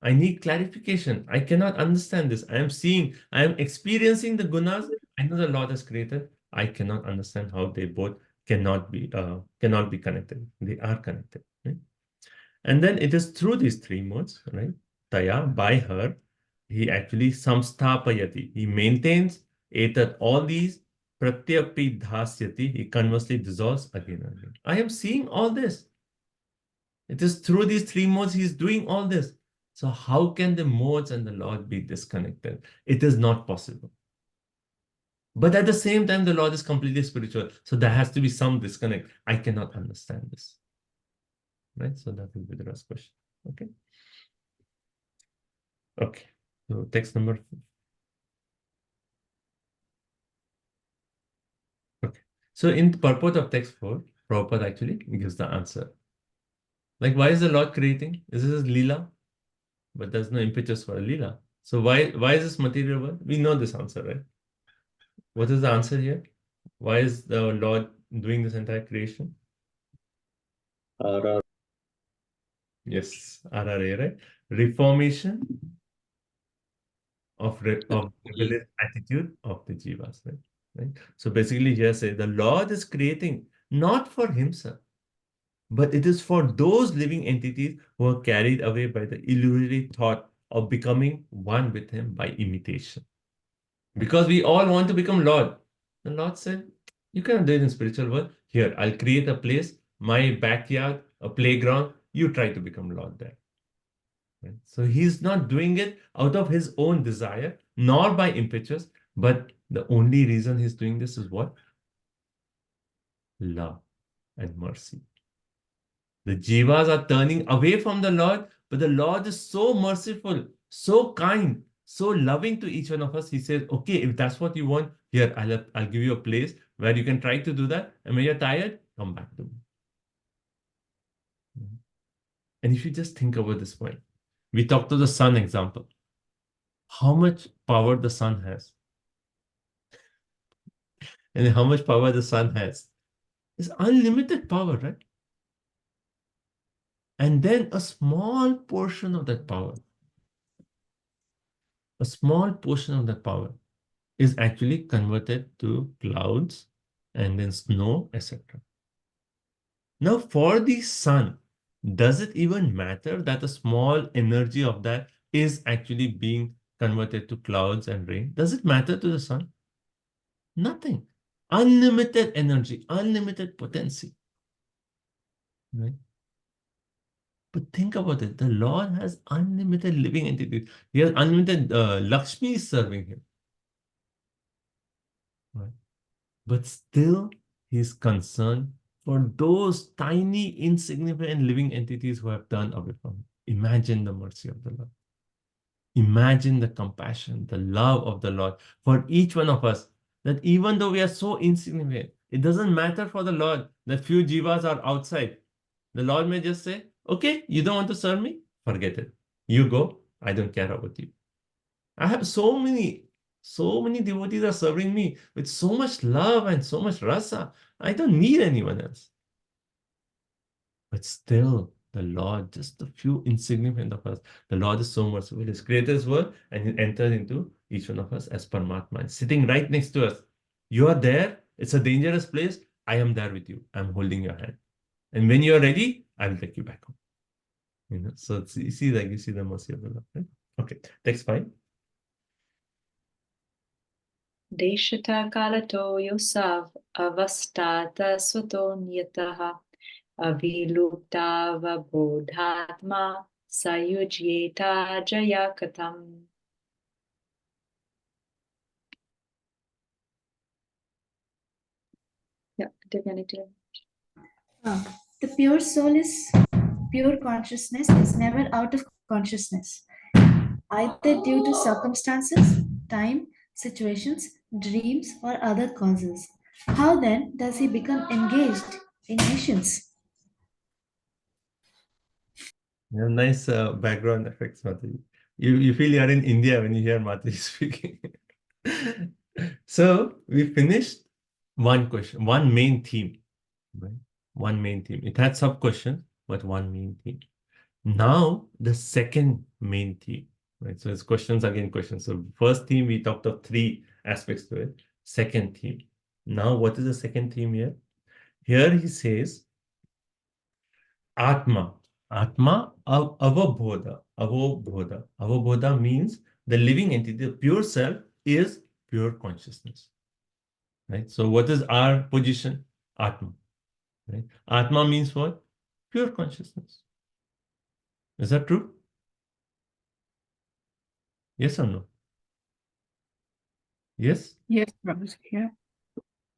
I need clarification. I cannot understand this. I am seeing, I am experiencing the gunas. I know the Lord has created. I cannot understand how they both cannot be connected. They are connected. Right? And then it is through these 3 modes, right? Taya, by her, he actually samstapayati. He maintains etat, all these pratyapi dhasyati. He conversely dissolves again and again. I am seeing all this. It is through these 3 modes he is doing all this. So how can the modes and the Lord be disconnected? It is not possible. But at the same time, the Lord is completely spiritual. So there has to be some disconnect. I cannot understand this. Right? So that will be the last question. Okay. Okay. So text number. Okay. So in the purport of text 4, Prabhupada actually gives the answer. Like, why is the Lord creating? Is this Leela? But there's no impetus for a Leela. So why is this material world? We know this answer, right? What is the answer here? Why is the Lord doing this entire creation? Yes, RRA, right? Reformation of rebellious attitude of the jivas, right? So basically here say the Lord is creating not for himself, but it is for those living entities who are carried away by the illusory thought of becoming one with him by imitation. Because we all want to become Lord. The Lord said, you cannot do it in spiritual world. Here, I'll create a place, my backyard, a playground. You try to become Lord there. Right? So he's not doing it out of his own desire, nor by impetus, but the only reason he's doing this is what? Love and mercy. The jivas are turning away from the Lord, but the Lord is so merciful, so kind, so loving to each one of us. He says, okay, if that's what you want, here, I'll give you a place where you can try to do that. And when you're tired, come back to me. And if you just think about this point, we talked to the sun example. How much power the sun has. And how much power the sun has. It's unlimited power, right? And then a small portion of that power, is actually converted to clouds and then snow, etc. Now, for the sun, does it even matter that a small energy of that is actually being converted to clouds and rain? Does it matter to the sun? Nothing. Unlimited energy, unlimited potency. Right? But think about it. The Lord has unlimited living entities. He has unlimited Lakshmi serving him. Right? But still, he is concerned for those tiny, insignificant living entities who have turned away from him. Imagine the mercy of the Lord. Imagine the compassion, the love of the Lord for each one of us. That even though we are so insignificant, it doesn't matter for the Lord that few jivas are outside. The Lord may just say, okay, you don't want to serve me? Forget it. You go. I don't care about you. I have so many devotees are serving me with so much love and so much rasa. I don't need anyone else. But still, the Lord, just a few insignificant of us, the Lord is so merciful. He's created this world and he enters into each one of us as Paramatma, sitting right next to us. You are there. It's a dangerous place. I am there with you. I'm holding your hand. And when you are ready, I will take you back home. You know, so you see the mercy of the Lord. Right? Okay, text 5. Deshata kalato yosav avastata swatonyataha aviluptava bodhatma sayujyeta jayakatam. The pure soul is pure consciousness is never out of consciousness, either due to circumstances, time, situations, dreams, or other causes. How then does he become engaged in missions? You have nice background effects, Mataji. You feel you're in India when you hear Mataji speaking. So we finished one question, one main theme, right? One main theme. It had sub-questions, but one main theme. Now the second main theme, right? So it's questions again, questions. So first theme, we talked of 3 aspects to it. Second theme. Now what is the second theme here? Here he says, Atma. Atma, avabodha. Avabodha. Avabodha means the living entity, the pure self is pure consciousness. Right? So what is our position? Atma. Right? Atma means what? Pure consciousness. Is that true? Yes or no? Yes? Yes, Prabhuji. Yeah.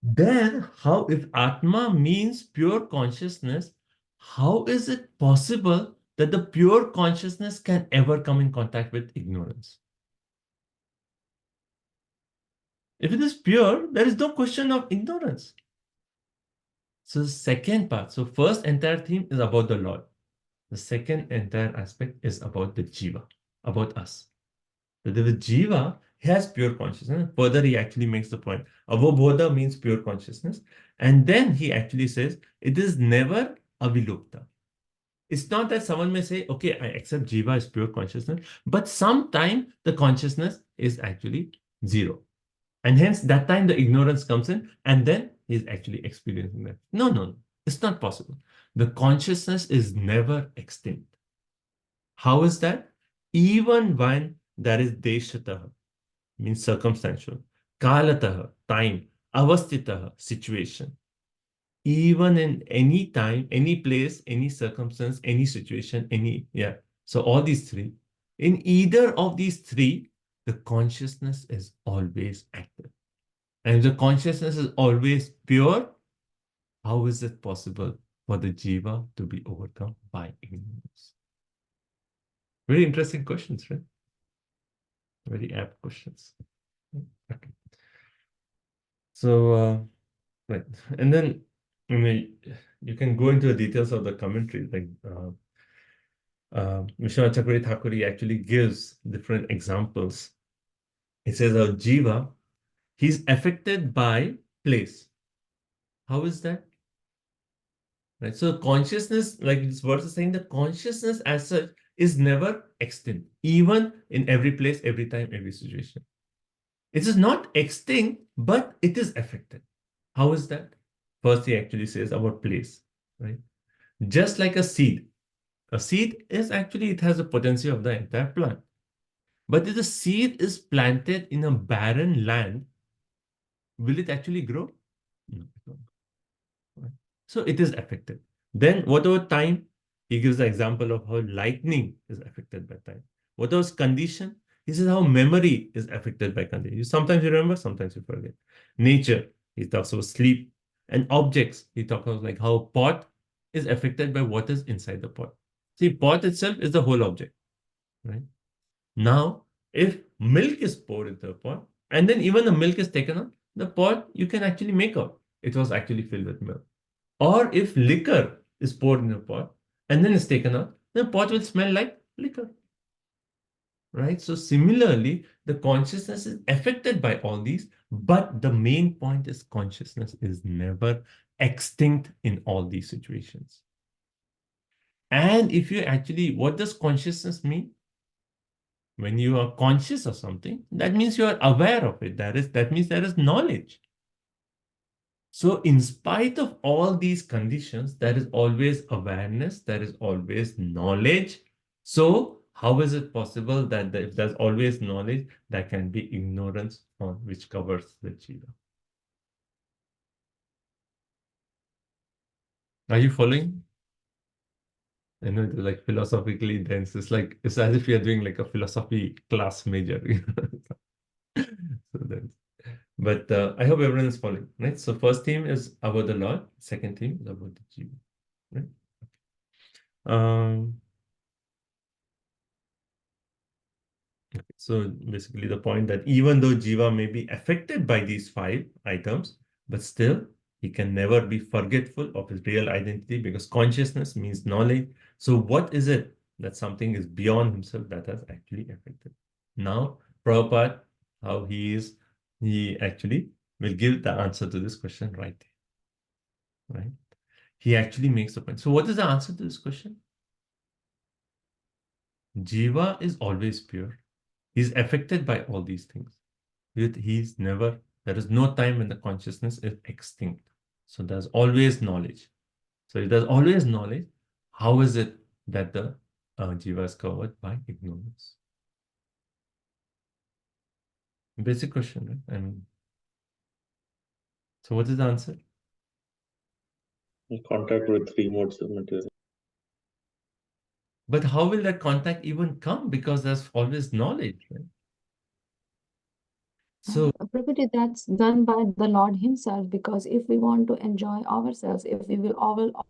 Then how, if Atma means pure consciousness, how is it possible that the pure consciousness can ever come in contact with ignorance? If it is pure, there is no question of ignorance. So the second part, so first entire theme is about the Lord. The second entire aspect is about the Jiva, about us. So the Jiva has pure consciousness. Further, he actually makes the point. Avabodha means pure consciousness. And then he actually says, it is never avilupta. It's not that someone may say, okay, I accept Jiva as pure consciousness, but sometime the consciousness is actually 0. And hence that time the ignorance comes in and then he's actually experiencing that. No, no, no, it's not possible. The consciousness is never extinct. How is that? Even when there is deshataha, means circumstantial, kalataha, time, avastitaha, situation. Even in any time, any place, any circumstance, any situation, So all these 3, in either of these 3, the consciousness is always active. And if the consciousness is always pure, how is it possible for the jiva to be overcome by ignorance? Very interesting questions, right? Very apt questions. Okay. So, right. And then you can go into the details of the commentary. Like Vishwanath Chakravarti Thakur actually gives different examples. He says, our jiva, he's affected by place. How is that? Right. So consciousness, like this verse is saying, the consciousness as such is never extinct, even in every place, every time, every situation. It is not extinct, but it is affected. How is that? First, he actually says about place, right? Just like a seed is actually, it has the potency of the entire plant. But if the seed is planted in a barren land, will it actually grow? No, it won't. Right? So it is affected. Then whatever time, he gives the example of how lightning is affected by time. Whatever condition, he says how memory is affected by condition. Sometimes you remember, sometimes you forget. Nature, he talks about sleep. And objects, he talks about like how pot is affected by what is inside the pot. See, pot itself is the whole object, right? Now, if milk is poured into a pot, and then even the milk is taken out, the pot you can actually make out. It was actually filled with milk. Or if liquor is poured in a pot, and then it's taken out, the pot will smell like liquor. Right? So similarly, the consciousness is affected by all these, but the main point is consciousness is never extinct in all these situations. And if you actually, what does consciousness mean? When you are conscious of something, that means you are aware of it. That means there is knowledge. So in spite of all these conditions, there is always awareness, there is always knowledge. So how is it possible that if there's always knowledge, there can be ignorance on which covers the jiva? Are you following? I know it's like philosophically dense. It's as if you're doing like a philosophy class major. So then, But I hope everyone is following, right? So first theme is about the Lord, second theme is about the Jiva, right? Okay. So basically the point that even though Jiva may be affected by these 5 items, but still he can never be forgetful of his real identity because consciousness means knowledge. So what is it that something is beyond himself that has actually affected? Now, Prabhupada, how he actually will give the answer to this question right there, right? He actually makes the point. So what is the answer to this question? Jiva is always pure. He's affected by all these things. He's never, there is no time when the consciousness is extinct. So there's always knowledge. So if there's always knowledge, how is it that the Jiva is covered by ignorance? Basic question, right? I mean, so what is the answer? In contact with 3 modes of material. But how will that contact even come? Because there's always knowledge, right? So, Prabhuji, that's done by the Lord Himself, because if we want to enjoy ourselves, if we will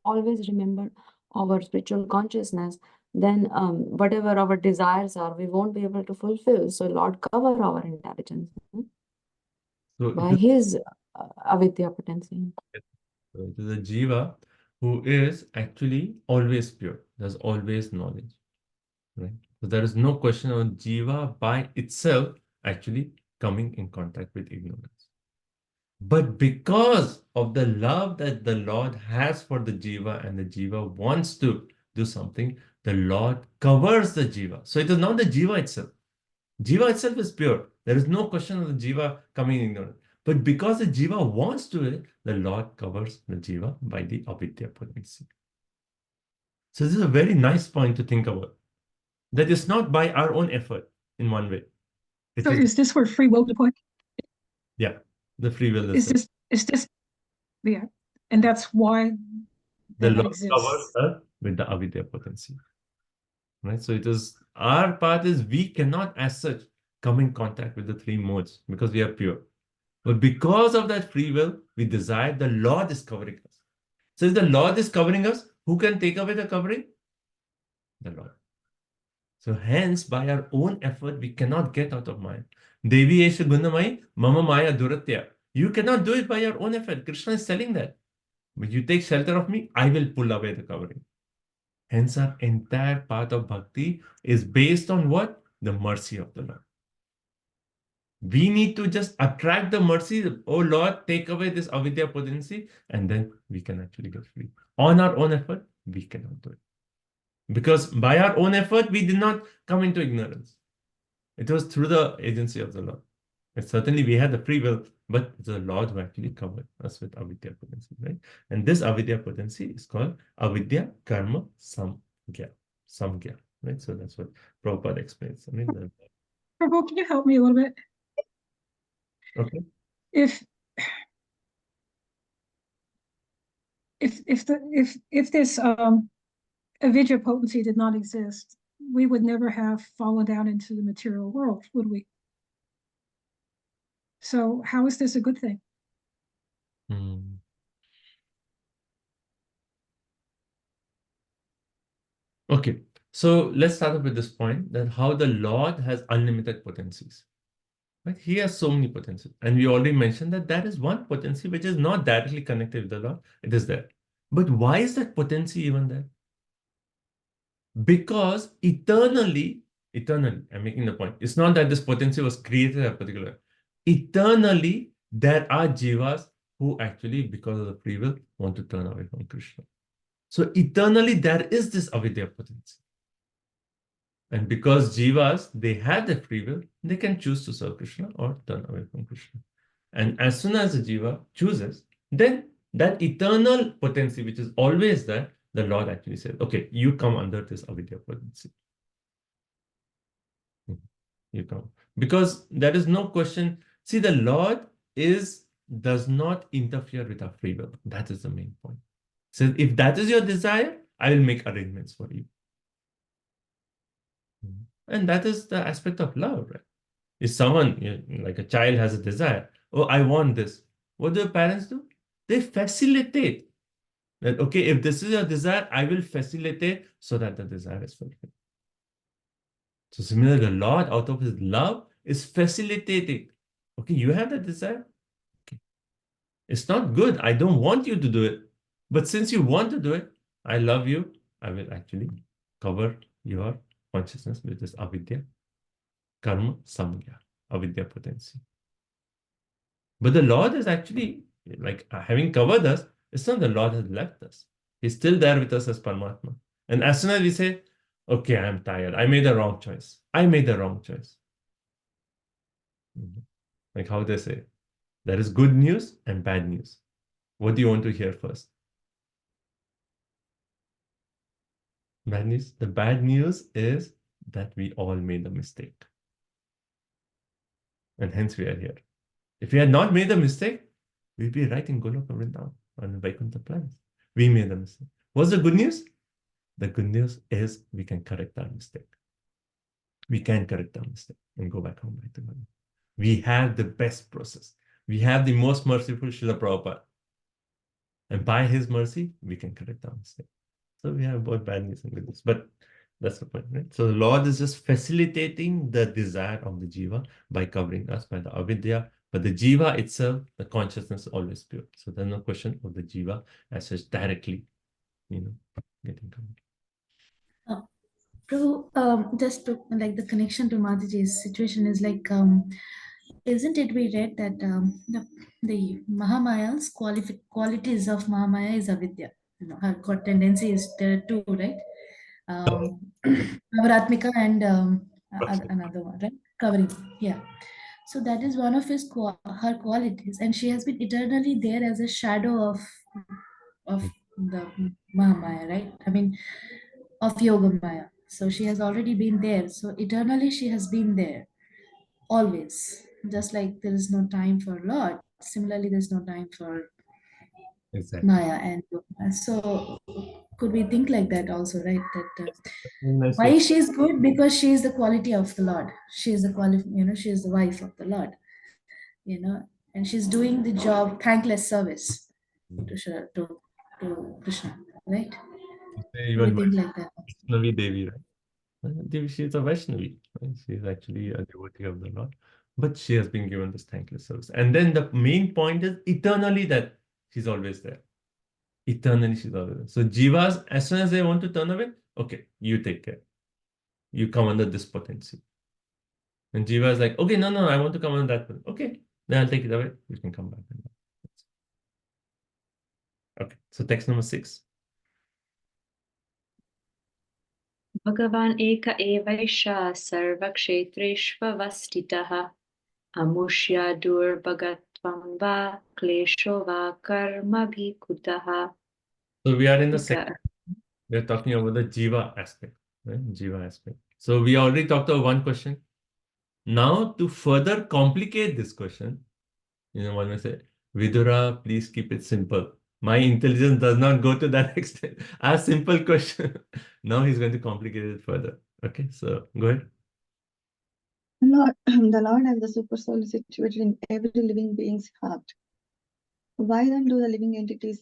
always remember our spiritual consciousness, then whatever our desires are, we won't be able to fulfill. So Lord cover our intelligence so by His avidya potency. So it is a Jiva who is actually always pure. There's always knowledge, right? So there is no question of Jiva by itself actually coming in contact with ignorance. But because of the love that the Lord has for the Jiva and the Jiva wants to do something, the Lord covers the Jiva. So it is not the Jiva itself. Jiva itself is pure. There is no question of the Jiva coming in ignorance. But because the Jiva wants to it, the Lord covers the Jiva by the avidya potency. So this is a very nice point to think about. That is not by our own effort in one way. So is this where free will deploy? Yeah, the free will Is this, yeah, and that's why the that Lord exists. covers us with the avidya potency. Right? So it is, our path is, we cannot as such come in contact with the 3 modes because we are pure. But because of that free will, we desire the Lord is covering us. So if the Lord is covering us, who can take away the covering? The Lord. So hence, by our own effort, we cannot get out of Maya. Devi Esha Gunamai, Mama Maya Duratya. You cannot do it by your own effort. Krishna is telling that. But you take shelter of me, I will pull away the covering. Hence, our entire path of bhakti is based on what? The mercy of the Lord. We need to just attract the mercy. Oh Lord, take away this avidya potency, and then we can actually get free. On our own effort, we cannot do it. Because by our own effort, we did not come into ignorance. It was through the agency of the Lord. And certainly we had the free will, but it's the Lord who actually covered us with avidya potency, right? And this avidya potency is called avidya karma samgya, right? So that's what Prabhupada explains. I mean, Prabhu, can you help me a little bit? okay. If this avidya potency did not exist, we would never have fallen down into the material world, would we? So how is this a good thing? Okay, so let's start off with this point that how the Lord has unlimited potencies. Right? He has so many potencies. And we already mentioned that that is one potency which is not directly connected with the Lord. It is there. But why is that potency even there? Because eternally, I'm making the point. It's not that this potency was created at a particular. Eternally, there are jivas who actually, because of the free will, want to turn away from Krishna. So eternally, there is this avidya potency. And because jivas, they have the free will, they can choose to serve Krishna or turn away from Krishna. And as soon as the jiva chooses, then that eternal potency, which is always there, the Lord actually says, okay, you come under this avidya potency. You come. Because there is no question. See, the Lord does not interfere with our free will. That is the main point. So if that is your desire, I will make arrangements for you. And that is the aspect of love, right? If someone, like a child has a desire, oh, I want this. What do parents do? They facilitate. That, okay, if this is your desire, I will facilitate so that the desire is fulfilled. So similarly, the Lord, out of his love, is facilitating. Okay, you have that desire. Okay. It's not good. I don't want you to do it. But since you want to do it, I love you. I will actually cover your consciousness with this avidya, karma, samgya, avidya potency. But the Lord is actually, like, having covered us, it's not the Lord has left us. He's still there with us as Paramatma. And as soon as we say, okay, I'm tired, I made the wrong choice. I made the wrong choice. Like how they say, there is good news and bad news. What do you want to hear first? Bad news? The bad news is that we all made a mistake. And hence we are here. If we had not made the mistake, we'd be right in Goloka Vrindavan on Vaikuntha planet. We made the mistake. What's the good news? The good news is we can correct our mistake. We can correct our mistake and go back home. We have the best process. We have the most merciful Srila Prabhupada. And by his mercy, we can correct our mistake. So we have both bad news and good news. But that's the point, right? So the Lord is just facilitating the desire of the jiva by covering us by the avidya. But the jiva itself, the consciousness is always pure. So there's no question of the jiva as such directly, getting covered. Prabhu, just to, like, the connection to Mataji's situation is like, isn't it we read that the Mahamaya's qualities of Mahamaya is avidya. Her tendency is there too, right? Navaratmika and another one, right? Covering, yeah. So that is one of her qualities, and she has been eternally there as a shadow of the Mahamaya, right? I mean, of Yogamaya. So she has already been there. So eternally she has been there, always. Just like there is no time for Lord, similarly there's no time for Maya and Yogamaya. So could we think like that also, right? That why she is good? Because she is the quality of the Lord. She is the she is the wife of the Lord. And she's doing the job, thankless service to Krishna, right? Even We think like that. Vaishnavi Devi, right? She is a Vaishnavi. Right? She is actually a devotee of the Lord. But she has been given this thankless service. And then the main point is eternally that she's always there. Eternally she's always there. So jivas, as soon as they want to turn away, okay, you take care. You come under this potency. And jiva is like, okay, no, I want to come under that. Okay, then I'll take it away. You can come back. Okay, so text number 6. Bhagavan eka evaisha sarva kshetreshvavastitaha amushya durbhagatvam va klesho va karma bhikutaha. So we are in the second. We are talking about the jiva aspect, right? Jiva aspect. So we already talked about one question. Now to further complicate this question, one may say, Vidura, please keep it simple. My intelligence does not go to that extent. A simple question. Now he's going to complicate it further. Okay, so go ahead. The Lord and the Super Soul is situated in every living being's heart. Why then do the living entities'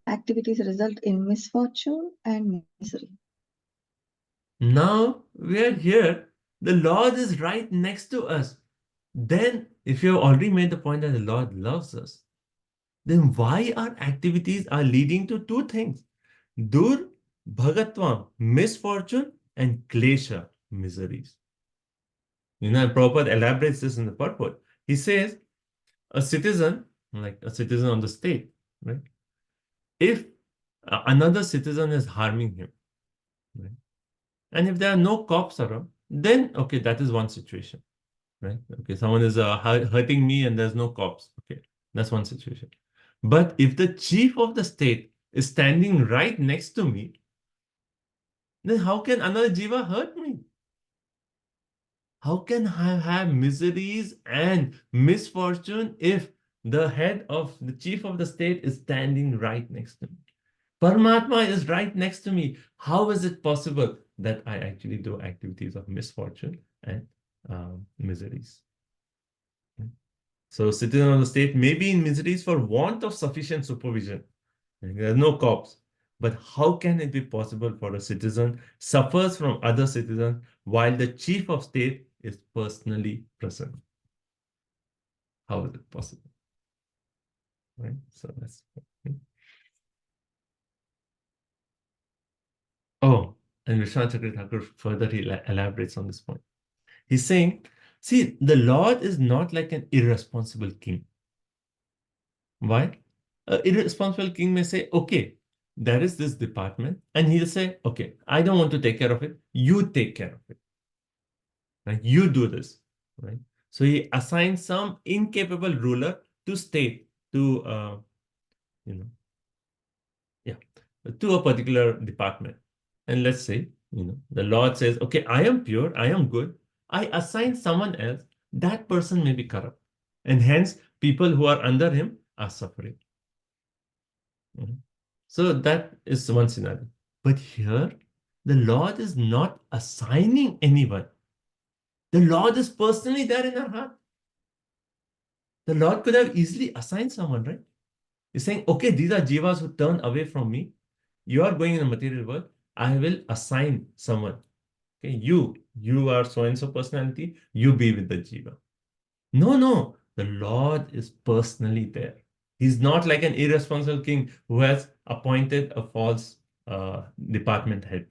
activities result in misfortune and misery? Now we are here. The Lord is right next to us. Then, if you have already made the point that the Lord loves us, then why our activities are leading to two things? Dur, bhagatvam, misfortune, and klesha, miseries. Prabhupada elaborates this in the purport. He says, a citizen, like a citizen of the state, right? If another citizen is harming him, right? And if there are no cops around, then, okay, that is one situation, right? Okay, someone is hurting me and there's no cops. Okay, that's one situation. But if the chief of the state is standing right next to me, then how can another jiva hurt me? How can I have miseries and misfortune if the head of the chief of the state is standing right next to me? Paramatma is right next to me. How is it possible that I actually do activities of misfortune and miseries? So citizens of the state may be in miseries for want of sufficient supervision. There are no cops. But how can it be possible for a citizen suffers from other citizens while the chief of state is personally present? How is it possible? Right? So that's oh, and Vishwanath Chakravarti Thakur further he elaborates on this point. He's saying, see, the Lord is not like an irresponsible king. Why? An irresponsible king may say, okay, there is this department, and he'll say, okay, I don't want to take care of it. You take care of it. Right? You do this. Right? So he assigns some incapable ruler to state, to to a particular department. And let's say, the Lord says, okay, I am pure, I am good. I assign someone else. That person may be corrupt. And hence, people who are under him are suffering. So that is one scenario. But here, the Lord is not assigning anyone. The Lord is personally there in our heart. The Lord could have easily assigned someone, right? He's saying, okay, these are jivas who turn away from me. You are going in the material world. I will assign someone. Okay, you are so-and-so personality. You be with the jiva. No. The Lord is personally there. He's not like an irresponsible king who has appointed a false department head.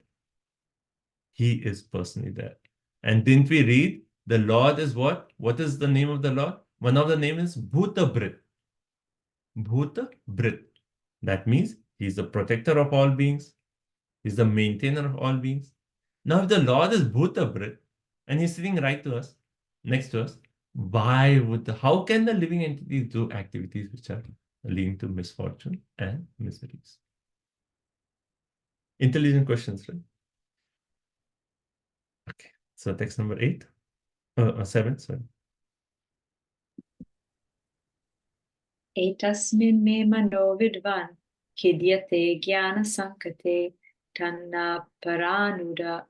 He is personally there. And didn't we read the Lord is what? What is the name of the Lord? One of the names is Bhuta Brit. Bhuta Brit. That means he's the protector of all beings. He's the maintainer of all beings. Now, if the Lord is Bhuta Brit and he's sitting right to us, next to us, how can the living entities do activities which are leading to misfortune and miseries? Intelligent questions, right? Okay, so text number 7, sorry. Etasmin me mano vidvan kidyate jnana sankate tanna paranuda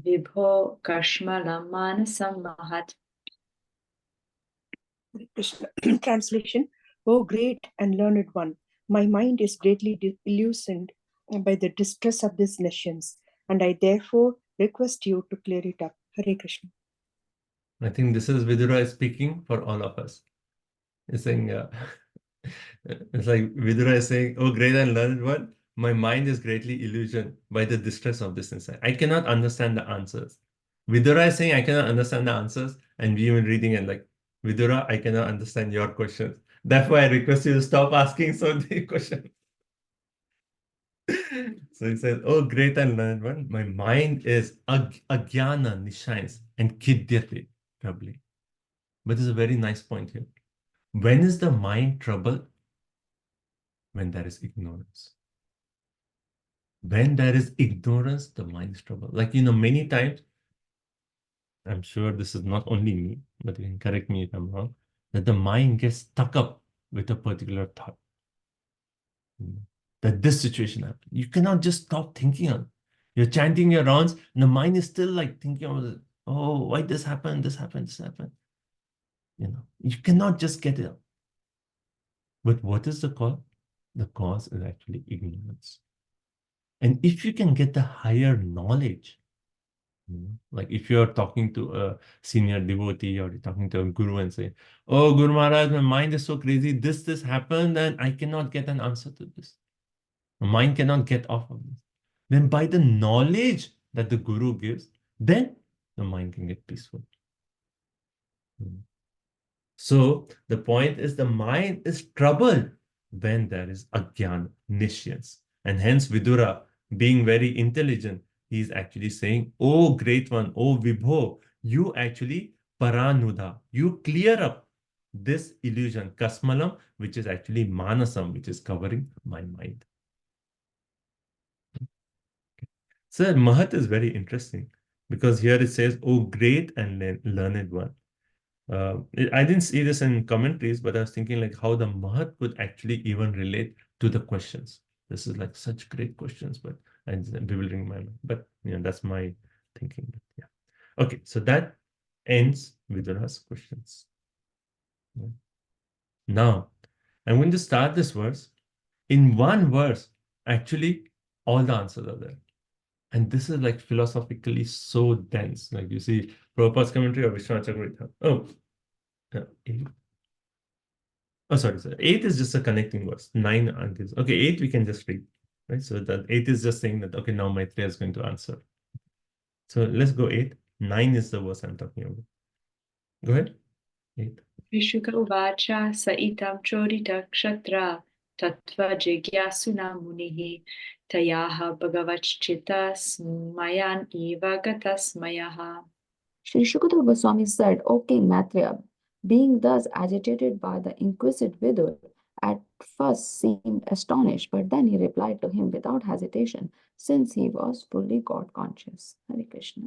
vibho kashmala manasam mahat. Translation. O great and learned one, my mind is greatly illusioned by the distress of these nations, and I therefore request you to clear it up. Hare Krishna. I think this is Vidura speaking for all of us. He's saying, it's like Vidura is saying, oh, great and learned one, my mind is greatly illusioned by the distress of this insight. I cannot understand the answers. Vidura is saying, I cannot understand the answers, and we even reading it like, Vidura, I cannot understand your questions. Therefore, I request you to stop asking so many questions. So he says, oh, great and learned one, my mind is agyana, nishines, and kidyate, troubling. But there's a very nice point here. When is the mind troubled? When there is ignorance. When there is ignorance, the mind is troubled. Like, many times, I'm sure this is not only me, but you can correct me if I'm wrong, that the mind gets stuck up with a particular thought. That this situation happened. You cannot just stop thinking on it. You're chanting your rounds, and the mind is still like thinking about it. Oh, why this happened, this happened, this happened. You cannot just get it out. But what is the cause? The cause is actually ignorance. And if you can get the higher knowledge, like if you're talking to a senior devotee or you're talking to a guru and say, oh, Guru Maharaj, my mind is so crazy, this happened and I cannot get an answer to this. My mind cannot get off of this. Then by the knowledge that the guru gives, then the mind can get peaceful. So the point is the mind is troubled when there is ajnana, niscience. And hence Vidura, being very intelligent, he is actually saying, oh great one, oh Vibho, you actually paranuda, you clear up this illusion, kasmalam, which is actually manasam, which is covering my mind. So Mahat is very interesting because here it says, oh great and learned one. I didn't see this in commentaries, but I was thinking like how the Mahat could actually even relate to the questions. This is like such great questions, but it's bewildering my mind. But that's my thinking. Yeah. Okay, so that ends Vidura's questions. Yeah. Now, I'm going to start this verse. In one verse, actually, all the answers are there. And this is like philosophically so dense. Like you see, Prabhupada's commentary of Vishwanath Chakravarti. Oh, eight. Oh, sorry. 8 is just a connecting verse. 9 until okay, 8 we can just read. Right. So that 8 is just saying that okay, now Maitreya is going to answer. So let's go 8. 9 is the verse I'm talking about. Go ahead. 8. Vishuka uvacha saitam chodita ksatra tattva jigyasuna munihi tayaha bhagavachchitas mayan eva gatas mayaha. Sri Shukadeva Goswami said, O King Maitreya, being thus agitated by the inquisitive Vidur, at first seemed astonished, but then he replied to him without hesitation, since he was fully God conscious. Hare Krishna.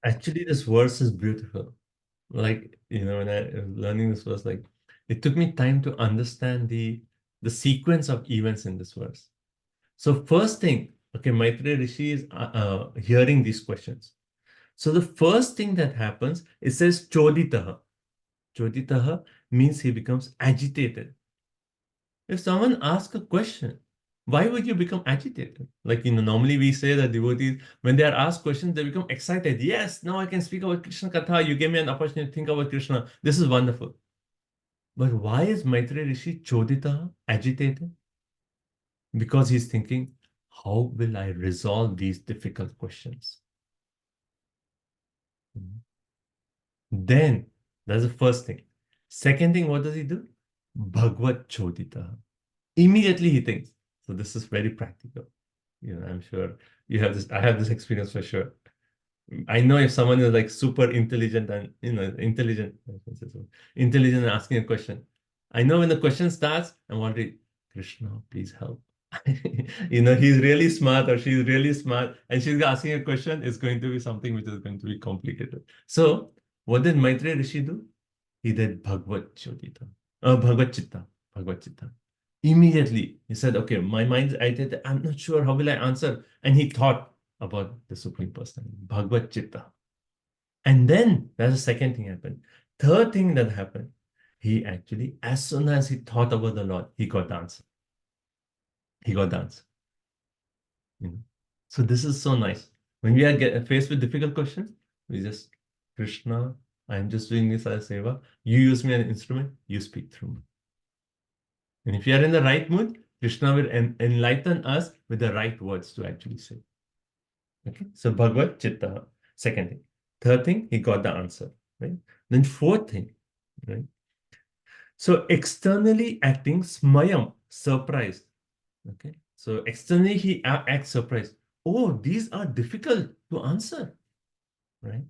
Actually, this verse is beautiful. Like, when I was learning this verse, like, it took me time to understand the sequence of events in this verse. So first thing, okay, Maitreya Rishi is hearing these questions. So the first thing that happens, it says Choditaha. Choditaha means he becomes agitated. If someone asks a question, why would you become agitated? Like, normally we say that devotees, when they are asked questions, they become excited. Yes, now I can speak about Krishna Katha. You gave me an opportunity to think about Krishna. This is wonderful. But why is Maitreya Rishi Choditaha, agitated? Because he's thinking, how will I resolve these difficult questions? Then, that's the first thing. Second thing, what does he do? Bhagavad Chodita. Immediately he thinks. So this is very practical. I'm sure you have this. I have this experience for sure. I know if someone is like super intelligent and intelligent and asking a question. I know when the question starts, I'm wondering, Krishna, please help. He's really smart or she's really smart, and she's asking a question. It's going to be something which is going to be complicated. So what did Maitreya Rishi do? He did Bhagavad Chodita, Bhagavad Chitta. Immediately, he said, okay, my mind's agitated. I'm not sure how will I answer. And he thought about the Supreme Personality, Bhagavad Chitta. And then that's the second thing happened. Third thing that happened, he actually, as soon as he thought about the Lord, he got the answer. So this is so nice. When we are faced with difficult questions, we just, Krishna, I'm just doing this as seva. You use me as an instrument, you speak through me. And if you are in the right mood, Krishna will enlighten us with the right words to actually say. Okay, so Bhagavad Chitta, second thing. Third thing, he got the answer, right? Then fourth thing, right? So externally acting Smayam, surprised. Okay, so externally he acts surprised. Oh, these are difficult to answer, right?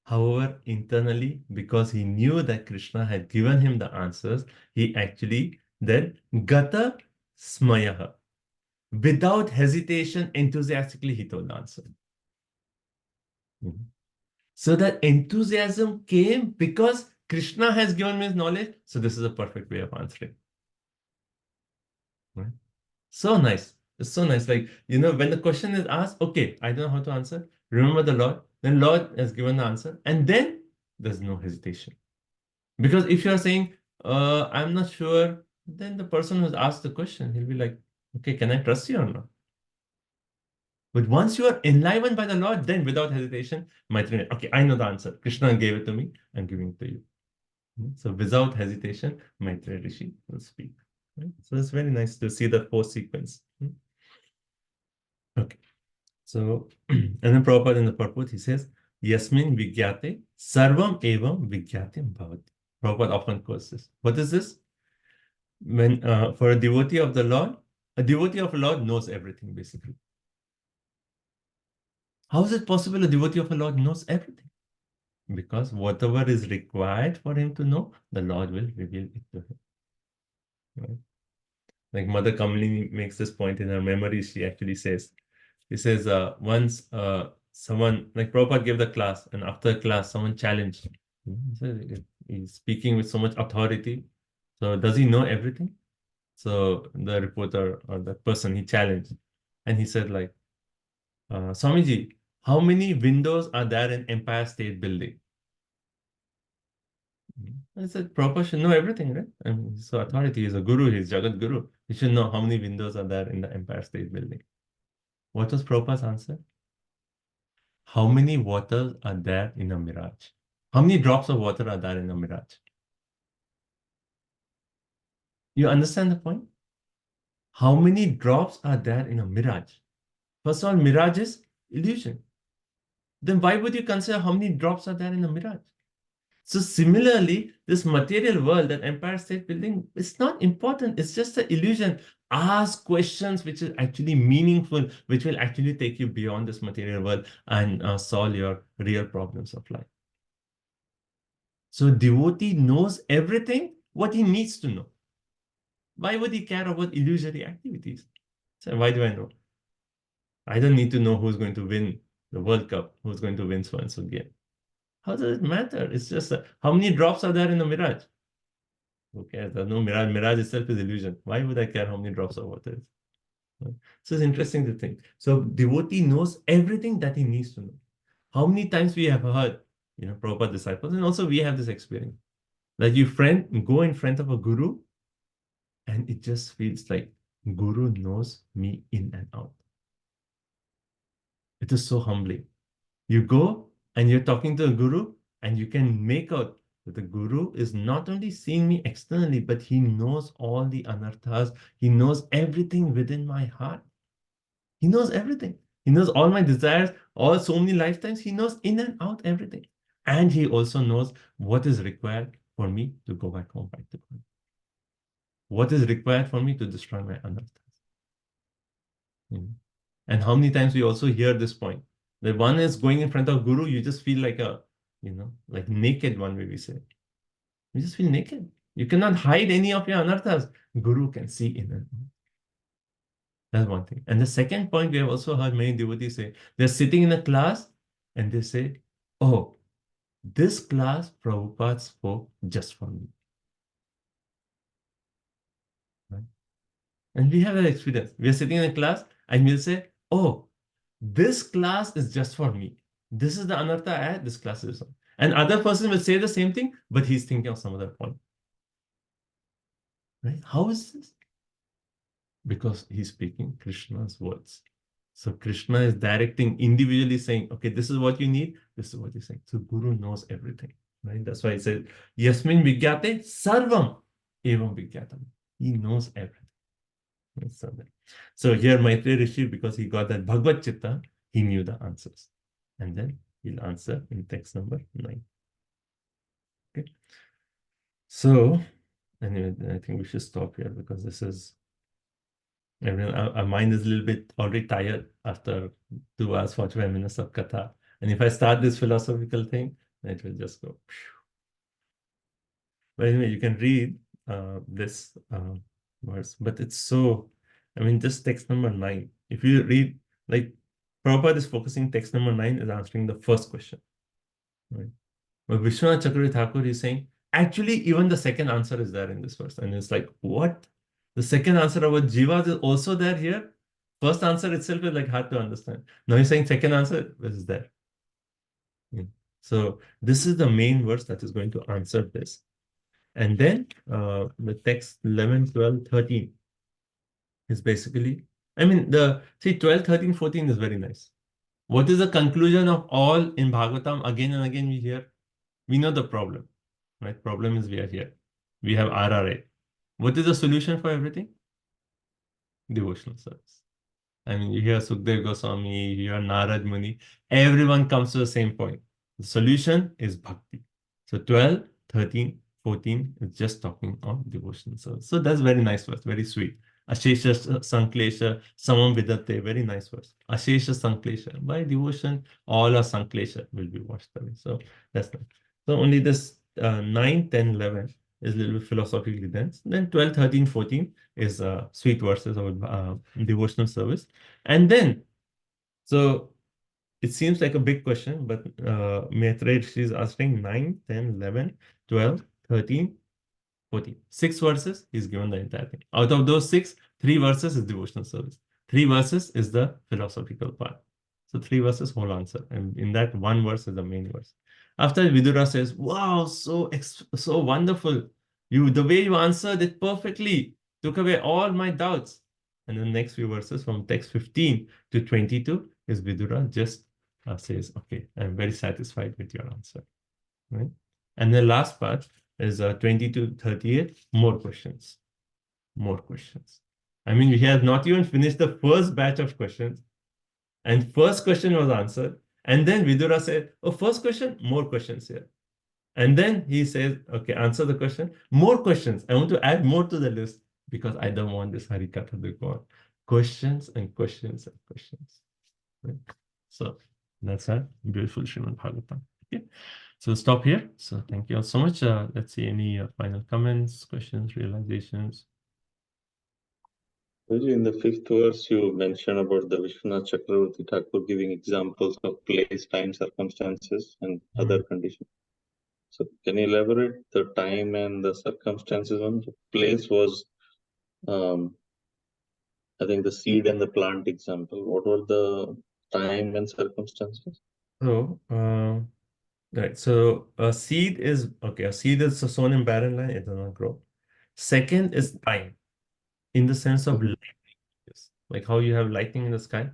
However, internally, because he knew that Krishna had given him the answers, he actually then Gata Smayaha. Without hesitation, enthusiastically, he told the answer. So that enthusiasm came because Krishna has given me his knowledge. So this is a perfect way of answering. Right? So nice. It's so nice. Like, when the question is asked, okay, I don't know how to answer. Remember the Lord. Then Lord has given the answer. And then there's no hesitation. Because if you're saying, I'm not sure, then the person who's asked the question, he'll be like, okay, can I trust you or not? But once you are enlivened by the Lord, then without hesitation, Maitreya, okay, I know the answer. Krishna gave it to me. I'm giving it to you. So without hesitation, Maitreya Rishi will speak. Right? So it's very nice to see the fourth sequence. Okay. So, and then Prabhupada in the purport, he says, Yasmin Vigyate Sarvam Evam Vigyatim Bhavati. Prabhupada often quotes this. What is this? When for a devotee of the Lord, a devotee of the Lord knows everything, basically. How is it possible a devotee of the Lord knows everything? Because whatever is required for him to know, the Lord will reveal it to him. Right? Like Mother Kamini makes this point in her memories. She actually says, once someone, like Prabhupada gave the class, and after class, someone challenged. He's speaking with so much authority. So does he know everything? So the reporter or the person, he challenged. And he said like, Swamiji, how many windows are there in Empire State Building? I said, Prabhupada should know everything, right? So authority is a guru, he's Jagat Guru. He should know how many windows are there in the Empire State Building. What was Prabhupada's answer? How many waters are there in a mirage? How many drops of water are there in a mirage? You understand the point? How many drops are there in a mirage? First of all, mirage is illusion. Then why would you consider how many drops are there in a mirage? So similarly, this material world, that Empire State Building, is not important. It's just an illusion. Ask questions which is actually meaningful, which will actually take you beyond this material world and solve your real problems of life. So devotee knows everything what he needs to know. Why would he care about illusory activities? So why do I know? I don't need to know who's going to win the World Cup, who's going to win so-and-so game. How does it matter? It's just how many drops are there in the mirage? Who cares? There's no mirage. Mirage itself is illusion. Why would I care how many drops of water is? Right? So it's interesting to think. So devotee knows everything that he needs to know. How many times we have heard, Prabhupada disciples, and also we have this experience. Like you go in front of a guru, and it just feels like Guru knows me in and out. It is so humbling. You go and you're talking to a guru, and you can make out that the guru is not only seeing me externally, but he knows all the anarthas. He knows everything within my heart. He knows everything. He knows all my desires, all so many lifetimes. He knows in and out everything. And he also knows what is required for me to go back home, back to God. What is required for me to destroy my anarthas. And how many times we also hear this point? The one is going in front of Guru, you just feel like like naked, one way we say. You just feel naked. You cannot hide any of your anarthas. Guru can see in and out. That's one thing. And the second point, we have also heard many devotees say, they're sitting in a class and they say, oh, this class Prabhupada spoke just for me. Right? And we have that experience. We are sitting in a class and we'll say, oh, this class is just for me. This is the anartha I had, this class is on. And other person will say the same thing, but he's thinking of some other point. Right? How is this? Because he's speaking Krishna's words. So Krishna is directing, individually saying, okay, this is what you need, this is what you're saying. So Guru knows everything. Right? That's why he said, Yasmin Vigyate Sarvam Evam Vigyatam. He knows everything. So here Maitreya Rishi, because he got that Bhagavad Chitta, he knew the answers. And then he'll answer in text number 9. Okay. So anyway, I think we should stop here because this is, our mind is a little bit already tired after 2 hours, 45 minutes of Katha. And if I start this philosophical thing, it will just go. But anyway, you can read this verse, but it's so, just text number 9. If you read, like Prabhupada is focusing, text number 9 is answering the first question. Right? But Vishwanath Chakravarti Thakur is saying, actually, even the second answer is there in this verse. And it's like, what? The second answer about jivas is also there here. First answer itself is like hard to understand. Now he's saying second answer is there. So this is the main verse that is going to answer this. And then the text 11, 12, 13 is basically, 12, 13, 14 is very nice. What is the conclusion of all in Bhagavatam? Again and again we hear, we know the problem, right? Problem is we are here. We have RRA. What is the solution for everything? Devotional service. You hear Sukdev Goswami, you hear Narad Muni, everyone comes to the same point. The solution is bhakti. So 12, 13, 14 is just talking of devotional service. So that's very nice verse, very sweet. Ashesha Sanklesha Samam Vidate, very nice verse. Ashesha Sanklesha, by devotion, all our Sanklesha will be washed away. So that's nice. So only this 9, 10, 11 is a little bit philosophically dense. Then 12, 13, 14 is sweet verses of devotional service. And then, so it seems like a big question, but Maitreya is asking 9, 10, 11, 12, 13, 14. 6 verses, he's given the entire thing. Out of those 6, 3 verses is devotional service. 3 verses is the philosophical part. So 3 verses, whole answer. And in that 1 verse is the main verse. After Vidura says, wow, so wonderful. The way you answered it perfectly took away all my doubts. And the next few verses from text 15 to 22 is Vidura just says, okay, I'm very satisfied with your answer. Right? And the last part is 20 to 38, more questions. More questions. I mean, we have not even finished the first batch of questions. And first question was answered. And then Vidura said, oh, first question, more questions here. And then he says, okay, answer the question. More questions. I want to add more to the list because I don't want this Harikatha to go on. Questions and questions and questions. Right? So that's our beautiful Srimad Bhagavatam. Okay. So stop here. So thank you all so much. Let's see any final comments, questions, realizations. In the 5th verse, you mentioned about the Vishwanath Chakravarti Thakur giving examples of place, time, circumstances, and other conditions. So can you elaborate the time and the circumstances on? The place was, I think, the seed and the plant example. What were the time and circumstances? So, right. So a seed is, okay, a seed is sown in barren land, it does not grow. Second is time, in the sense of lightning. Yes. Like how you have lightning in the sky.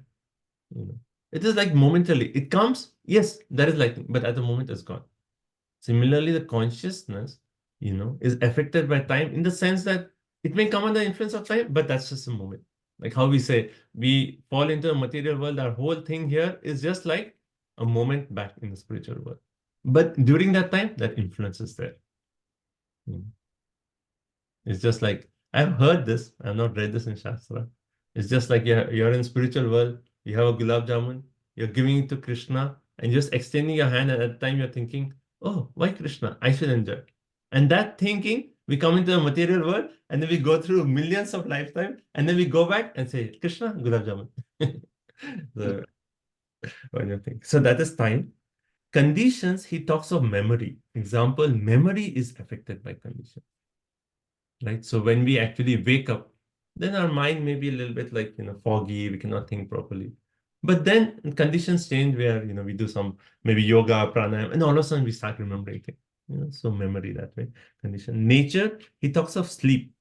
You know, it is like momentarily. It comes, yes, there is lightning, but at the moment it's gone. Similarly, the consciousness, is affected by time in the sense that it may come under the influence of time, but that's just a moment. Like how we say, we fall into a material world, our whole thing here is just like a moment back in the spiritual world. But during that time, that influence is there. It's just like, I've heard this, I've not read this in Shastra. It's just like you're in spiritual world, you have a gulab jamun, you're giving it to Krishna, and just extending your hand, and at the time you're thinking, oh, why Krishna? I should enjoy. And that thinking, we come into the material world, and then we go through millions of lifetimes, and then we go back and say, Krishna, gulab jamun. So that is time. Conditions, he talks of memory. Example, memory is affected by conditions. Right? So when we actually wake up, then our mind may be a little bit like, foggy, we cannot think properly. But then conditions change where, we do some maybe yoga, pranayama, and all of a sudden we start remembering things. So memory that way, condition. Nature, he talks of sleep.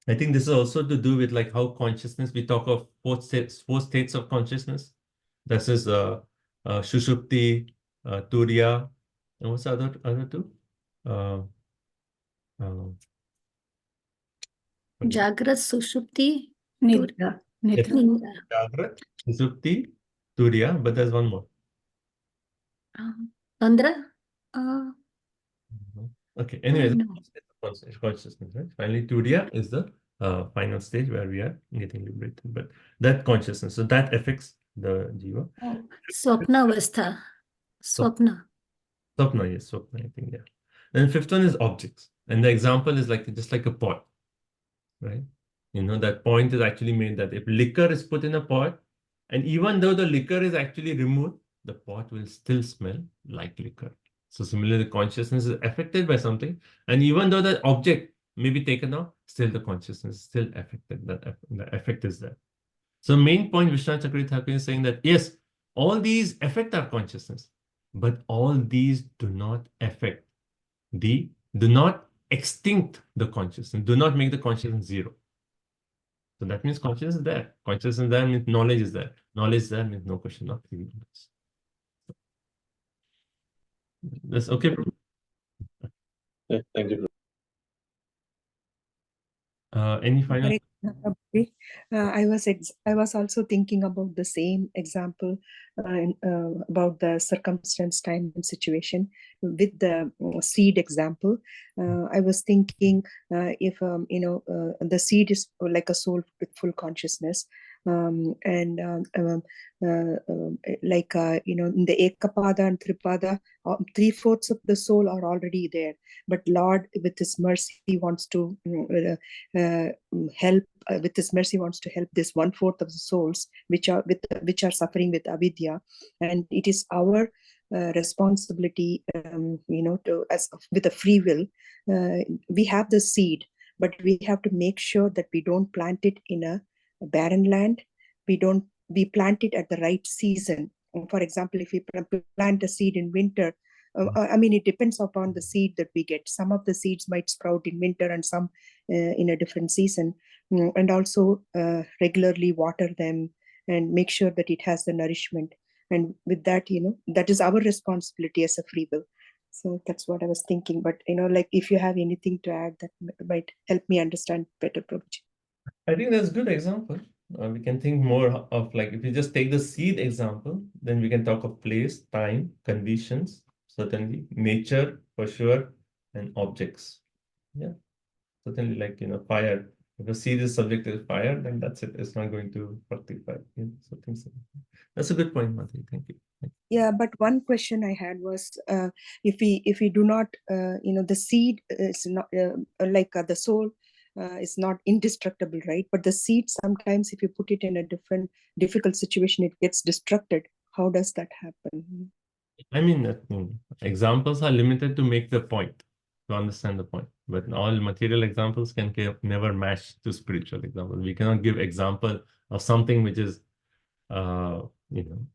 I think this is also to do with like how consciousness, we talk of four states of consciousness. This is Shushupti, Turiya, and what's the other two? Jagrat, Sushupti, Nidra. Nidra. Jagrat, Sushupti, Turiya, but there's one more. Andhra? Okay, anyway, consciousness, right? Finally, Turiya is the final stage where we are getting liberated. But that consciousness, so that affects the jiva. Swapna Avastha. Swapna. Swapna, yes, Swapna, I think, yeah. Then fifth one is objects. And the example is like just like a pot, right? That point is actually made that if liquor is put in a pot, and even though the liquor is actually removed, the pot will still smell like liquor. So similarly, the consciousness is affected by something, and even though the object may be taken out, still the consciousness is still affected. The effect is there. So main point Vishwanath Chakravarti Thakur is saying that yes, all these affect our consciousness, but all these do not extinct the consciousness, do not make the consciousness zero. So that means consciousness is there. Consciousness is there means knowledge is there. Knowledge is there means no question of ignorance. That's okay, bro? Yeah, thank you. Any final? I was also thinking about the same example about the circumstance, time, and situation with the seed example. I was thinking if the seed is like a soul with full consciousness, like in the Ekapada and Tripada, 3/4 of the soul are already there. But Lord, with His mercy, wants to help. With His mercy, wants to help this 1/4 of the souls which are suffering with avidya, and it is our responsibility, with a free will. We have the seed, but we have to make sure that we don't plant it in a barren land. We plant it at the right season. For example, if we plant a seed in winter, I mean, it depends upon the seed that we get. Some of the seeds might sprout in winter and some in a different season. And also regularly water them and make sure that it has the nourishment. And with that, that is our responsibility as a free will. So that's what I was thinking. But, like if you have anything to add, that might help me understand better, Prabhuji. I think that's a good example. We can think more of like, if you just take the seed example, then we can talk of place, time, conditions, certainly, nature for sure, and objects. Yeah, certainly like, fire. If the seed is subject to fire, then that's it. It's not going to fructify. So things like that. That's a good point, Madhuri. Thank you. Yeah, but one question I had was, if we do not, the seed is not like the soul is not indestructible, right? But the seed sometimes, if you put it in a difficult situation, it gets destructed. How does that happen? I mean, examples are limited to make the point, to understand the point. But all material examples can never match to spiritual examples. We cannot give example of something which is,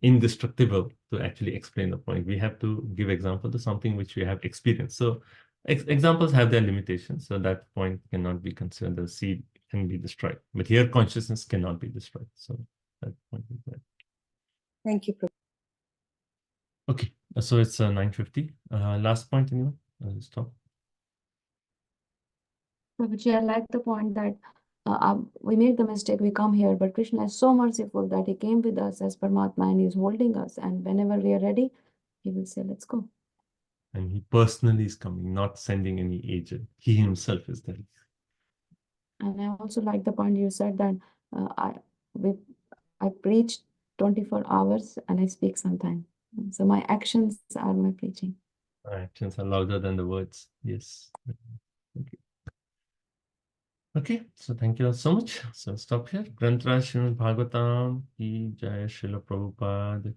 indestructible to actually explain the point. We have to give example to something which we have experienced. So examples have their limitations. So that point cannot be considered. The seed can be destroyed, but here consciousness cannot be destroyed. So that point is there. Thank you, Prabhu. Okay, so it's 9:50. Last point, anyone? Stop. Prabhuji, I like the point that we made the mistake, we come here, but Krishna is so merciful that he came with us as Paramatma and he's holding us. And whenever we are ready, he will say, let's go. And he personally is coming, not sending any agent. He himself is there. And I also like the point you said that I preach 24 hours and I speak sometime. So my actions are my preaching. Our actions are louder than the words. Yes. Okay. Okay, so thank you all so much. So stop here. Granth Raj Srimad Bhagavatam ki Jai, Srila Prabhupada